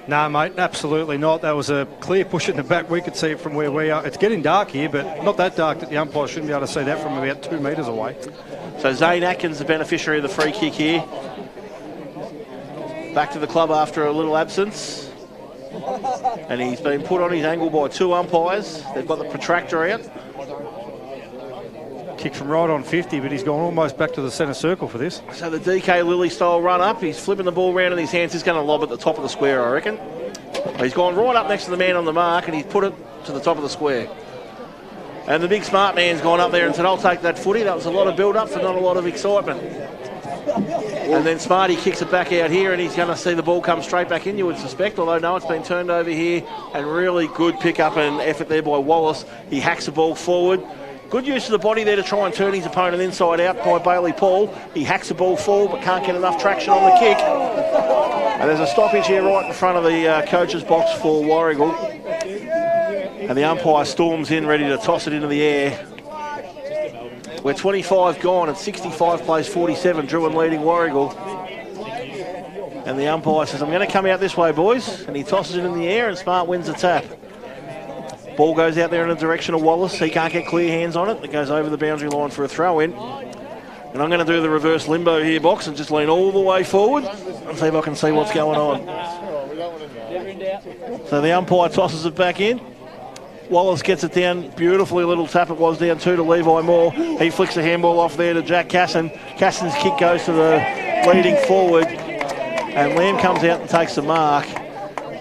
No, mate, absolutely not. That was a clear push in the back. We could see it from where we are. It's getting dark here, but not that dark that the umpire shouldn't be able to see that from about 2 metres away. So Zane Atkins, the beneficiary of the free kick here. Back to the club after a little absence. And he's been put on his angle by 2 umpires. They've got the protractor out. Kick from right on 50, but he's gone almost back to the centre circle for this. So the DK Lilly style run up. He's flipping the ball around in his hands. He's going to lob at the top of the square, I reckon. He's gone right up next to the man on the mark, and he's put it to the top of the square. And the big smart man's gone up there and said, I'll take that footy. That was a lot of build-up for not a lot of excitement. And then Smarty kicks it back out here, and he's going to see the ball come straight back in, you would suspect, although no, it's been turned over here. And really good pick-up and effort there by Wallace. He hacks the ball forward. Good use of the body there to try and turn his opponent inside out by Bailey Paul. He hacks the ball forward but can't get enough traction on the kick. And there's a stoppage here right in front of the coach's box for Warragul. And the umpire storms in ready to toss it into the air. We're 25 gone at 65 plays 47, Drouin leading Warragul. And the umpire says, I'm going to come out this way, boys. And he tosses it in the air and Smart wins the tap. Ball goes out there in the direction of Wallace. He can't get clear hands on it. It goes over the boundary line for a throw-in. And I'm going to do the reverse limbo here, Box, and just lean all the way forward and see if I can see what's going on. So the umpire tosses it back in. Wallace gets it down. Beautifully little tap it was down 2 to Levi Moore. He flicks the handball off there to Jack Casson. Casson's kick goes to the leading forward. And Lamb comes out and takes the mark.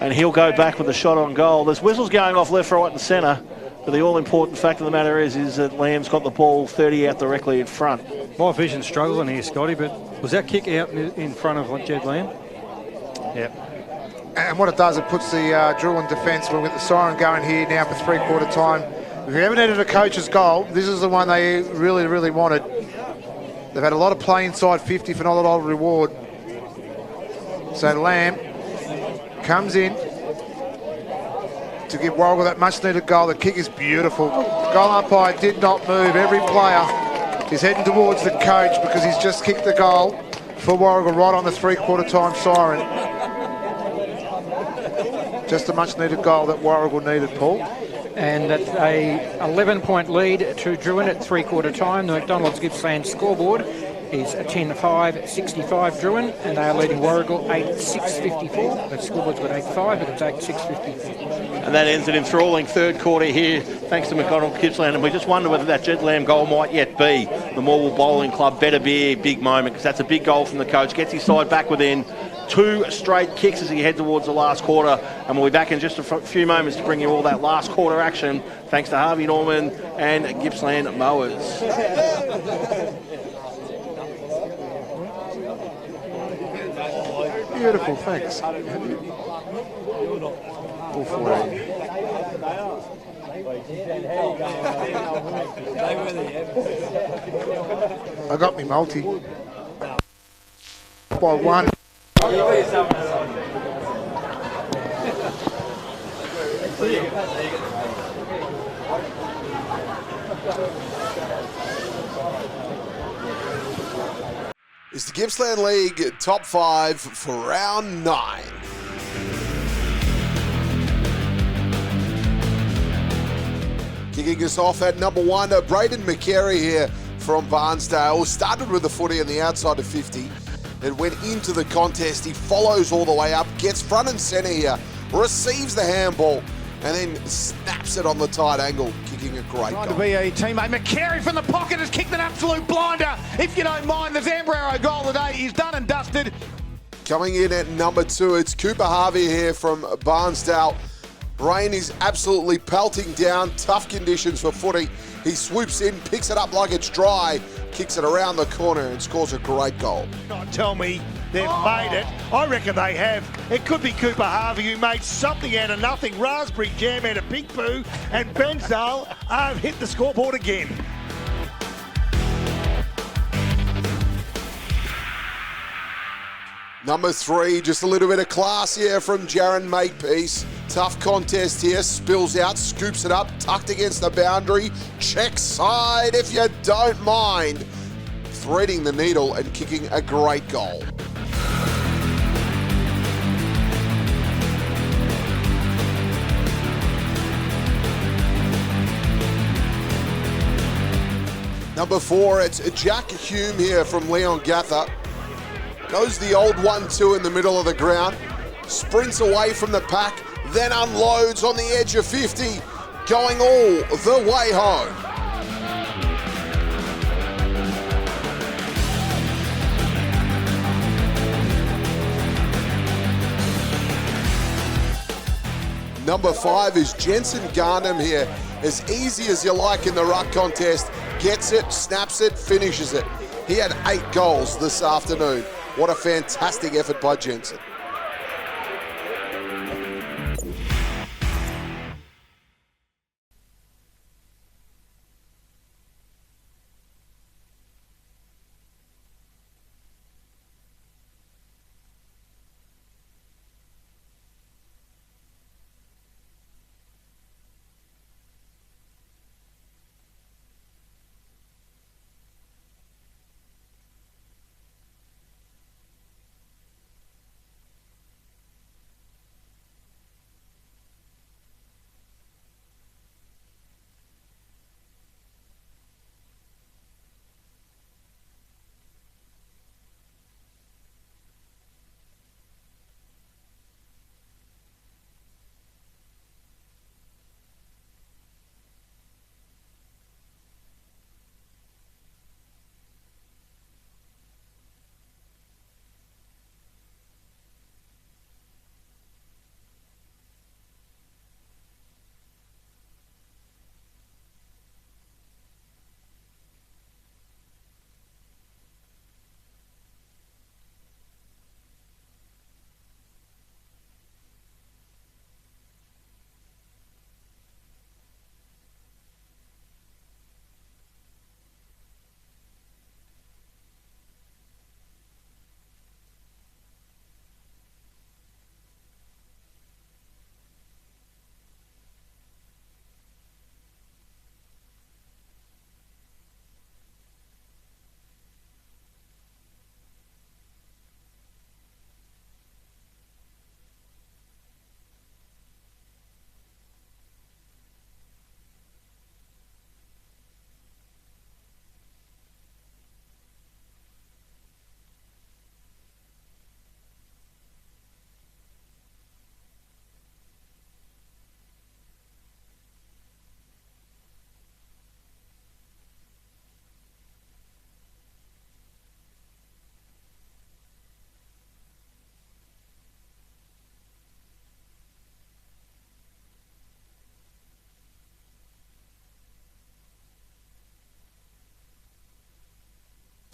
And he'll go back with a shot on goal. There's whistles going off left, right and centre. But the all-important fact of the matter is that Lamb's got the ball 30 out directly in front. My vision's struggling here, Scotty, but was that kick out in front of Jed Lamb? Yep. And what it does, it puts the Drouin defence, we've got the siren going here now for 3/4 time. If you ever needed a coach's goal, this is the one they really, really wanted. They've had a lot of play inside 50 for not a lot of reward. So Lamb comes in to give Warragul that much-needed goal. The kick is beautiful. The goal umpire did not move. Every player is heading towards the coach because he's just kicked the goal for Warragul right on the 3/4 time siren. Just a much-needed goal that Warragul needed, Paul. And that's a 11-point lead to Drouin at 3/4 time. The McDonald's Gippsland scoreboard is 10-5, 65 Drouin, and they are leading Warragul 8-6-54. The scoreboard's got 8-5, but it's 8-6-54. And that ends an enthralling 3rd quarter here, thanks to McDonald's Gippsland. And we just wonder whether that Jed Lamb goal might yet be the Morwell Bowling Club better be a big moment, because that's a big goal from the coach. Gets his side back within 2 straight kicks as he heads towards the last quarter. And we'll be back in just a few moments to bring you all that last quarter action, thanks to Harvey Norman and Gippsland Mowers. Beautiful, thanks. All 14. I got me multi. By 1. It's the Gippsland League top 5 for round 9. Kicking us off at number 1, Braden McCary here from Barnsdale. Started with the footy on the outside of 50. It went into the contest. He follows all the way up, gets front and centre here, receives the handball, and then snaps it on the tight angle, kicking a great goal. Trying to be a teammate. McCary from the pocket has kicked an absolute blinder. If you don't mind, the Zambraro goal today is done and dusted. Coming in at number 2, it's Cooper Harvey here from Barnsdale. Rain is absolutely pelting down. Tough conditions for footy. He swoops in, picks it up like it's dry, kicks it around the corner and scores a great goal. Not tell me they've made it. I reckon they have. It could be Cooper Harvey who made something out of nothing. Raspberry Jam out of Big Pooh, and Bensdale have hit the scoreboard again. Number 3, just a little bit of class here from Jaron Makepeace. Tough contest here, spills out, scoops it up, tucked against the boundary, check side if you don't mind. Threading the needle and kicking a great goal. Number 4, it's Jack Hume here from Leongatha. Goes the old 1-2 in the middle of the ground, sprints away from the pack, then unloads on the edge of 50, going all the way home. Number 5 is Jensen Garnham here. As easy as you like in the ruck contest, gets it, snaps it, finishes it. He had 8 goals this afternoon. What a fantastic effort by Jensen.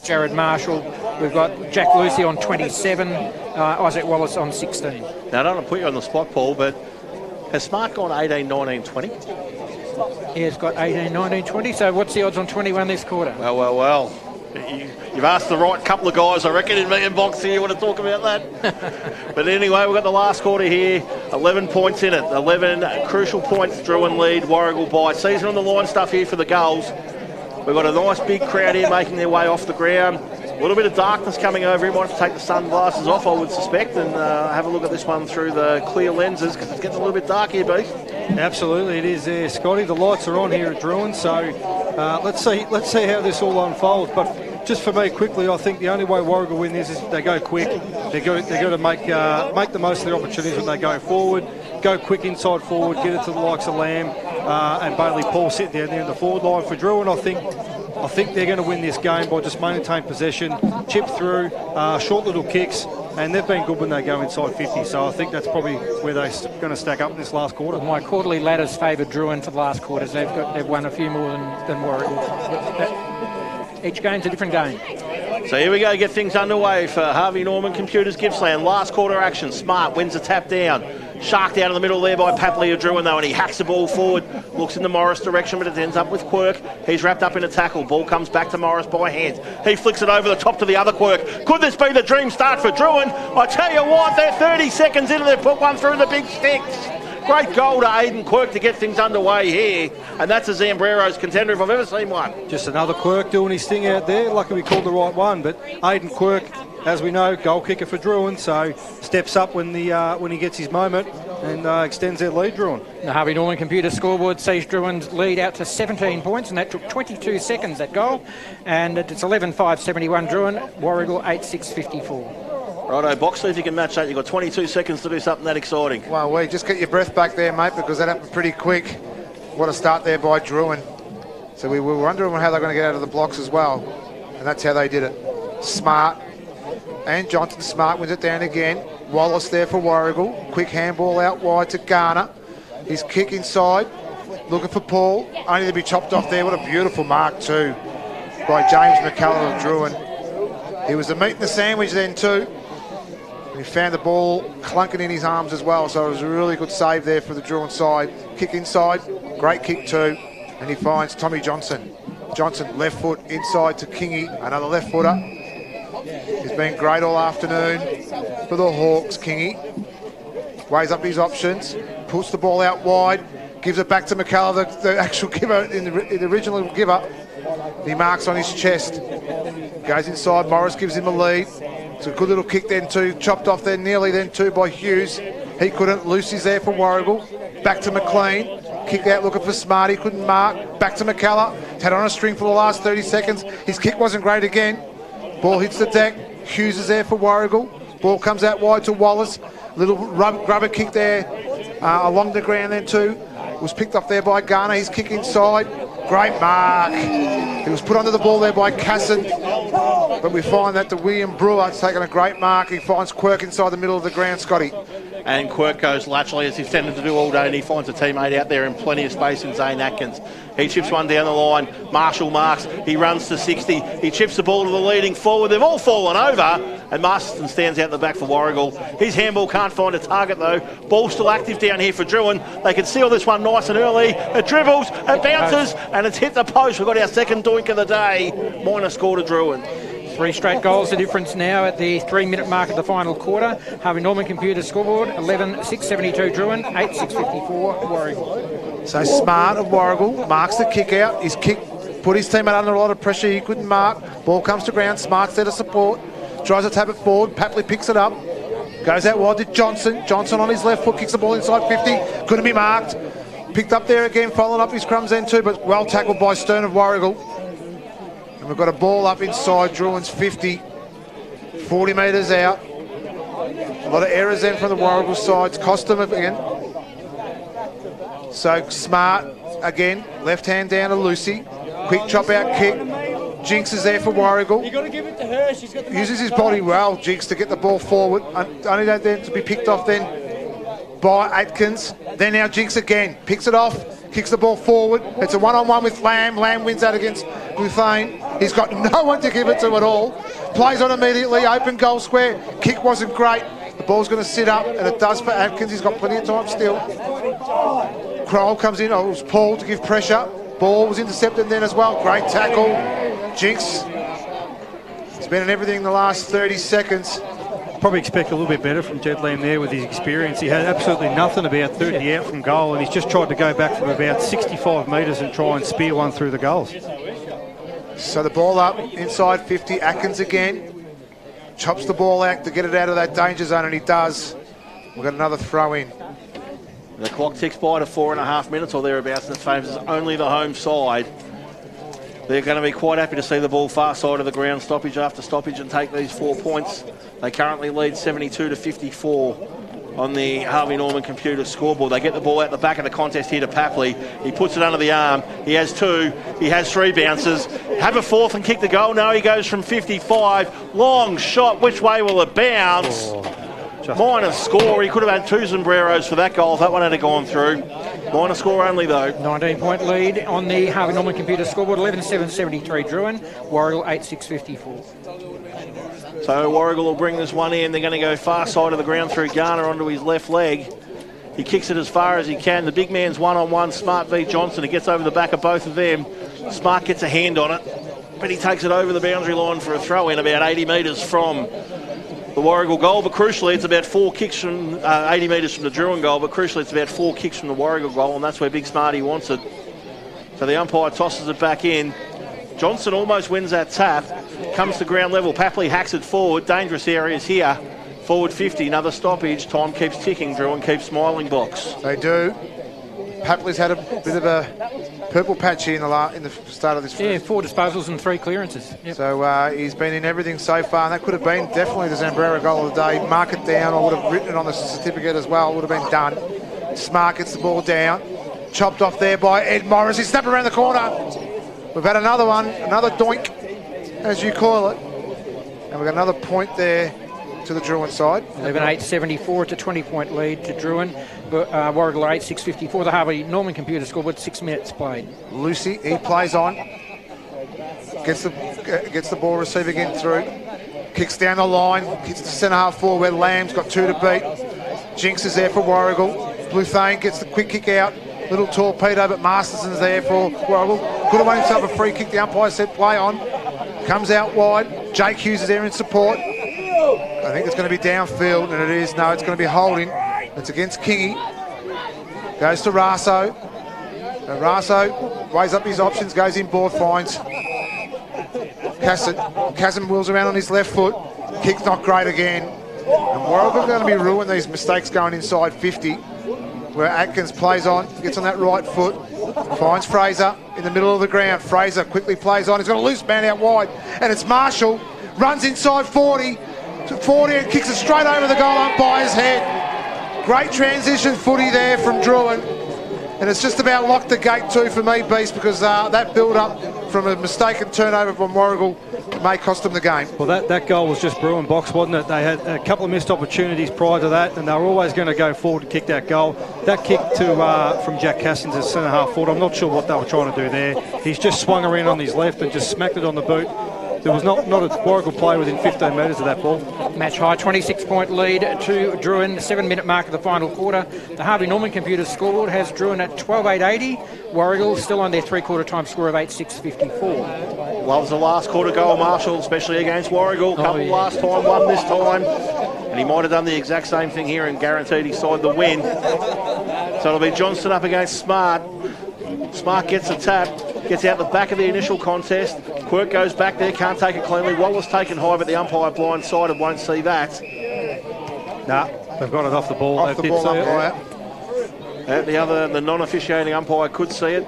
Jared Marshall, we've got Jack Lucy on 27, Isaac Wallace on 16. Now, I don't want to put you on the spot, Paul, but has Smart gone 18, 19, 20? He has got 18, 19, 20, so what's the odds on 21 this quarter? Well. You've asked the right couple of guys, I reckon, in my inbox here. You want to talk about that? But anyway, we've got the last quarter here. 11 points in it. 11 crucial points. Drouin lead, Warragul by. Season on the line stuff here for the goals. We've got a nice big crowd here making their way off the ground. A little bit of darkness coming over. You might have to take the sunglasses off, I would suspect, and have a look at this one through the clear lenses, because it's getting a little bit dark here, Beef. Absolutely, it is there, Scotty. The lights are on here at Drouin, so let's see how this all unfolds. But just for me, quickly, I think the only way Warragul win this is they go quick. They've got to make the most of their opportunities when they go forward. Go quick inside forward, get it to the likes of Lamb and Bailey Paul sitting down there in the forward line. For Drouin, I think they're going to win this game by just maintaining possession, chip through, short little kicks, and they've been good when they go inside 50. So I think that's probably where they're going to stack up in this last quarter. My quarterly ladders favoured Drouin for the last quarters. They've won a few more than Warragul. Each game's a different game. So here we go, get things underway for Harvey Norman Computers Gippsland. Last quarter action, Smart wins a tap down. Sharked out in the middle there by Papley of Drouin though, and he hacks the ball forward, looks in the Morris direction, but it ends up with Quirk. He's wrapped up in a tackle. Ball comes back to Morris by hand. He flicks it over the top to the other Quirk. Could this be the dream start for Drouin? I tell you what, they're 30 seconds into, they've put one through the big sticks. Great goal to Aidan Quirk to get things underway here, and that's a Zambrero's contender if I've ever seen one. Just another Quirk doing his thing out there. Lucky we called the right one, but Aidan Quirk, as we know, goal kicker for Drouin, so steps up when he gets his moment and extends their lead, Drouin. The Harvey Norman computer scoreboard sees Drouin's lead out to 17 points, and that took 22 seconds, that goal. And it's 11-5-71 Drouin, Warragul 8-6-54. Righto, Box, see if you can match that. You've got 22 seconds to do something that exciting. Well, we just get your breath back there, mate, because that happened pretty quick. What a start there by Drouin. So we were wondering how they're going to get out of the blocks as well, and that's how they did it. Smart. And Johnson Smart wins it down again. Wallace there for Warragul. Quick handball out wide to Garner. His kick inside. Looking for Paul. Only to be chopped off there. What a beautiful mark too by James McCallum of Drouin. He was the meat in the sandwich then too. And he found the ball clunking in his arms as well. So it was a really good save there for the Drouin side. Kick inside. Great kick too. And he finds Tommy Johnson. Johnson left foot inside to Kingy. Another left footer. He's been great all afternoon for the Hawks, Kingy. Weighs up his options, puts the ball out wide, gives it back to McCullough, the actual giver, in the original giver. He marks on his chest. Goes inside, Morris gives him a lead. It's a good little kick then too, chopped off there nearly then too by Hughes. He couldn't, Lucy's there for Warragul. Back to McLean, kicked out looking for Smart, he couldn't mark. Back to McCullough, had on a string for the last 30 seconds. His kick wasn't great again. Ball hits the deck. Hughes is there for Warragul. Ball comes out wide to Wallace. Little rubber kick there along the ground then too. Was picked up there by Garner. His kick inside. Great mark. He was put under the ball there by Casson. But we find that the William Brewer's taken a great mark. He finds Quirk inside the middle of the ground, Scotty. And Quirk goes laterally as he's tended to do all day, and he finds a teammate out there in plenty of space in Zane Atkins. He chips one down the line. Marshall marks. He runs to 60. He chips the ball to the leading forward. They've all fallen over, and Masterson stands out the back for Warragul. His handball can't find a target though. Ball still active down here for Drouin. They can seal this one nice and early. It dribbles, it bounces, and it's hit the post. We've got our second doink of the day. Minor score to Drouin. 3 straight goals, the difference now at the 3-minute mark of the final quarter. Harvey Norman computer scoreboard, 11-6-72 Drouin, 8-6-54 Warragul. So Smart of Warragul marks the kick out. His kick put his teammate under a lot of pressure. He couldn't mark. Ball comes to ground. Smart's there to support. Tries to tap it forward. Papley picks it up. Goes out wide to Johnson. Johnson on his left foot kicks the ball inside 50. Couldn't be marked. Picked up there again, following up his crumbs then too, but well tackled by Stern of Warragul. And we've got a ball up inside Drouin's 50, 40 metres out. A lot of errors then from the Warragul sides, cost them again. So Smart again, left hand down to Lucy. Quick chop out kick. Jinx is there for Warragul. You've got to give it to her. She's got the uses his body well, Jinx, to get the ball forward. Only then to be picked off then by Atkins. Then now Jinx again, picks it off, kicks the ball forward. It's a one-on-one with Lamb. Lamb wins that against Bouthane. He's got no one to give it to at all. Plays on immediately, open goal square. Kick wasn't great. The ball's going to sit up, and it does for Atkins. He's got plenty of time still. Kroll comes in, it was Paul to give pressure. Ball was intercepted then as well. Great tackle. Jinx. He's been in everything in the last 30 seconds. Probably expect a little bit better from Jed Lamb there with his experience. He had absolutely nothing about 30 out from goal, and he's just tried to go back from about 65 metres and try and spear one through the goals. So the ball up inside 50. Atkins again. Chops the ball out to get it out of that danger zone, and he does. We've got another throw in. The clock ticks by to 4.5 minutes or thereabouts, and it favours only the home side. They're going to be quite happy to see the ball far side of the ground, stoppage after stoppage, and take these 4 points. They currently lead 72-54 on the Harvey Norman computer scoreboard. They get the ball out the back of the contest here to Papley. He puts it under the arm. He has 2. He has 3 bounces. Have a fourth and kick the goal. No, he goes from 55. Long shot. Which way will it bounce? Minor score. He could have had 2 sombreros for that goal if that one had gone through. Minor score only though. 19-point lead on the Harvey Norman computer scoreboard, 11-7-73 Drouin, Warragul 8-6-54. So Warragul will bring this one in. They're going to go far side of the ground through Garner onto his left leg. He kicks it as far as he can. The big man's one-on-one, Smart v Johnson. He gets over the back of both of them. Smart gets a hand on it, but he takes it over the boundary line for a throw-in about 80 metres from the Warragul goal. But crucially, it's about 4 kicks from 80 metres from the Drouin goal, but crucially, it's about 4 kicks from the Warragul goal, and that's where Big Smarty wants it. So the umpire tosses it back in. Johnson almost wins that tap. Comes to ground level. Papley hacks it forward. Dangerous areas here. Forward 50, another stoppage. Time keeps ticking. Drouin keeps smiling, Box. They do. Papley's had a bit of a purple patch here in the start of this. Yeah, 4 disposals and 3 clearances. Yep. So he's been in everything so far, and that could have been definitely the Zambrera goal of the day. Mark it down. I would have written it on the certificate as well. It would have been done. Smart gets the ball down. Chopped off there by Ed Morris. He snapped around the corner. We've had another one, another doink, as you call it. And we've got another point there to the Drouin side. 11-8-74. It's a 20-point lead to Drouin. Warragul 8-6-54. The Harvey Norman computer scored with 6 minutes played. Lucy, he plays on. Gets the ball receiver again through. Kicks down the line. Hits the centre half forward where Lamb's got 2 to beat. Jinx is there for Warragul. Bluthane gets the quick kick out. Little torpedo, but Masterson's there for Warragul. Could have won himself a free kick. The umpire said play on. Comes out wide. Jake Hughes is there in support. I think it's going to be downfield, and it is. No, it's going to be holding. It's against Kingy. Goes to Raso. And Raso weighs up his options, goes inboard, finds Casson wheels around on his left foot. Kick's not great again. And Warragul are going to be ruining these mistakes going inside 50. Where Atkins plays on, gets on that right foot, finds Fraser in the middle of the ground. Fraser quickly plays on. He's got a loose man out wide, and it's Marshall. Runs inside 40 to 40 and kicks it straight over the goal umpire's head. Great transition footy there from Drouin. And it's just about locked the gate too for me, Beast, because that build-up from a mistaken turnover from Warragul may cost them the game. Well, that goal was just Bruin box, wasn't it? They had a couple of missed opportunities prior to that, and they were always going to go forward to kick that goal. That kick from Jack Cassins as centre half forward, I'm not sure what they were trying to do there. He's just swung around on his left and just smacked it on the boot. There was not a Warragul play within 15 metres of that ball. Match high, 26-point lead to Drouin, 7-minute mark of the final quarter. The Harvey Norman computer scoreboard has Drouin at 12-8-80. Warragul still on their three-quarter time score of 8-6-54. Loves the last quarter goal, Marshall, especially against Warragul. Couple last time, one this time. And he might have done the exact same thing here and guaranteed his side the win. So it'll be Johnston up against Smart. Smart gets a tap, gets out the back of the initial contest. Quirk goes back there, can't take it cleanly. Wallace taken high, but the umpire blindsided, won't see that. Nah, they've got it off the ball. Off the ball, umpire. The non-officiating umpire could see it.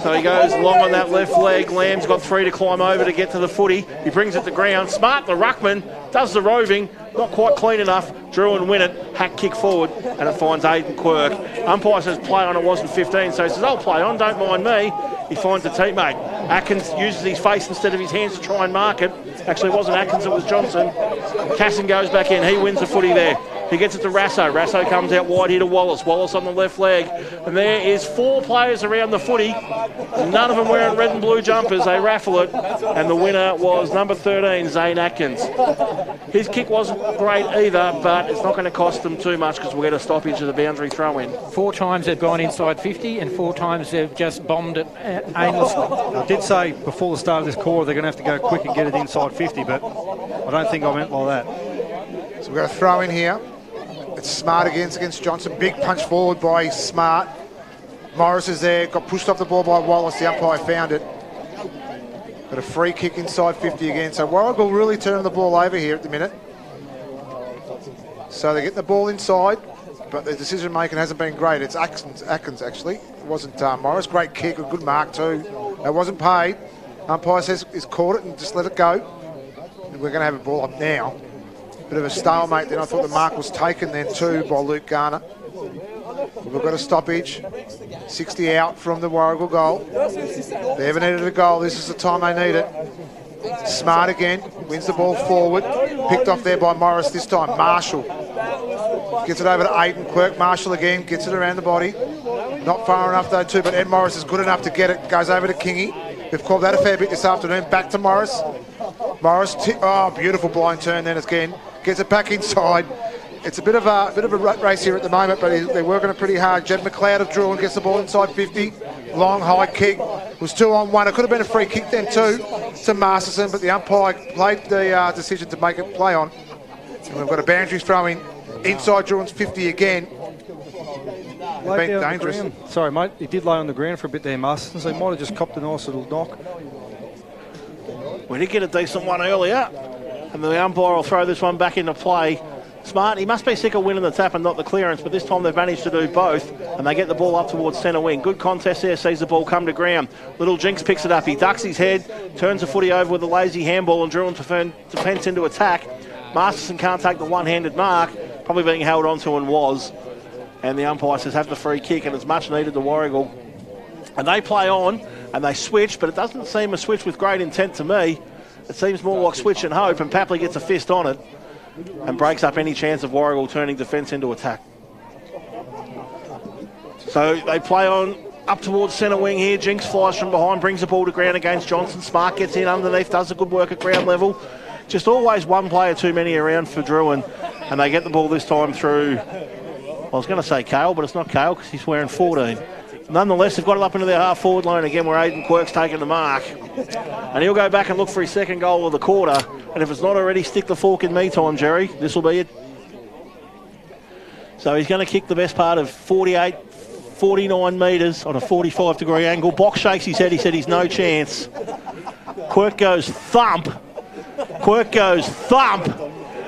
So he goes long on that left leg. Lamb's got 3 to climb over to get to the footy. He brings it to ground. Smart, the ruckman, does the roving. Not quite clean enough. Drouin win it. Hack kick forward, and it finds Aidan Quirk. Umpire says play on, it wasn't 15, so he says, I'll play on, don't mind me. He finds a teammate. Atkins uses his face instead of his hands to try and mark it. Actually, it wasn't Atkins, it was Johnson. Casson goes back in. He wins the footy there. He gets it to Rasso. Rasso comes out wide here to Wallace. Wallace on the left leg. And there is 4 players around the footy. None of them wearing red and blue jumpers. They raffle it. And the winner was number 13, Zane Atkins. His kick wasn't great either, but it's not going to cost them too much because we'll get a stoppage of the boundary throw-in. 4 times they've gone inside 50 and 4 times they've just bombed it aimlessly. I did say before the start of this quarter they're going to have to go quick and get it inside 50, but I don't think I meant like that. So we've got a throw in here. It's Smart against Johnson. Big punch forward by Smart. Morris is there. Got pushed off the ball by Wallace. The umpire found it. Got a free kick inside 50 again. So Warragul really turning the ball over here at the minute. So they're getting the ball inside, but the decision making hasn't been great. It's Atkins actually. It wasn't Morris. Great kick, a good mark too. It wasn't paid. Umpire says he's caught it and just let it go. And we're going to have a ball up now. Bit of a stalemate then. I thought the mark was taken then too by Luke Garner. We've got a stoppage. 60 out from the Warragul goal. They haven't needed a goal. This is the time they need it. Smart again. Wins the ball forward. Picked off there by Morris this time. Marshall. Gets it over to Aidan Quirk. Marshall again. Gets it around the body. Not far enough though too, but Ed Morris is good enough to get it. Goes over to Kingy. They've called that a fair bit this afternoon. Back to Morris. Morris, beautiful blind turn then again. Gets it back inside. It's a bit of a rat race here at the moment, but they're working it pretty hard. Jed McLeod of Drouin gets the ball inside 50. Long high kick. Was 2-on-1. It could have been a free kick then too to Masterson, but the umpire played the decision to make it play on. And we've got a boundary throw in inside Drouin's 50 again. Lay Been down dangerous. the ground. Sorry, mate. He did lay on the ground for a bit there, Masterson, so he might have just copped a nice little knock. We did get a decent one earlier, and the umpire will throw this one back into play. Smart, he must be sick of winning the tap and not the clearance, but this time they've managed to do both, and they get the ball up towards centre wing. Good contest there, sees the ball come to ground. Little Jinx picks it up, he ducks his head, turns the footy over with a lazy handball, and Drouin defence into attack. Masterson can't take the one-handed mark, probably being held onto and was. And the umpire says have the free kick, and it's much needed to Warragul. And they play on, and they switch, but it doesn't seem a switch with great intent to me. It seems more like switch and hope, and Papley gets a fist on it and breaks up any chance of Warragul turning defence into attack. So they play on up towards centre wing here. Jinx flies from behind, brings the ball to ground against Johnson. Smart gets in underneath, does a good work at ground level. Just always one player too many around for Drouin, and they get the ball this time through, I was going to say Cale, but it's not Cale because he's wearing 14. Nonetheless, they've got it up into their half-forward line again where Aidan Quirk's taking the mark. And he'll go back and look for his second goal of the quarter. And if it's not already, stick the fork in me time, Jerry. This will be it. So he's going to kick the best part of 49 metres on a 45-degree angle. Box shakes his head. He said he's no chance. Quirk goes thump. Quirk goes thump.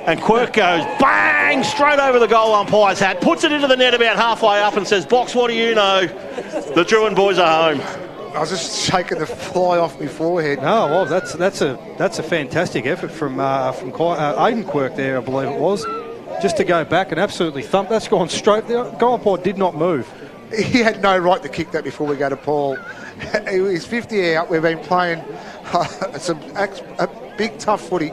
And Quirk goes bang straight over the goal umpire's hat, puts it into the net about halfway up and says, Box, what do you know? The Drouin boys are home. I was just shaking the fly off my forehead. Oh, well, that's a fantastic effort from Aidan Quirk there, I believe it was. Just to go back and absolutely thump. That's gone straight. The goal umpire did not move. He had no right to kick that before we go to Paul. He's 50 out. We've been playing a big, tough footy.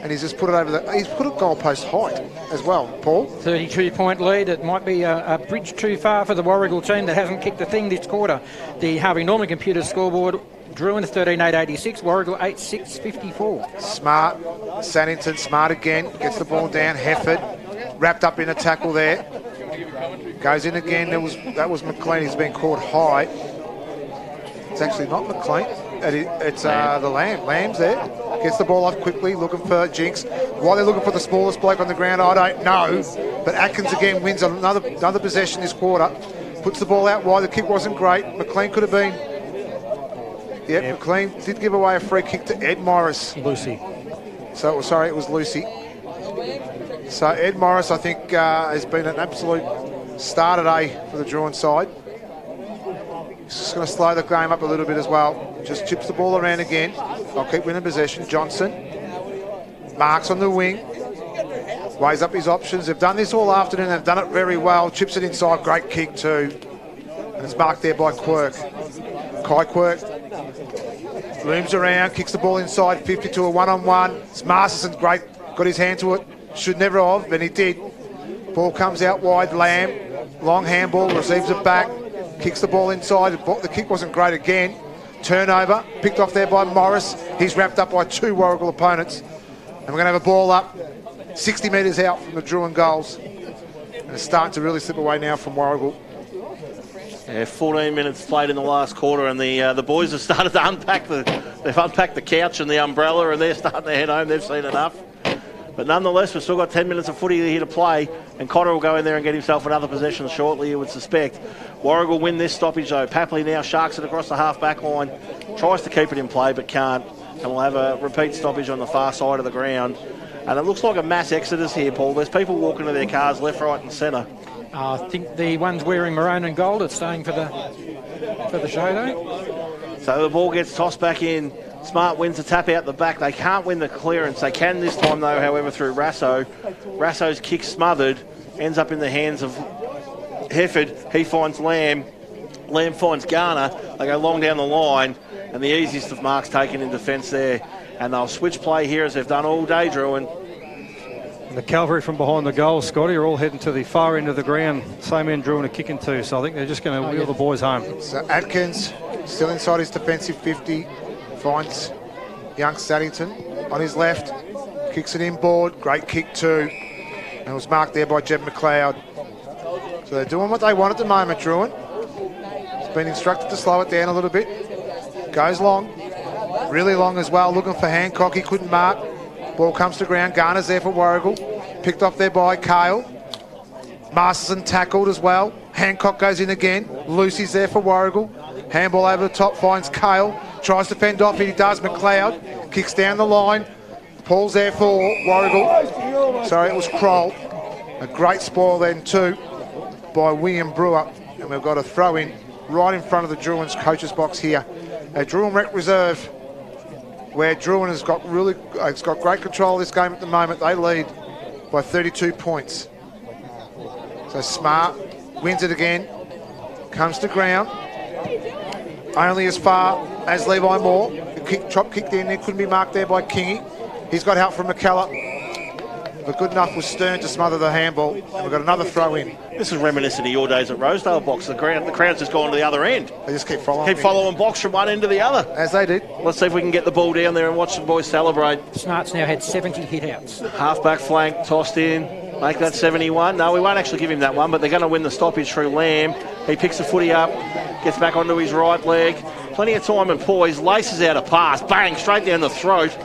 And he's just put it over he's put it goalpost height as well, Paul. 32-point lead. It might be a bridge too far for the Warragul team that hasn't kicked a thing this quarter. The Harvey Norman computer scoreboard, Drouin 13-8-86, Warragul 8-6-54. Smart, Sannington, Smart again, gets the ball down, Hefford, wrapped up in a tackle there. Goes in again, that was McLean, he's been caught high. It's actually not McLean, it's the Lamb. Lamb's there. Gets the ball off quickly, looking for Jinx. Why they're looking for the smallest bloke on the ground, I don't know. But Atkins again wins another possession this quarter. Puts the ball out wide. The kick wasn't great. McLean could have been. Yep. McLean did give away a free kick to Ed Morris. Lucy. So, sorry, it was Lucy. So Ed Morris, I think, has been an absolute star today for the Drouin side. He's just going to slow the game up a little bit as well. Just chips the ball around again. I'll keep winning possession. Johnson marks on the wing. Weighs up his options. They've done this all afternoon. They've done it very well. Chips it inside. Great kick too. And it's marked there by Quirk. Kai Quirk looms around. Kicks the ball inside. 50 to a one-on-one. It's Masterson's great. Got his hand to it. Should never have, but he did. Ball comes out wide. Lamb. Long handball. Receives it back. Kicks the ball inside. The kick wasn't great again. Turnover. Picked off there by Morris. He's wrapped up by two Warragul opponents. And we're going to have a ball up 60 metres out from the Drouin goals. And it's starting to really slip away now from Warragul. Yeah, 14 minutes played in the last quarter, and the boys have started to unpack they've unpacked the couch and the umbrella, and they're starting to head home. They've seen enough. But nonetheless, we've still got 10 minutes of footy here to play, and Cotter will go in there and get himself another possession shortly, you would suspect. Warragul win this stoppage, though. Papley now sharks it across the half-back line, tries to keep it in play, but can't, and we'll have a repeat stoppage on the far side of the ground. And it looks like a mass exodus here, Paul. There's people walking to their cars left, right and centre. I think the ones wearing maroon and gold are staying for the show, though. So the ball gets tossed back in. Smart wins the tap out the back. They can't win the clearance. They can this time, though, however, through Rasso. Rasso's kick smothered, ends up in the hands of Hefford. He finds Lamb. Lamb finds Garner. They go long down the line, and the easiest of marks taken in defence there. And they'll switch play here as they've done all day, Drouin. And the cavalry from behind the goal, Scotty, are all heading to the far end of the ground. Same end Drouin are kicking to, so I think they're just going to wheel the boys home. So Atkins still inside his defensive 50. Finds young Saddington on his left, kicks it inboard, great kick too. And it was marked there by Jed McLeod. So they're doing what they want at the moment, Drouin. He's been instructed to slow it down a little bit. Goes long. Really long as well, looking for Hancock. He couldn't mark. Ball comes to ground. Garner's there for Warragul. Picked off there by Kale. Masterson tackled as well. Hancock goes in again. Lucy's there for Warragul. Handball over the top, finds Kale. Tries to fend off it, he does. McLeod kicks down the line. Paul's there for Warragul. Sorry, it was Kroll. A great spoil then too by William Brewer. And we've got a throw in right in front of the Drouin's coach's box here. A Drouin Rec Reserve, where Drouin has got great control of this game at the moment. They lead by 32 points. So Smart wins it again. Comes to ground. Only as far as Levi Moore. The chop kicked in there, couldn't be marked there by Kingy. He's got help from McKellar. But good enough was Stern to smother the handball. And we've got another throw in. This is reminiscent of your days at Rosedale Box. The crowd's just gone to the other end. They just keep following. Keep following Box from one end to the other. As they did. Let's see if we can get the ball down there and watch the boys celebrate. Smart's now had 70 hit-outs. Half-back flank, tossed in. Make that 71. No, we won't actually give him that one, but they're going to win the stoppage through Lamb. He picks the footy up, gets back onto his right leg. Plenty of time and poise. Laces out a pass. Bang, straight down the throat.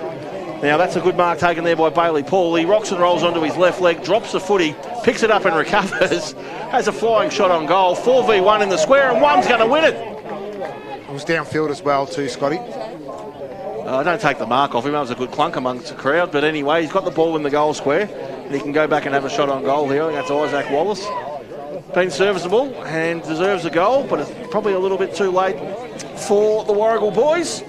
Now, that's a good mark taken there by Bailey Paul. He rocks and rolls onto his left leg, drops the footy, picks it up and recovers. Has a flying shot on goal. 4v1 in the square, and one's going to win it. It was downfield as well too, Scotty. I don't take the mark off him. That was a good clunk amongst the crowd. But anyway, he's got the ball in the goal square. And he can go back and have a shot on goal here. I think that's Isaac Wallace. Been serviceable and deserves a goal, but it's probably a little bit too late for the Warragul boys.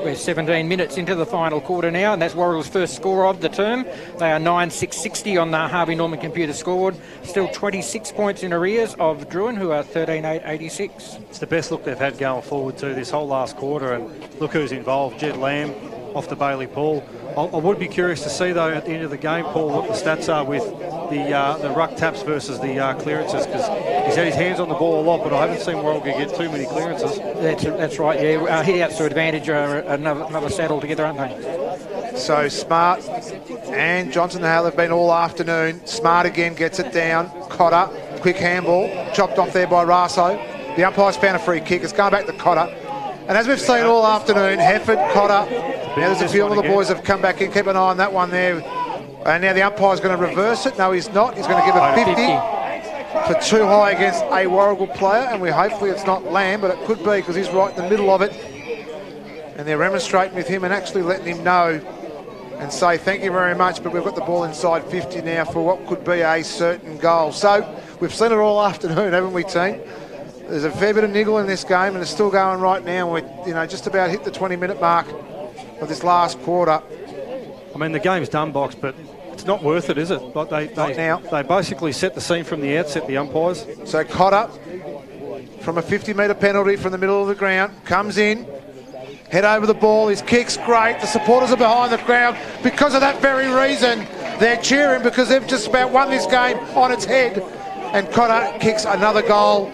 We're 17 minutes into the final quarter now, and that's Warragul's first score of the term. They are 9-6-60 on the Harvey Norman computer scoreboard. Still 26 points in arrears of Drouin, who are 13-8-86. It's the best look they've had going forward to this whole last quarter, and look who's involved. Jed Lamb off the Bailey Paul. I would be curious to see, though, at the end of the game, Paul, what the stats are with the ruck taps versus the clearances, because he's had his hands on the ball a lot, but I haven't seen Warragul get too many clearances. That's right, yeah. Hit-outs to advantage are another set altogether, aren't they? So Smart and Johnson Hale have been all afternoon. Smart again gets it down. Cotter, quick handball, chopped off there by Raso. The umpire's found a free kick. It's going back to Cotter. And as we've seen all afternoon, Hefford, Cotter, now there's a few of the boys have come back in. Keep an eye on that one there. And now the umpire's going to reverse it. No, he's not. He's going to give a 50 for too high against a Warragul player. And hopefully it's not Lamb, but it could be because he's right in the middle of it. And they're remonstrating with him and actually letting him know and say thank you very much, but we've got the ball inside 50 now for what could be a certain goal. So we've seen it all afternoon, haven't we, team? There's a fair bit of niggle in this game, and it's still going right now. We're just about hit the 20-minute mark of this last quarter. I mean, the game's done, Box, but it's not worth it, is it? Like they basically set the scene from the outset, the umpires. So Cotter, from a 50-metre penalty from the middle of the ground, comes in, head over the ball, his kick's great. The supporters are behind the crowd. Because of that very reason, they're cheering because they've just about won this game on its head. And Cotter kicks another goal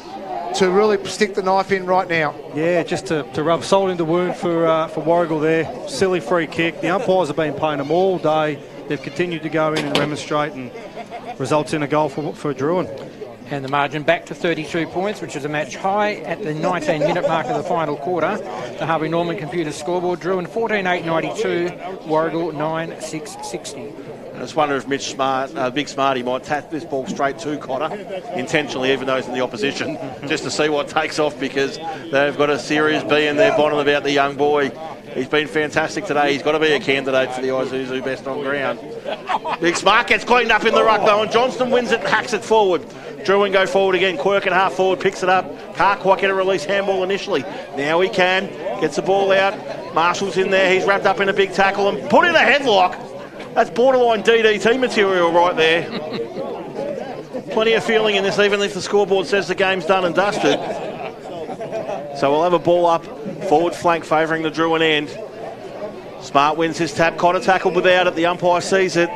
to really stick the knife in right now. Yeah, just to rub salt in the wound for Warragul there. Silly free kick. The umpires have been paying them all day. They've continued to go in and remonstrate, and results in a goal for Drouin. And the margin back to 32 points, which is a match high at the 19-minute mark of the final quarter. The Harvey Norman computer scoreboard, Drouin 14-8-92, Warragul 9-6-60. I just wonder if Mitch Smart, Big Smarty, might tap this ball straight to Cotter intentionally, even though he's in the opposition, just to see what takes off, because they've got a Series B in their bottom about the young boy. He's been fantastic today. He's got to be a candidate for the Isuzu best on ground. Big Smart gets cleaned up in the ruck though, and Johnston wins it and hacks it forward. Drouin go forward again, Quirk and half forward, picks it up. Can't quite get a release handball initially. Now he can, gets the ball out. Marshall's in there, he's wrapped up in a big tackle and put in a headlock. That's borderline DDT material right there. Plenty of feeling in this, even if the scoreboard says the game's done and dusted. So we'll have a ball up, forward flank favouring the Drouin end. Smart wins his tap. Cotter tackled without it. The umpire sees it.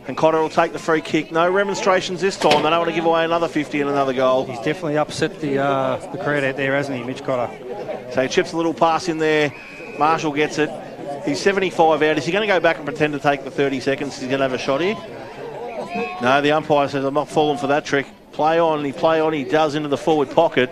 And Cotter will take the free kick. No remonstrations this time. They don't want to give away another 50 and another goal. He's definitely upset the crowd out there, hasn't he, Mitch Cotter? So he chips a little pass in there. Marshall gets it. He's 75 out. Is he going to go back and pretend to take the 30 seconds? He's going to have a shot here. No, the umpire says, I'm not falling for that trick. Play on, he does into the forward pocket.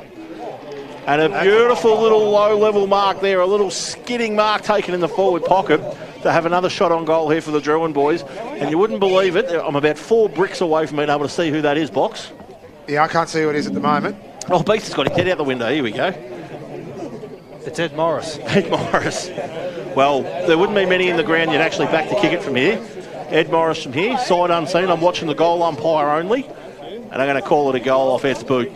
And a beautiful little low-level mark there, a little skidding mark taken in the forward pocket to have another shot on goal here for the Drouin boys. And you wouldn't believe it, I'm about 4 bricks away from being able to see who that is, Box. Yeah, I can't see who it is at the moment. Oh, Beast has got his head out the window. Here we go. It's Ed Morris. Ed Morris. Well, there wouldn't be many in the ground. You'd actually back to kick it from here. Ed Morris from here, sight unseen. I'm watching the goal umpire only. And I'm going to call it a goal off Ed's boot.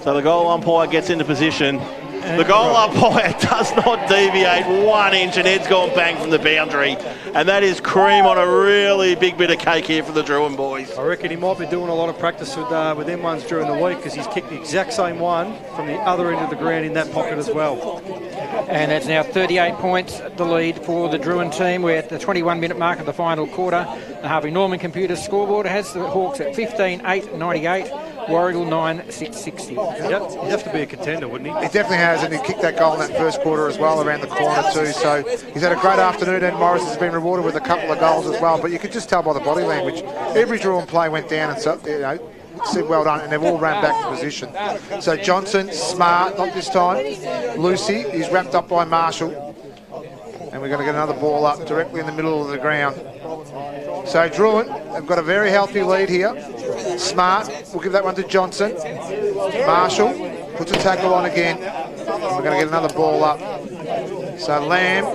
So the goal umpire gets into position. The goal umpire does not deviate 1 inch, and Ed's gone bang from the boundary. And that is cream on a really big bit of cake here for the Drouin boys. I reckon he might be doing a lot of practice with them ones during the week, because he's kicked the exact same one from the other end of the ground in that pocket as well. And it's now 38 points, the lead for the Drouin team. We're at the 21-minute mark of the final quarter. The Harvey Norman computer scoreboard has the Hawks at 15-8-98. Warragul 9-6-60. Yep, he'd have to be a contender, wouldn't he? He definitely has, and he kicked that goal in that first quarter as well, around the corner too. So he's had a great afternoon, and Morris has been rewarded with a couple of goals as well. But you could just tell by the body language, every Drouin play went down and said well done, and they've all ran back to position. So Johnson, Smart, not this time. Lucy, he's wrapped up by Marshall. And we're going to get another ball up directly in the middle of the ground. So Drouin have got a very healthy lead here. Smart, we'll give that one to Johnson. Marshall puts a tackle on again. And we're going to get another ball up. So Lamb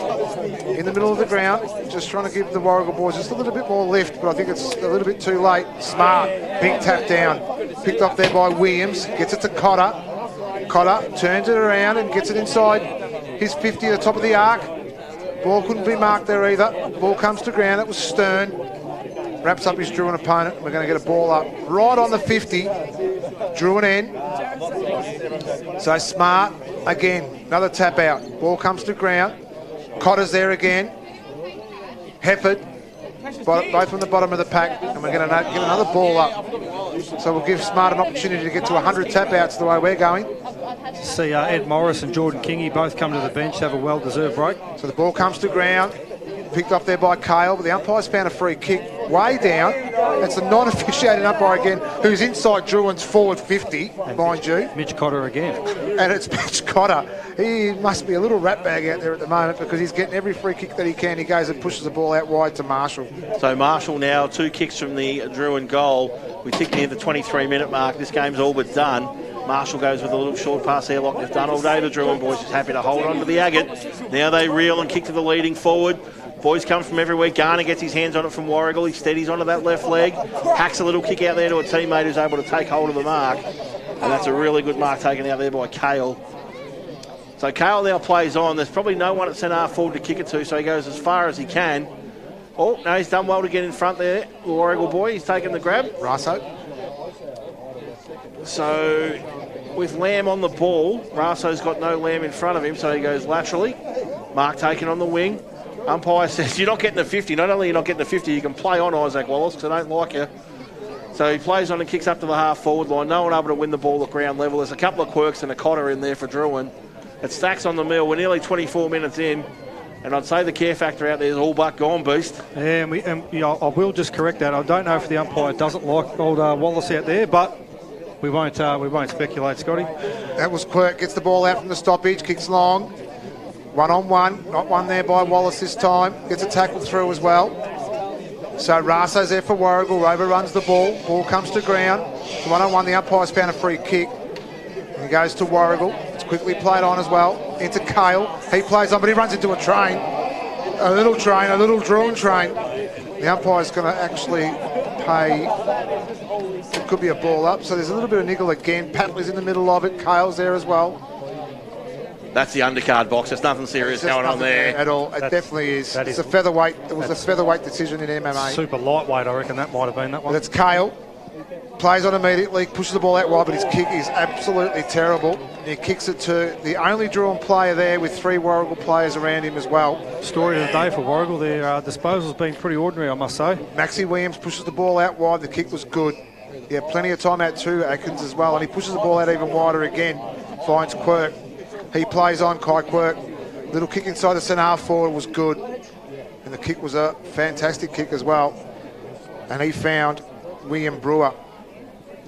in the middle of the ground, just trying to give the Warragul boys just a little bit more lift, but I think it's a little bit too late. Smart, big tap down. Picked up there by Williams, gets it to Cotter. Cotter turns it around and gets it inside his 50 at the top of the arc. Ball couldn't be marked there either. Ball comes to ground. It was Stern. Wraps up his Drouin opponent. We're going to get a ball up right on the 50. Drouin end. So Smart again. Another tap out. Ball comes to ground. Cotter's there again. Hefford. Both from the bottom of the pack. And we're going to get another ball up. So we'll give Smart an opportunity to get to 100 tap outs the way we're going. See Ed Morris and Jordan Kingy both come to the bench to have a well-deserved break. So the ball comes to ground, picked up there by Kale, but the umpire's found a free kick way down. It's a non-officiated umpire again, who's inside Drouin's forward 50, mind you. Mitch Cotter again. And it's Mitch Cotter. He must be a little rat bag out there at the moment, because he's getting every free kick that he can. He goes and pushes the ball out wide to Marshall. So Marshall now 2 kicks from the Drouin goal. We tick near the 23-minute mark. This game's all but done. Marshall goes with a little short pass there like they've done all day. The Drouin boys just happy to hold on to the agate. Now they reel and kick to the leading forward. Boys come from everywhere. Garner gets his hands on it from Warragul. He steadies onto that left leg. Hacks a little kick out there to a teammate who's able to take hold of the mark. And that's a really good mark taken out there by Kale. So Kale now plays on. There's probably no one at centre half forward to kick it to, so he goes as far as he can. Oh, no, he's done well to get in front there. The Warragul boy, he's taken the grab. Raso. So with Lamb on the ball, Raso's got no Lamb in front of him, so he goes laterally. Mark taken on the wing. Umpire says, you're not getting the 50. Not only are you not getting the 50, you can play on Isaac Wallace, because I don't like you. So he plays on and kicks up to the half-forward line. No one able to win the ball at ground level. There's a couple of quirks and a Cotter in there for Drouin. It stacks on the mill. We're nearly 24 minutes in. And I'd say the care factor out there is all but gone, Beast. Yeah, I will just correct that. I don't know if the umpire doesn't like old Wallace out there, but we won't speculate, Scotty. That was Quirk. Gets the ball out from the stoppage. Kicks long. 1-on-1. Not one there by Wallace this time. Gets a tackle through as well. So Raso's there for Warragul. Rover runs the ball. Ball comes to ground. 1-on-1. The umpire's found a free kick. And he goes to Warragul. It's quickly played on as well. Into Kale. He plays on, but he runs into a train. A little Drouin train. The umpire's going to actually pay. It could be a ball up. So there's a little bit of niggle again. Patley's in the middle of it. Kale's there as well. That's the undercard box. There's nothing serious going on there. At all. It definitely is. It's a featherweight. It was a featherweight decision in MMA. Super lightweight, I reckon that might have been that one. But it's Kale. Plays on immediately, pushes the ball out wide, but his kick is absolutely terrible. He kicks it to the only Drouin player there with 3 Warragul players around him as well. Story of the day for Warragul. Their disposal's been pretty ordinary, I must say. Maxie Williams pushes the ball out wide. The kick was good. He had plenty of time out too, Atkins as well, and he pushes the ball out even wider again. Finds Quirk. He plays on Kai Quirk. Little kick inside the centre half forward was good. And the kick was a fantastic kick as well. and he found William Brewer.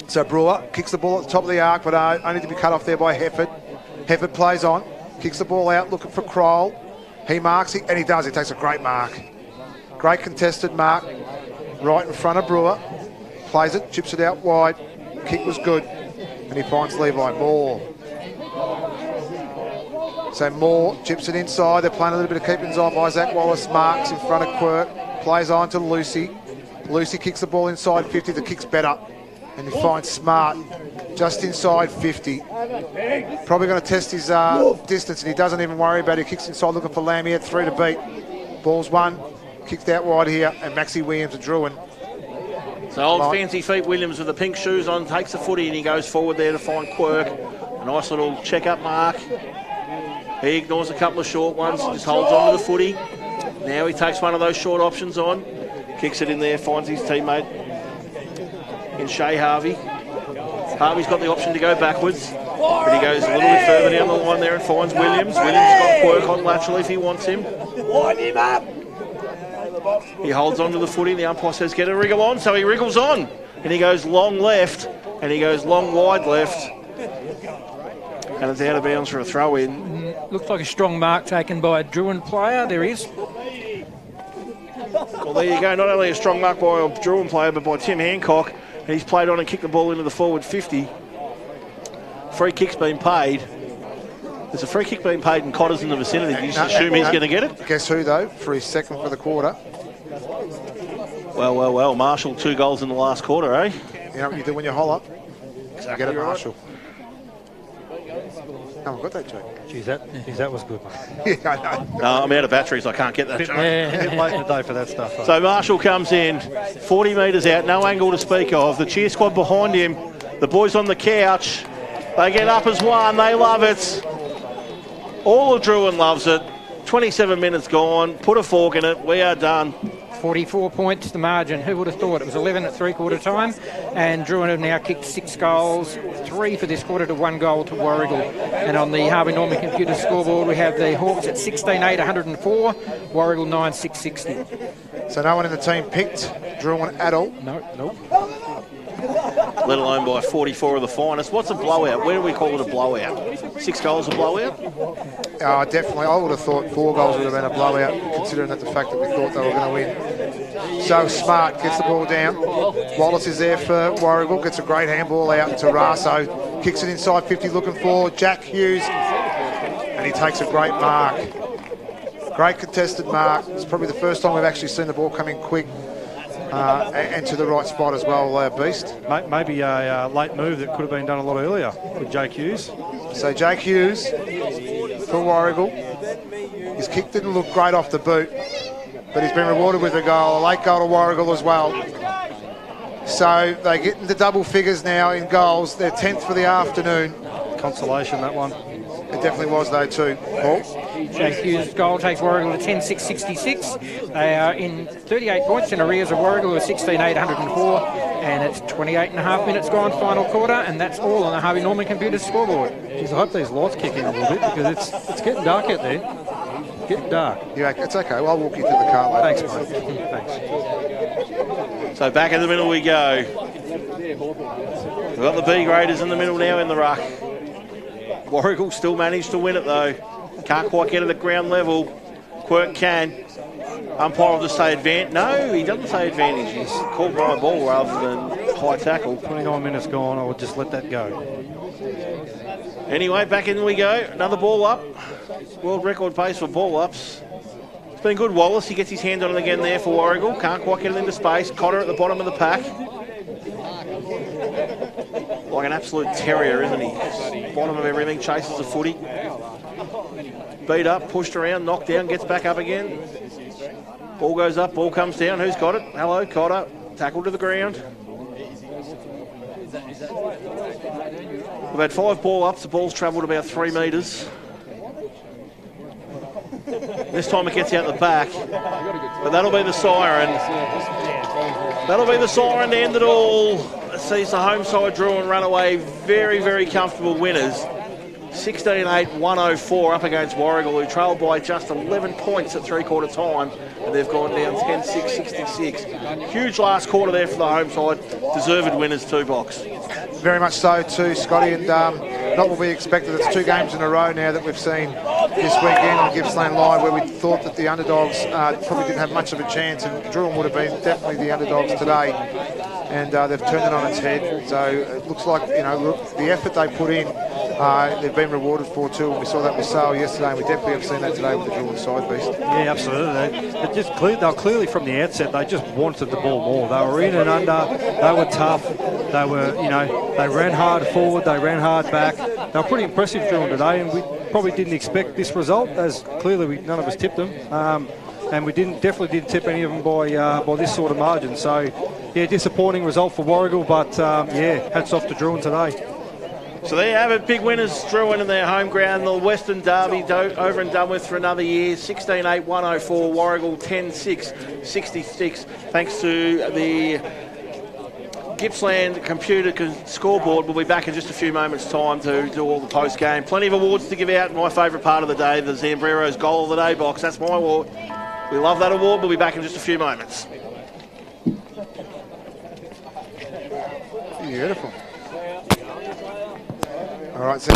So Brewer kicks the ball at the top of the arc, but only to be cut off there by Hefford. Hefford plays on, kicks the ball out, looking for Kroll. He marks it, and he does. He takes a great mark. Great contested mark right in front of Brewer. Plays it, chips it out wide. Kick was good, and he finds Levi Moore. So Moore chips it inside. They're playing a little bit of keepings off. Isaac Wallace marks in front of Quirk. Plays on to Lucy. Lucy kicks the ball inside 50. The kick's better. And he finds Smart just inside 50. Probably going to test his distance, and he doesn't even worry about it. He kicks inside looking for Lamb. He had 3 to beat. Ball's 1. Kicked out wide here. And Maxie Williams and Drouin. So old fancy feet Williams with the pink shoes on takes the footy, and he goes forward there to find Quirk. A nice little check-up mark. He ignores a couple of short ones, just holds on to the footy. Now he takes one of those short options on, kicks it in there, finds his teammate in Shea Harvey. Harvey's got the option to go backwards, but he goes a little bit further down the line there and finds Williams. Williams got Quirk on laterally if he wants him. He holds on to the footy, and the umpire says get a wriggle on, so he wriggles on. And he goes long left, and he goes long wide left. And it's out of bounds for a throw-in. Looks like a strong mark taken by a Drouin player. There is. Well, there you go. Not only a strong mark by a Drouin player, but by Tim Hancock. And he's played on and kicked the ball into the forward 50. Free kick's been paid. There's a free kick being paid and Cotter's in the vicinity. Do you just assume he's going to get it? Guess who, though, for his second for the quarter? Well. Marshall, 2 goals in the last quarter, eh? You know what you do when you holler? Exactly. Get it, right. Marshall. Oh, I've got that joke. Geez, that was good, mate. Yeah, I know. No, I'm out of batteries. I can't get that joke. A bit late in the day for that stuff. Huh? So Marshall comes in, 40 metres out, no angle to speak of. The cheer squad behind him. The boys on the couch. They get up as one. They love it. All of Drouin loves it. 27 minutes gone. Put a fork in it. We are done. 44 points the margin. Who would have thought? It was 11 at three-quarter time, and Drouin have now kicked 6 goals, 3 for this quarter to 1 goal to Warragul. And on the Harvey Norman computer scoreboard, we have the Hawks at 16-8, 104, Warragul 9-6, 60. So no one in the team picked Drouin at all? Nope. Let alone by 44 of the finest. What's a blowout? Where do we call it a blowout? 6 goals a blowout? Definitely. I would have thought 4 goals would have been a blowout, considering that the fact that we thought they were going to win. So Smart gets the ball down. Wallace is there for Warragul, gets a great handball out to Raso. Kicks it inside 50, looking for Jack Hughes. And he takes a great mark. Great contested mark. It's probably the first time we've actually seen the ball coming quick. And to the right spot as well, Beast. Maybe a late move that could have been done a lot earlier with Jake Hughes. So Jake Hughes for Warragul. His kick didn't look great off the boot, but he's been rewarded with a goal. A late goal to Warragul as well. So they get into double figures now in goals. They're 10th for the afternoon. Consolation, that one. It definitely was, though, too. Paul? Jake Hughes' goal takes Warragul to 10-6, 66. They are in 38 points in arrears of Warragul with 16-8, 104. And it's 28 and a half minutes gone, final quarter, and that's all on the Harvey Norman computer scoreboard. Jeez, I hope these lights kick in a little bit because it's getting dark out there. Getting dark. Yeah, it's okay. Well, I'll walk you to the car later. Thanks, mate. Thanks. So back in the middle we go. We've got the B graders in the middle now in the ruck. Warragul still managed to win it though. Can't quite get it at ground level. Quirk can. Umpire will just say advantage. No, he doesn't say advantage. He's called by ball rather than high tackle. 29 minutes gone. I would just let that go. Anyway, back in we go. Another ball up. World record pace for ball ups. It's been good. Wallace, he gets his hand on it again there for Warragul. Can't quite get it into space. Cotter at the bottom of the pack. Like an absolute terrier, isn't he? Bottom of everything, chases the footy. Beat up, pushed around, knocked down, gets back up again. Ball goes up, ball comes down. Who's got it? Hello, Cotter. Tackle to the ground. We've had 5 ball ups. The ball's travelled about 3 metres. This time it gets out the back. But that'll be the siren. That'll be the siren to end it all. It sees the home side draw and run away. Very, very comfortable winners. 16-8, 104 up against Warragul, who trailed by just 11 points at three-quarter time, and they've gone down 10-6, 66. Huge last quarter there for the home side. Deserved winners too, Box. Very much so too, Scotty, and not what we expected. It's 2 games in a row now that we've seen this weekend on Gippsland Live, where we thought that the underdogs probably didn't have much of a chance, and Drouin would have been definitely the underdogs today, and they've turned it on its head. So it looks like, look, the effort they put in, they've been rewarded for too. We saw that with Sale yesterday, and we definitely have seen that today with the Drouin side beast. Yeah, absolutely. They were clearly from the outset, they just wanted the ball more. They were in and under, they were tough, they were, they ran hard forward, they ran hard back. They were pretty impressive Drouin today, and we probably didn't expect this result, as clearly none of us tipped them. And we definitely didn't tip any of them by this sort of margin. So, yeah, disappointing result for Warragul, but hats off to Drouin today. So there you have it, big winners, Drouin in their home ground, the Western Derby over and done with for another year, 16-8, 104, Warragul 10-6, 66, thanks to the Gippsland computer scoreboard. We'll be back in just a few moments' time to do all the post-game. Plenty of awards to give out. My favourite part of the day, the Zambrero's Goal of the Day box. That's my award. We love that award. We'll be back in just a few moments. Beautiful. All right, so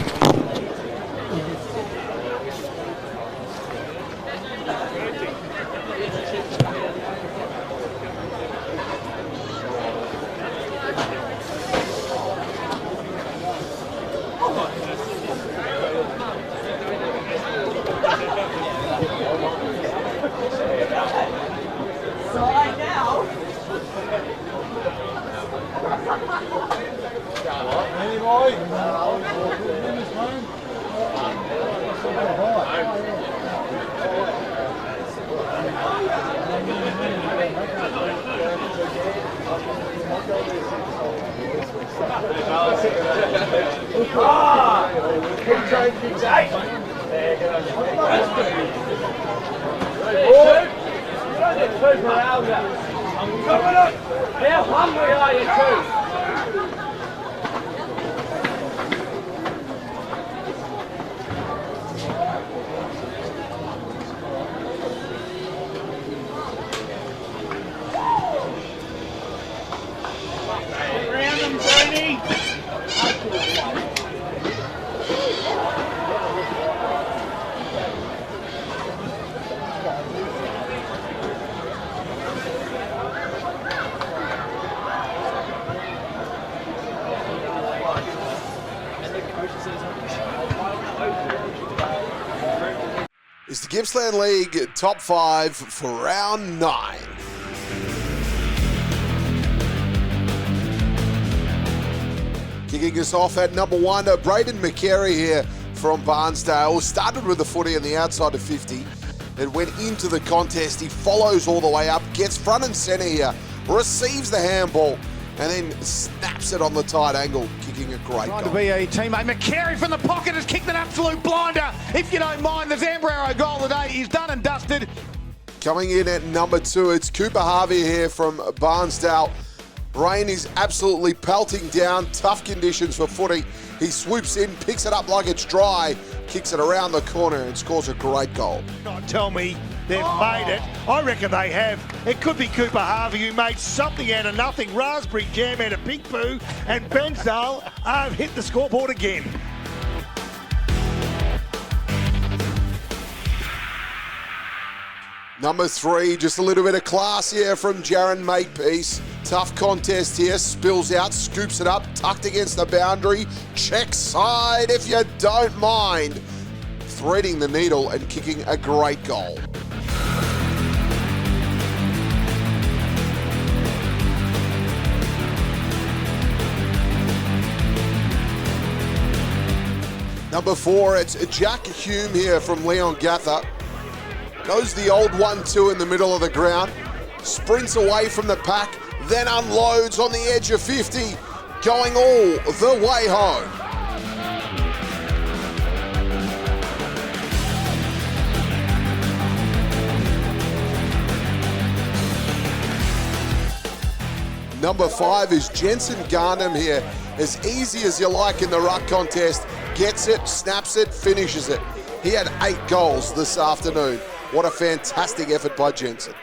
How hungry are you two? Round them, Brady. It's the Gippsland League top 5 for round 9. Kicking us off at number 1, Braden McCary here from Barnsdale. Started with the footy on the outside of 50. It went into the contest. He follows all the way up, gets front and centre here, receives the handball, and then snaps it on the tight angle, kicking a great goal. Trying to be a teammate. McCary from the pocket has kicked an absolute blinder. If you don't mind, the Zambrero goal today is done and dusted. Coming in at number 2, it's Cooper Harvey here from Barnsdale. Rain is absolutely pelting down, tough conditions for footy. He swoops in, picks it up like it's dry, kicks it around the corner and scores a great goal. Not tell me they've made it. I reckon they have. It could be Cooper Harvey who made something out of nothing. Raspberry Jam out of Big Pooh, and Bensdale have hit the scoreboard again. Number 3, just a little bit of class here from Jaron Makepeace. Tough contest here, spills out, scoops it up, tucked against the boundary, check side if you don't mind. Threading the needle and kicking a great goal. Number 4, it's Jack Hume here from Leon Gatha. Goes the old 1-2 in the middle of the ground, sprints away from the pack, then unloads on the edge of 50, going all the way home. Number 5 is Jensen Garnham here. As easy as you like in the ruck contest, gets it, snaps it, finishes it. He had 8 goals this afternoon. What a fantastic effort by Jensen.